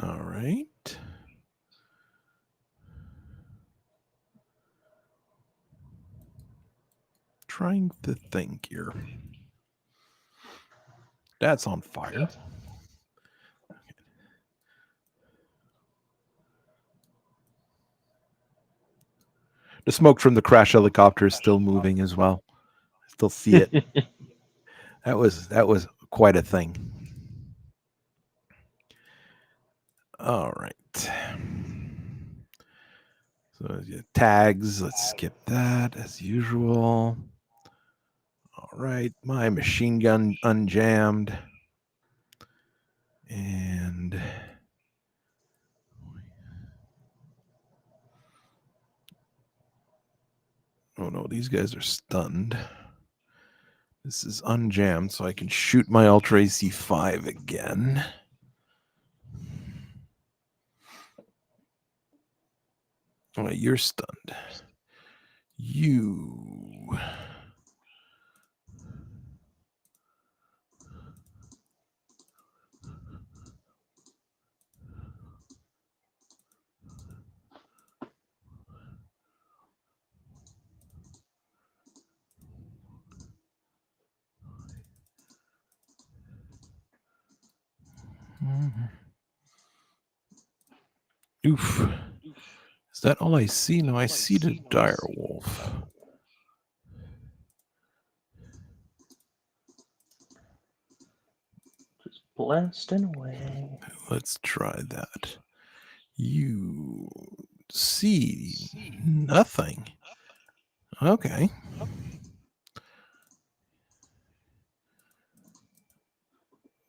All right. Trying to think here. That's on fire. The smoke from the crash helicopter is still moving as well. I still see it. That was quite a thing. All right. So tags, let's skip that as usual. All right, my machine gun unjammed. And oh no, these guys are stunned. This is unjammed, so I can shoot my Ultra AC5 again. Oh, you're stunned. You. Oof. Is that all I see? No, I see the dire wolf. Just blasting away. Let's try that. You see nothing. Okay.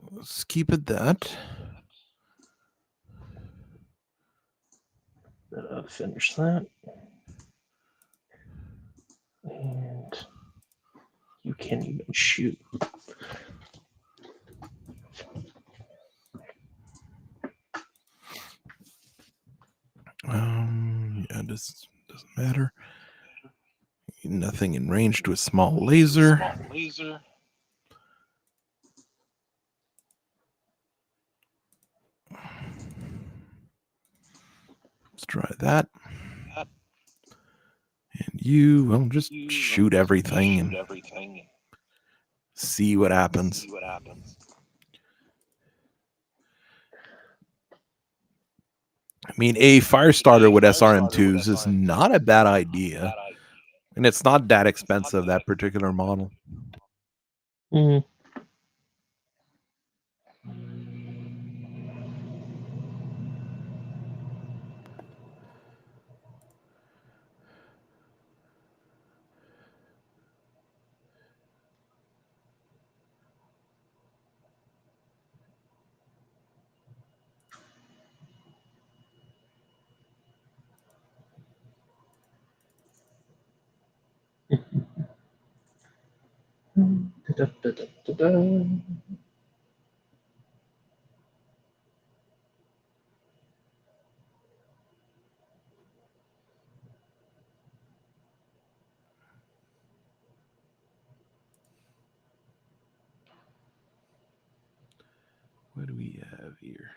Let's keep it that. Finish that. And you can't even shoot. Yeah, this doesn't matter. Nothing in range to a small laser. Let's try that. And you, well, just shoot everything and see what happens. I mean, a fire starter with SRM2s is not a bad idea. And it's not that expensive, that particular model. Mm. Da-da-da-da-da-da. What do we have here?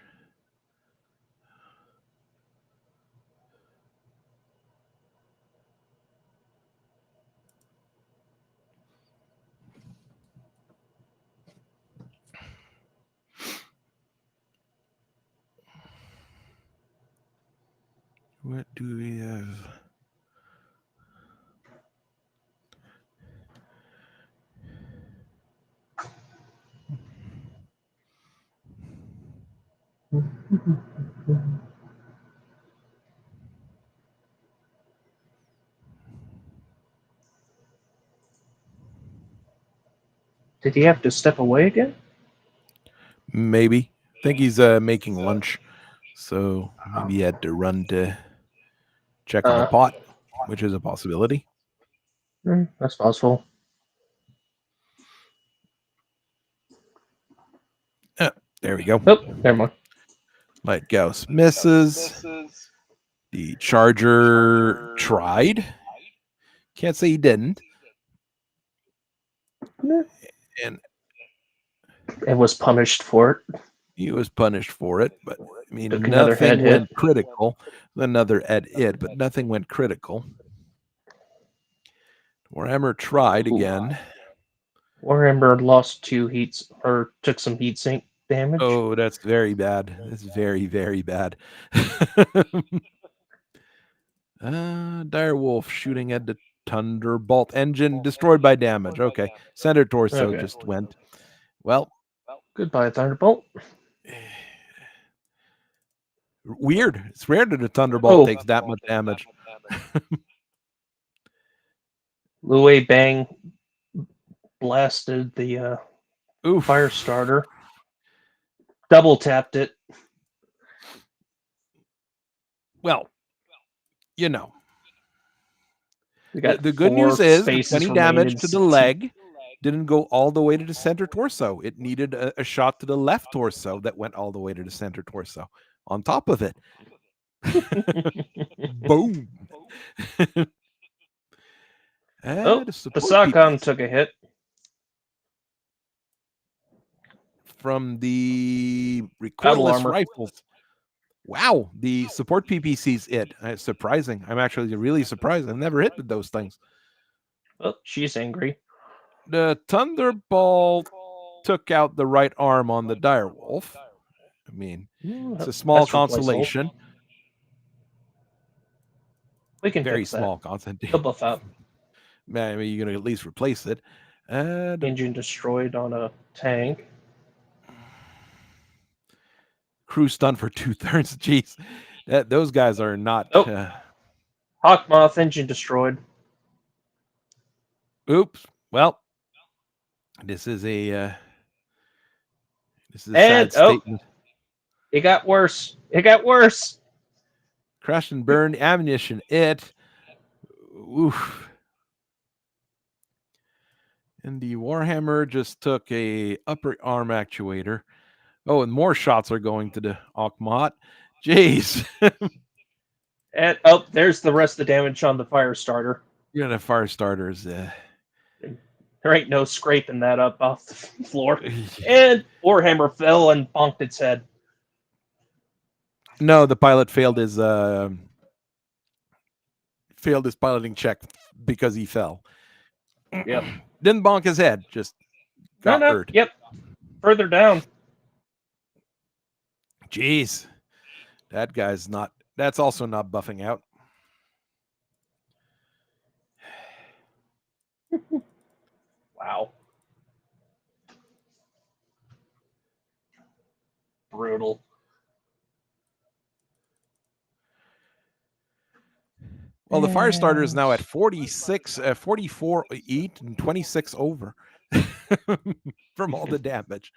What do we have? Did he have to step away again? Maybe. I think he's making lunch. So maybe he had to run to check on the pot, which is a possibility. That's possible. There we go. Oh, never mind. Light Gauss misses. The Charger tried. Can't say he didn't. And was punished for it. he was punished for it, but I mean, Took another nothing head went hit. critical. Another ed it, but nothing went critical. Warhammer tried again. Warhammer lost 2 heats, or took some heat sink damage. Oh, that's very bad. That's very, very bad. Direwolf shooting at the Thunderbolt engine, destroyed by damage. Okay. Center torso just went. Well. Goodbye, Thunderbolt. Weird. It's rare that a Thunderbolt takes that much damage. Luay Bang blasted the fire starter. Double tapped it. Well, you know. The good news is the 20 damage to the leg didn't go all the way to the center torso. It needed a shot to the left torso that went all the way to the center torso. On top of it. Boom. The SaKhan took a hit. From the recoilless rifles. Wow, the support PPC's it. Surprising. I'm actually really surprised. I've never hit with those things. Oh, she's angry. The Thunderbolt took out the right arm on the Direwolf. I mean, it's a small consolation. We can very fix small that. consolation. He'll buff out. Man, I mean, you're gonna at least replace it. Engine destroyed on a tank. Crew stun for 2/3. Jeez, those guys are not. Hawkmoth engine destroyed. Oops. Well, this is a sad statement. It got worse. It got worse. Crash and burn ammunition. Oof. And the Warhammer just took a upper arm actuator. Oh, and more shots are going to the Hawkmoth. Jeez. And there's the rest of the damage on the fire starter. Yeah, the fire starters. There ain't no scraping that up off the floor. And Warhammer fell and bonked its head. No, the pilot failed his piloting check because he fell. Yep. Didn't bonk his head, just got hurt. Yep. Further down. Jeez. That's also not buffing out. Wow. Brutal. Well, the fire starter is now at 46, 44 eat and 26 over from all the damage.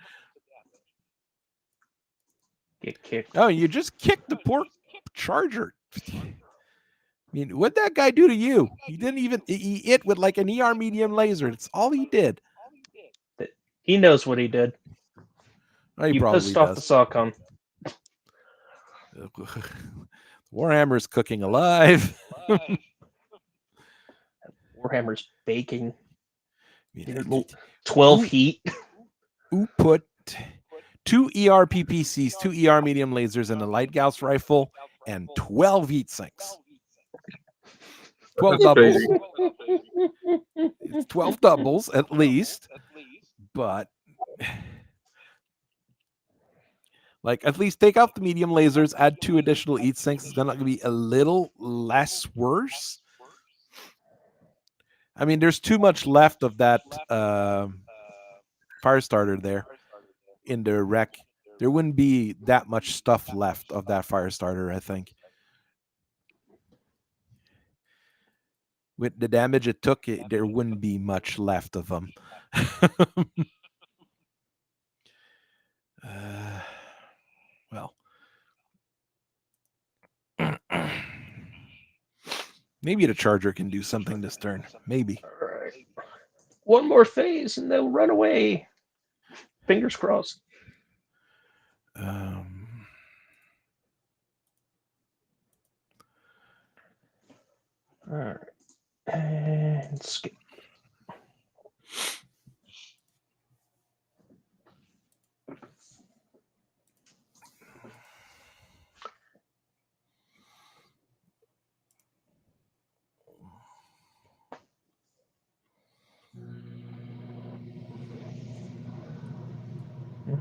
Get kicked. Oh, you just kicked the poor Charger. I mean, what'd that guy do to you? He didn't even hit with like an ER medium laser. That's all he did. He knows what he did. Oh, he you probably pissed does. off the SaKhan. Warhammer's cooking alive. Warhammer's baking. 12 heat. Who put 2 ER PPCs, 2 ER medium lasers, and a light Gauss rifle, and 12 heat sinks. 12 doubles. It's 12 doubles at least, but like at least take out the medium lasers, add 2 additional heat sinks. It's gonna be a little less worse. I mean, there's too much left of that fire starter there in the wreck. There wouldn't be that much stuff left of that fire starter, I think. With the damage it took, there wouldn't be much left of them. Well, maybe the Charger can do something this turn. Maybe. All right. One more phase and they'll run away. Fingers crossed. All right. And skip. I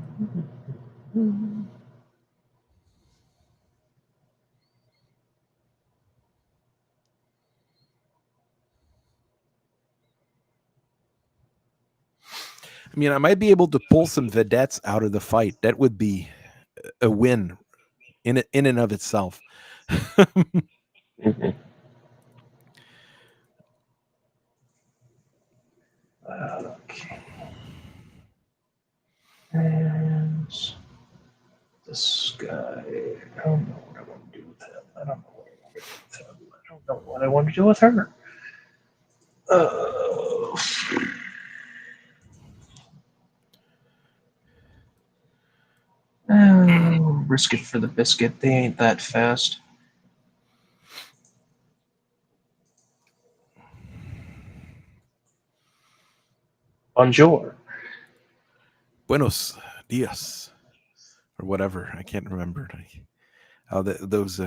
mean, I might be able to pull some vedettes out of the fight. That would be a win in and of itself. Okay. And this guy, I don't know what I want to do with him. I don't know what I want to do with him. I don't know what I want to do with her. Risk it for the biscuit. They ain't that fast. Bonjour. Buenos dias, or whatever. I can't remember how those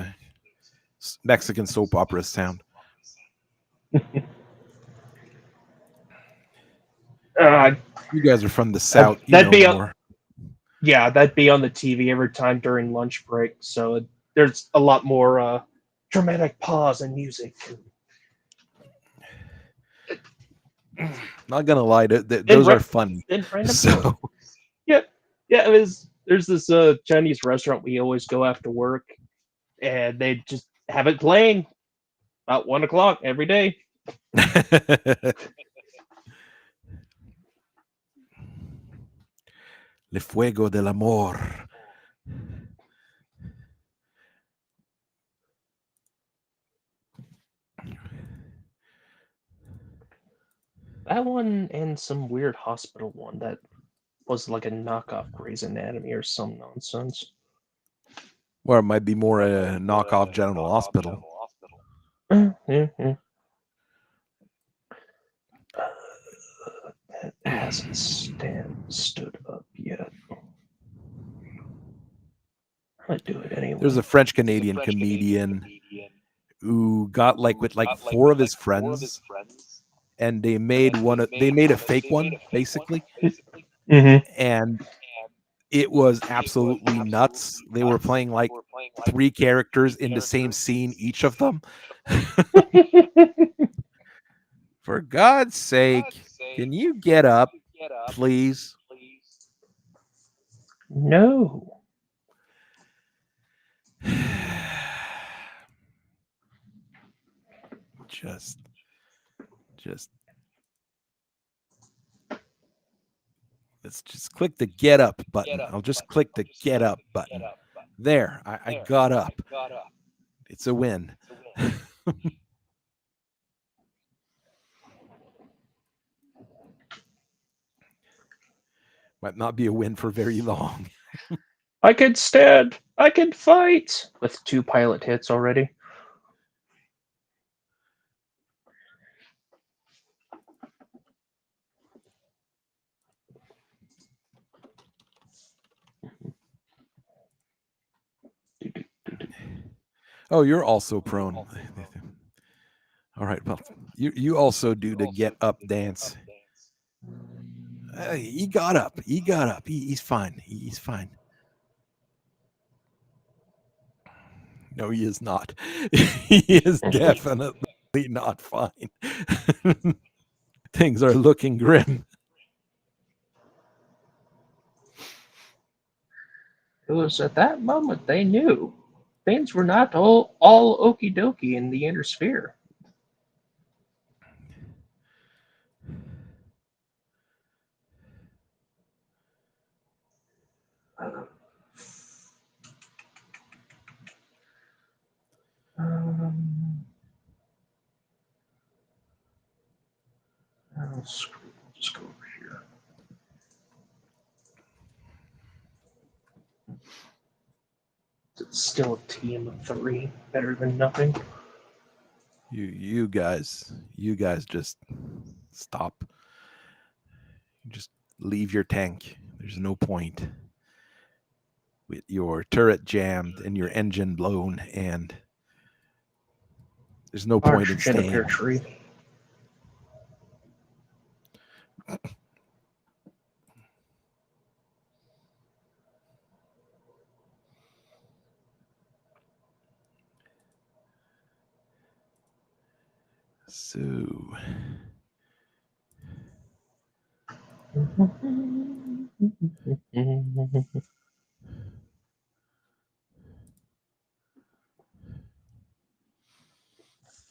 Mexican soap operas sound. You guys are from the South. You know more. Yeah, that'd be on the TV every time during lunch break. So there's a lot more dramatic pause and music. Not gonna lie, those are funny. So yeah, there's this Chinese restaurant we always go after work, and they just have it playing about 1:00 every day. Le fuego del amor. That one and some weird hospital one that was like a knockoff Grey's Anatomy or some nonsense. Or it might be more a knockoff General Hospital. That hasn't stood up yet. I might do it anyway. There's a French Canadian comedian who got with 4 of his friends, and they made a fake one basically, and it was absolutely nuts. They were playing 3 characters in the same scene, each of them. For God's sake, can you get up, please? No. Just let's just click the get up button. I'll just click the get up button. There, I got up. It's a win. Might not be a win for very long. I can stand. I can fight. With 2 pilot hits already. Oh, you're also prone. All right, well, you also do the get up dance. He got up. He's fine. He's fine. No, he is not. He is definitely not fine. Things are looking grim. It was at that moment they knew things were not all okie dokie in the inner sphere. Screw it. I'll just go over here. It's still a team of 3, better than nothing. You guys just stop. Just leave your tank. There's no point. With your turret jammed and your engine blown, and there's no point in staying. Tree. So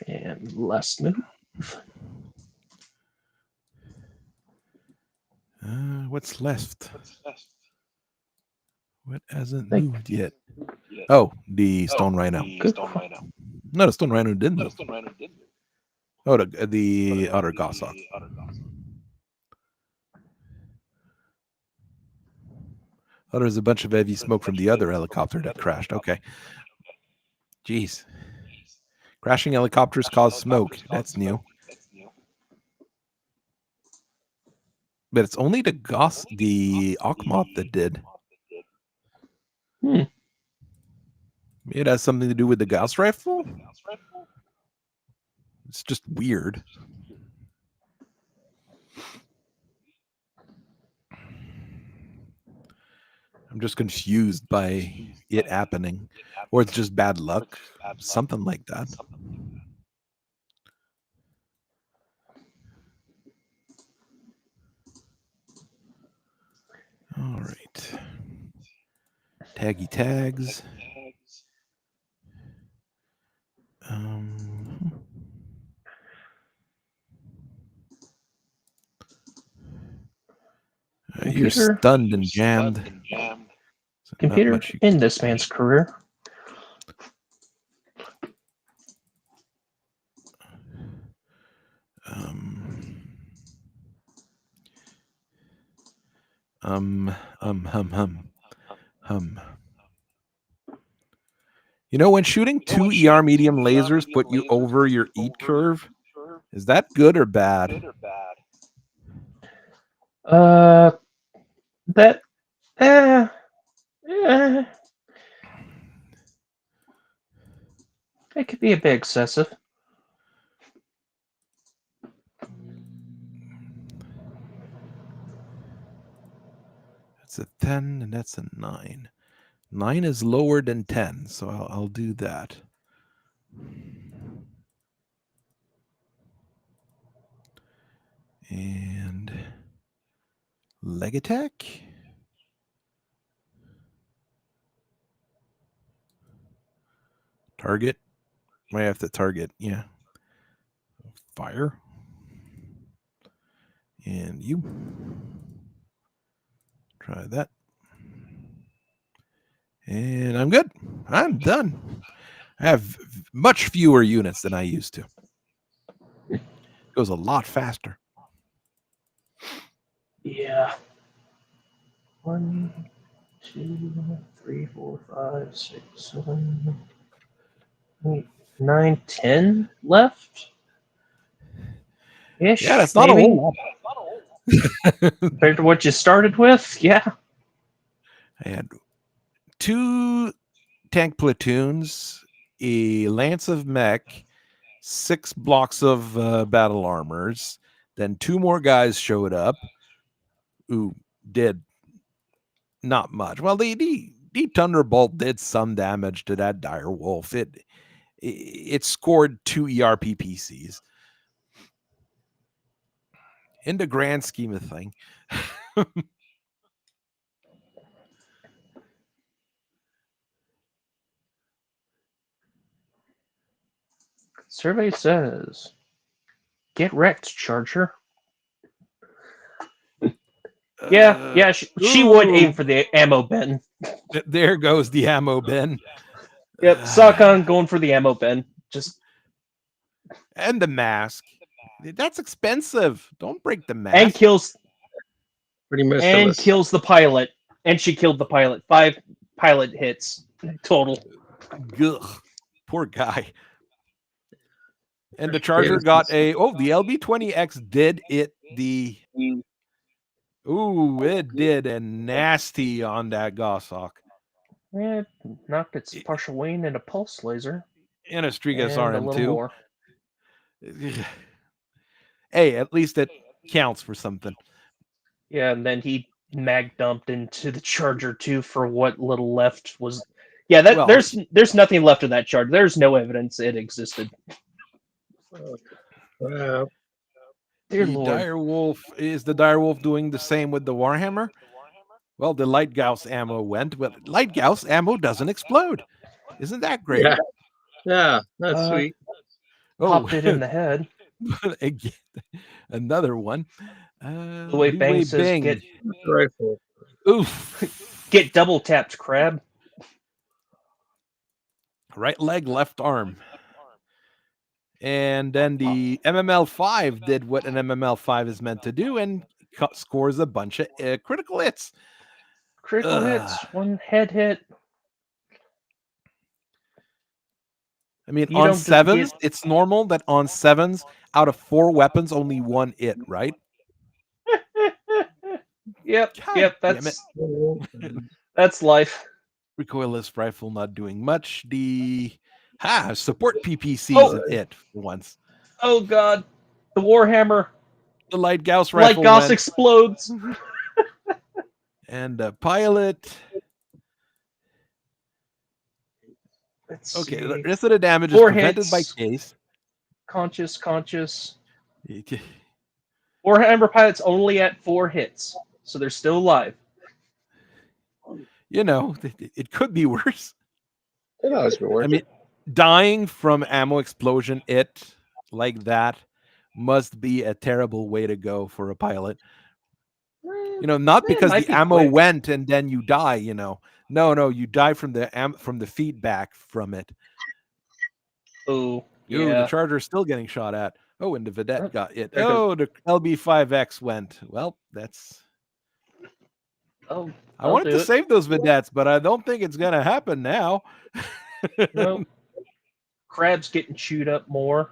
and last move. what's left? What hasn't Think- moved yet? Oh, the stone rhino. No, the stone rhino didn't move. Oh, the otter goshawk. Oh, there's a bunch of heavy smoke from the other helicopter that crashed. Okay. Jeez. Crashing helicopters cause smoke. That's new. But it's only the Akhmoth that did. It has something to do with the Gauss rifle? It's just weird. I'm just confused by it happening. Or it's just bad luck. Something like that. All right. Taggy tags. You're stunned and jammed. So computer in this man's career. You know, when shooting two ER medium lasers put you over your EAT curve, is that good or bad? That it could be a bit excessive. That's a 10 and that's a 9. 9 is lower than 10, so I'll do that. And leg attack. Target. Might have to target, yeah. Fire. And you. Try that. And I'm good. I'm done. I have much fewer units than I used to. It goes a lot faster. Yeah. 1, 2, 3, 4, 5, 6, 7, 8, 9, 10 left. Ish. Yeah, that's not maybe. a whole lot. Compared to what you started with, yeah. I had 2 tank platoons, a lance of mech, 6 blocks of battle armors. Then 2 more guys showed up who did not much. Well, the Thunderbolt did some damage to that dire wolf. It scored 2 ERP PCs. In the grand scheme of thing. Survey says, get wrecked, Charger. Yeah, she would aim for the ammo bin. There goes the ammo bin. Yep, SaKhan going for the ammo bin. And the mask. That's expensive. Don't break the mask. And kills Pretty merciless. and kills the pilot. And she killed the pilot. 5 pilot hits total. Ugh, poor guy. And the Charger got the LB-20X did it it did a nasty on that goshawk. Yeah, knocked its partial wing and a pulse laser. And a Strigas and a little RM2. more. Hey, at least it counts for something. Yeah, and then he mag dumped into the Charger too for what little left was. Yeah, there's nothing left of that Charger. There's no evidence it existed. Dear The Lord. direwolf is the direwolf doing the same with the warhammer? Well, the light gauss ammo went, but light gauss ammo doesn't explode. Isn't that great? Yeah, that's sweet. Oh, Popped it in the head. again, another one. The way Lu Bang Wei says, Bing. Rifle. Oof. get double tapped, crab. Right leg, left arm. And then the MML5 did what an MML5 is meant to do and scores a bunch of critical hits. Critical hits, one head hit. I mean, You on don't sevens, get... it's normal that on sevens, out of 4 weapons, only one hit, right? Yep, God damn it. that's life. Recoilless rifle not doing much. The support PPC is an it for once. Oh god. The Warhammer. The light Gauss Light rifle Gauss went. explodes. And pilot. Let's Okay, see. the rest of the damage is 4 prevented by hits. case. Conscious. Warhammer pilots only at 4 hits, so they're still alive. You know, it could be worse. It always been worse. I mean, dying from ammo explosion, like that, must be a terrible way to go for a pilot. You know, not because the ammo went and then you die. You know, no, you die from the feedback from it. Oh, yeah. Ooh, the Charger's still getting shot at. Oh, and the Vedette got it. Oh, the LB5X went. Well, that's. Oh, I wanted to save those Vedettes, but I don't think it's gonna happen now. No. Crab's getting chewed up more.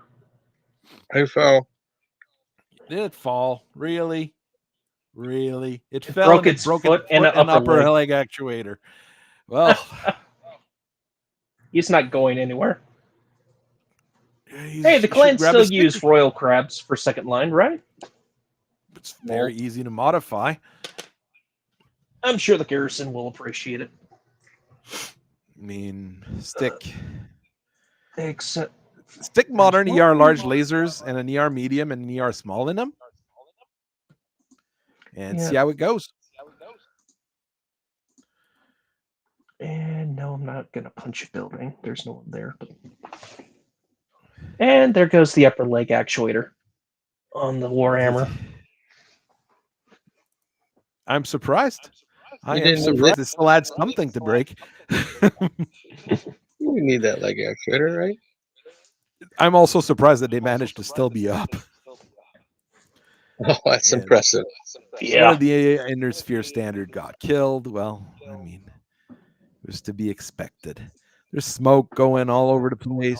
I fell. Did it fall? Really? Really? It fell broke and its it broke foot an and upper leg actuator. Well, he's not going anywhere. Hey, the clan still use royal crabs for second line, right? It's very easy to modify. I'm sure the garrison will appreciate it. I mean, stick Except modern ER large lasers and an ER medium and an ER small in them, and see how it goes. And no, I'm not gonna punch a building. There's no one there. But... And there goes the upper leg actuator on the Warhammer. I'm surprised. I am surprised it still adds something to break. You need that leg actuator, right? I'm also surprised that they managed to still be up. Oh, that's impressive. Yeah. One of the Innersphere standard got killed. Well, I mean, it was to be expected. There's smoke going all over the place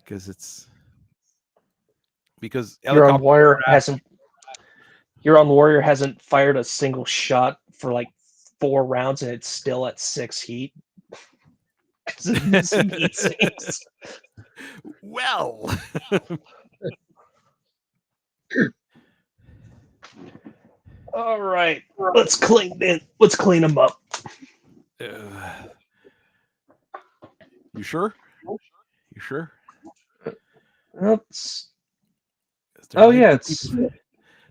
because You're on Warrior hasn't fired a single shot for like 4 rounds, and it's still at 6 heat. Well, all right, let's clean them up. You sure? You sure? Oops. Oh yeah,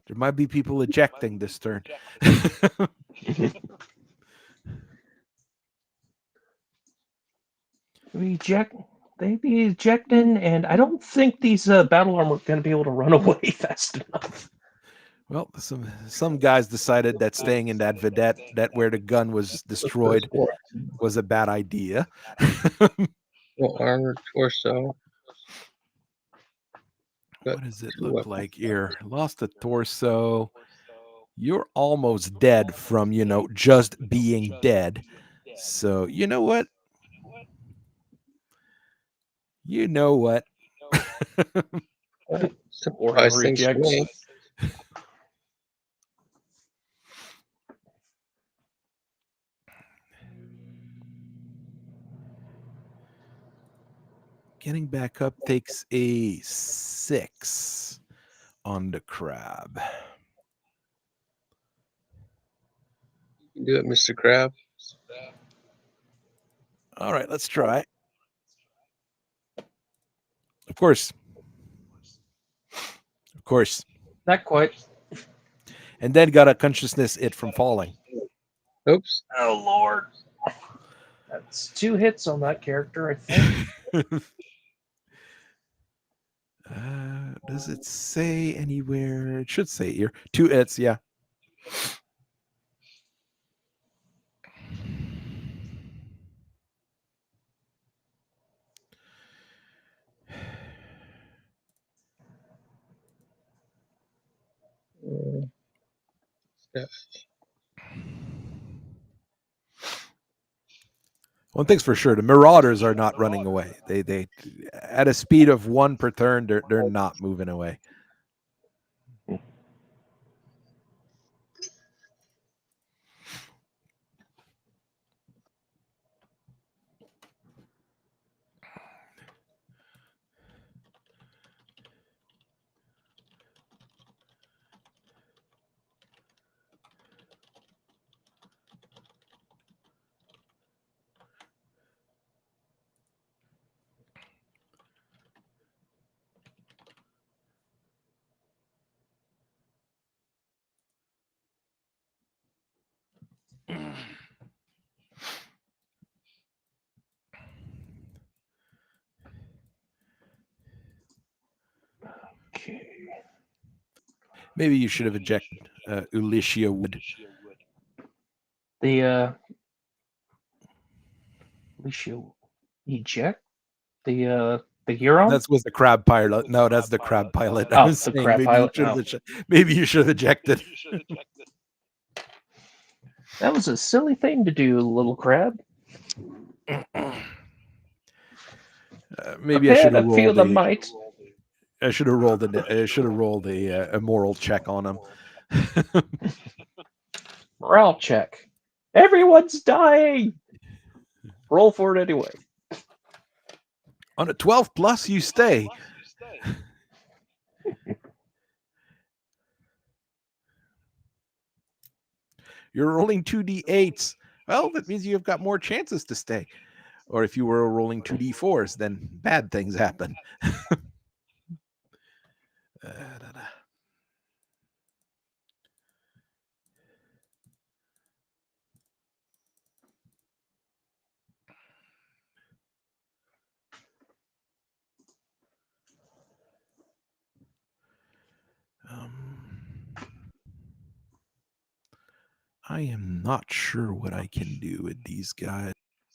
there might be people ejecting this turn. They be ejecting, and I don't think these battle armor are going to be able to run away fast enough. Well, some guys decided that staying in that Vedette, that where the gun was destroyed, was a bad idea. Well, armored torso. What does it look like here? Lost a torso. You're almost dead from, just being dead. So, you know what? Surprise things to me. Getting back up takes a 6 on the crab. You can do it, Mr. Crab. All right, let's try. Of course, Of course. Not quite. And then got a consciousness it from falling. Oops. Oh Lord. That's 2 hits on that character, I think. Does it say anywhere? It should say here. 2 hits, yeah. Yeah. One thing's for sure: the Marauders are not running away. They at a speed of 1 per turn. They're not moving away. Okay. Maybe you should have ejected Ulicia Wood. The we should eject the Huron. That was the crab pilot. No, that's the crab pilot. I Oh, was the saying crab maybe pilot. you should have maybe you should have ejected. That was a silly thing to do, little crab. Maybe I should Prepare have to feel rolled the a. might. I should have rolled a moral check on him. Morale check. Everyone's dying. Roll for it anyway. On a 12 plus, you stay. You're rolling 2d8s. Well, that means you've got more chances to stay. Or if you were rolling 2d4s, then bad things happen. I am not sure what I can do with these guys,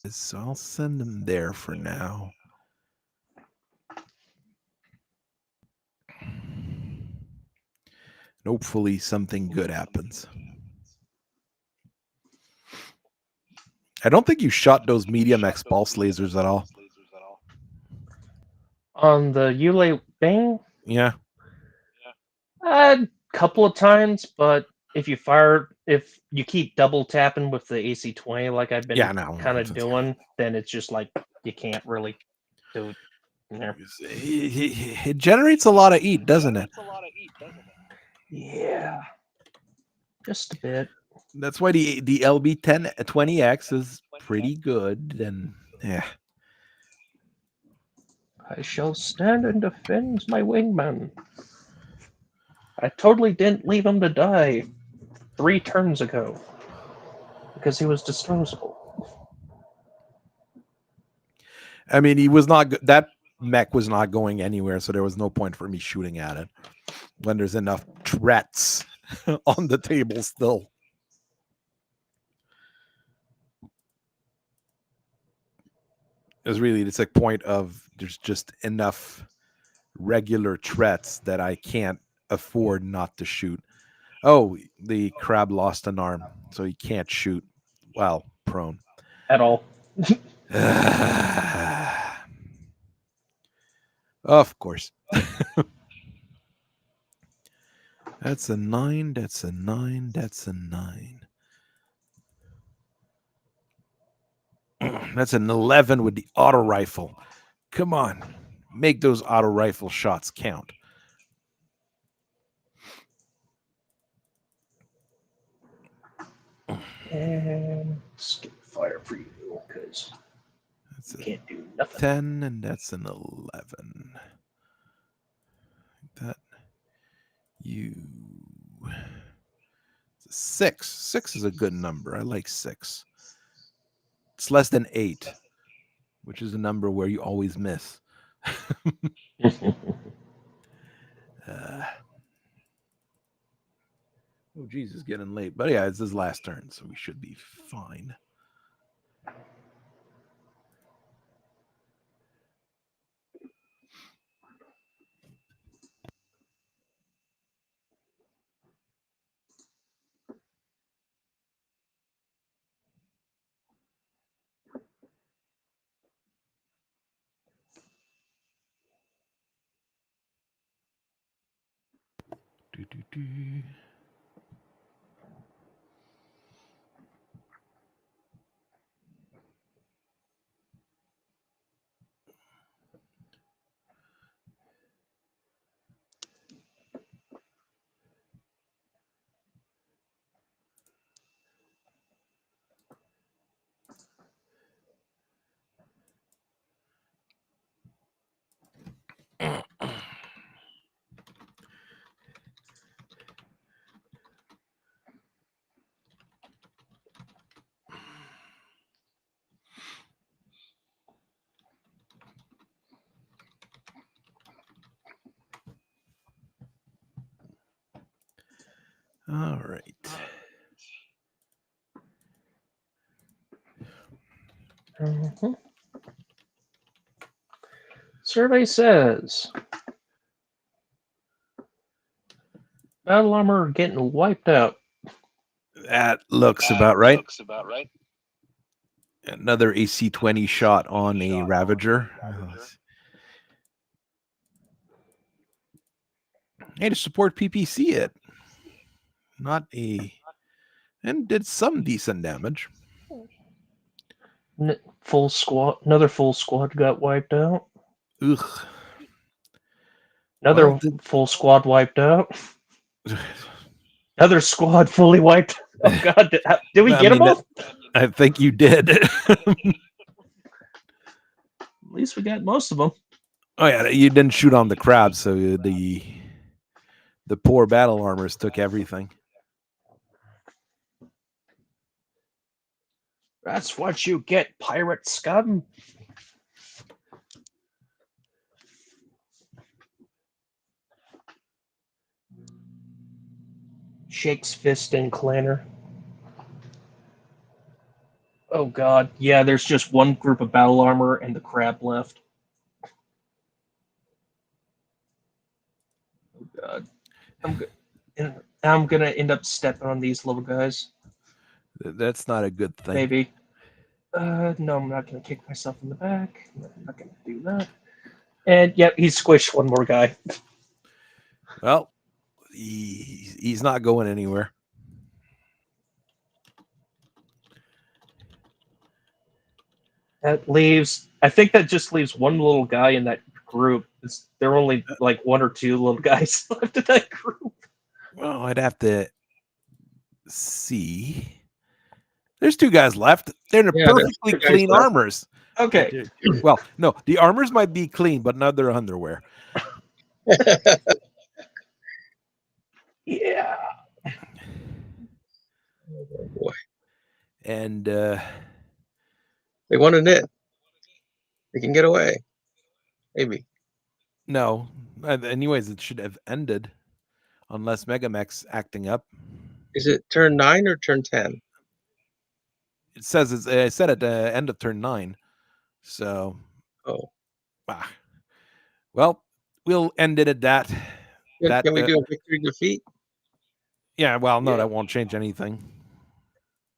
so I'll send them there for now. Hopefully something good happens. I don't think you shot those MegaMek pulse lasers at all. On the Yule Bang? Yeah. A couple of times, but if you keep double tapping with the AC-20 like I've been kind of doing, then it's just like you can't really do it in there. It generates a lot of heat, doesn't it? Yeah. Just a bit. That's why the LB-1020X is pretty good, and yeah. I shall stand and defend my wingman. I totally didn't leave him to die 3 turns ago because he was disposable. I mean, he was not. That mech was not going anywhere, so there was no point for me shooting at it when there's enough threats on the table still. It's a point of there's just enough regular threats that I can't afford not to shoot. Oh, the crab lost an arm, so he can't shoot while prone. At all. Of course. That's a 9, that's a 9, that's a 9. That's an 11 with the auto rifle. Come on. Make those auto rifle shots count. And skip fire for you because you can't do nothing. 10 and that's an 11. That You 6. 6 is a good number. I like 6. It's less than 8, which is a number where you always miss. Oh, geez, it's getting late. But yeah, it's his last turn, so we should be fine. Do. All right. Survey says battle armor getting wiped out. That looks about right. Another AC-20 shot on a Ravager. Hey, to support PPC it. Not a... And did some decent damage. Full squad. Another full squad got wiped out. Ugh. Another full squad wiped out. Another squad fully wiped. Oh God! Did we get them all? I think you did. At least we got most of them. Oh yeah, you didn't shoot on the crabs, so the poor battle armors took everything. That's what you get, pirate scum. Shakes fist in clanner. Oh God, yeah. There's just one group of battle armor and the crab left. Oh God, I'm gonna end up stepping on these little guys. That's not a good thing. Maybe. No, I'm not gonna kick myself in the back. I'm not gonna do that. And yep, he squished one more guy. Well, he's not going anywhere. That leaves. I think that just leaves one little guy in that group. There are only like one or two little guys left in that group. Well, I'd have to see. There's 2 guys left. They're in perfectly clean armors. Okay. Well, no, the armors might be clean, but not their underwear. Yeah. Oh boy. And they want a knit. They can get away. Maybe. No. Anyways, it should have ended unless MegaMek's acting up. Is it turn 9 or turn 10? It says I said at the end of turn 9. So, well, we'll end it at that. Can we do a victory defeat? Yeah, well, no, that won't change anything.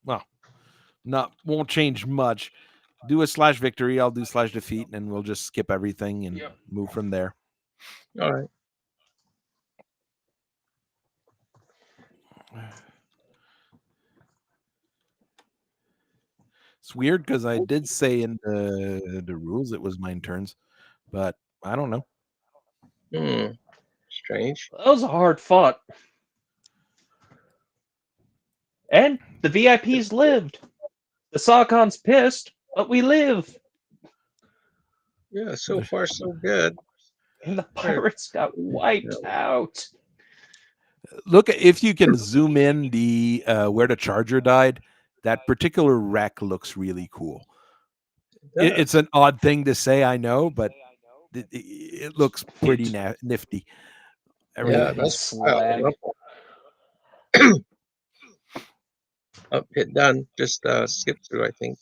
Well, won't change much. Do a / victory. I'll do / defeat, and we'll just skip everything and move from there. All right. It's weird because I did say in the rules it was 9 turns, but I don't know. Strange. That was a hard fought. And the VIPs lived. The SaKhan's pissed, but we live. Yeah, so far so good. And the pirates got wiped out. Look, if you can zoom in the where the charger died, that particular wreck looks really cool. It's an odd thing to say, I know, but it looks pretty nifty. Yeah, that's slag. Oh, hit done. Just skip through, I think.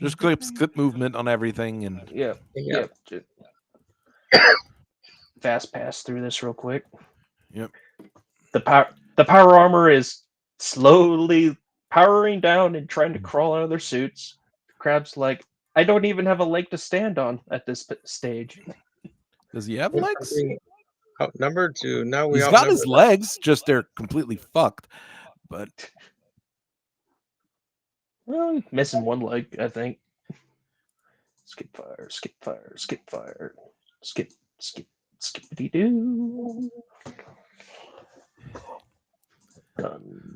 Just skip movement on everything, and yep. Fast pass through this real quick. Yep. The power armor is slowly powering down and trying to crawl out of their suits. Crab's like, I don't even have a leg to stand on at this stage. Does he have legs? Outnumbered to now we. He's got his legs, just they're completely fucked. But well, missing one leg, I think. Skip fire, skip fire, skip fire, skip, skippity doo. Done.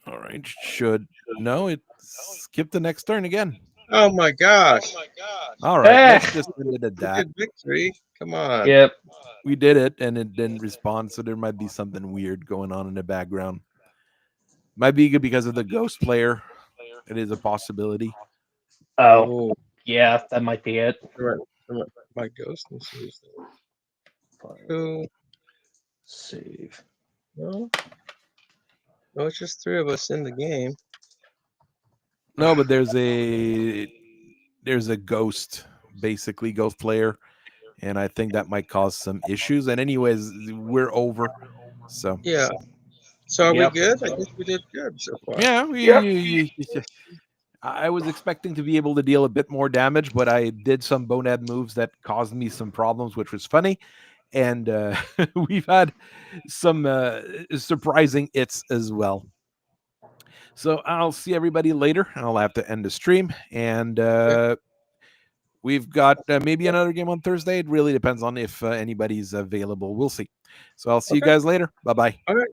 All right, it skip the next turn again. Oh my gosh! All right, let's just end it at that. Victory! Come on. Yep. We did it, and it didn't respond, so there might be something weird going on in the background. Might be good because of the ghost player. It is a possibility. Oh, yeah, that might be it. My ghost. Save. No, it's just 3 of us in the game. No, but there's a ghost, basically ghost player, and I think that might cause some issues. And anyways, we're over. So yeah. So are we good? I guess we did good so far. Yeah, I was expecting to be able to deal a bit more damage, but I did some bonehead moves that caused me some problems, which was funny. And we've had some surprising hits as well. So I'll see everybody later. I'll have to end the stream. And we've got maybe another game on Thursday. It really depends on if anybody's available. We'll see. So I'll see you guys later. Bye-bye. All right.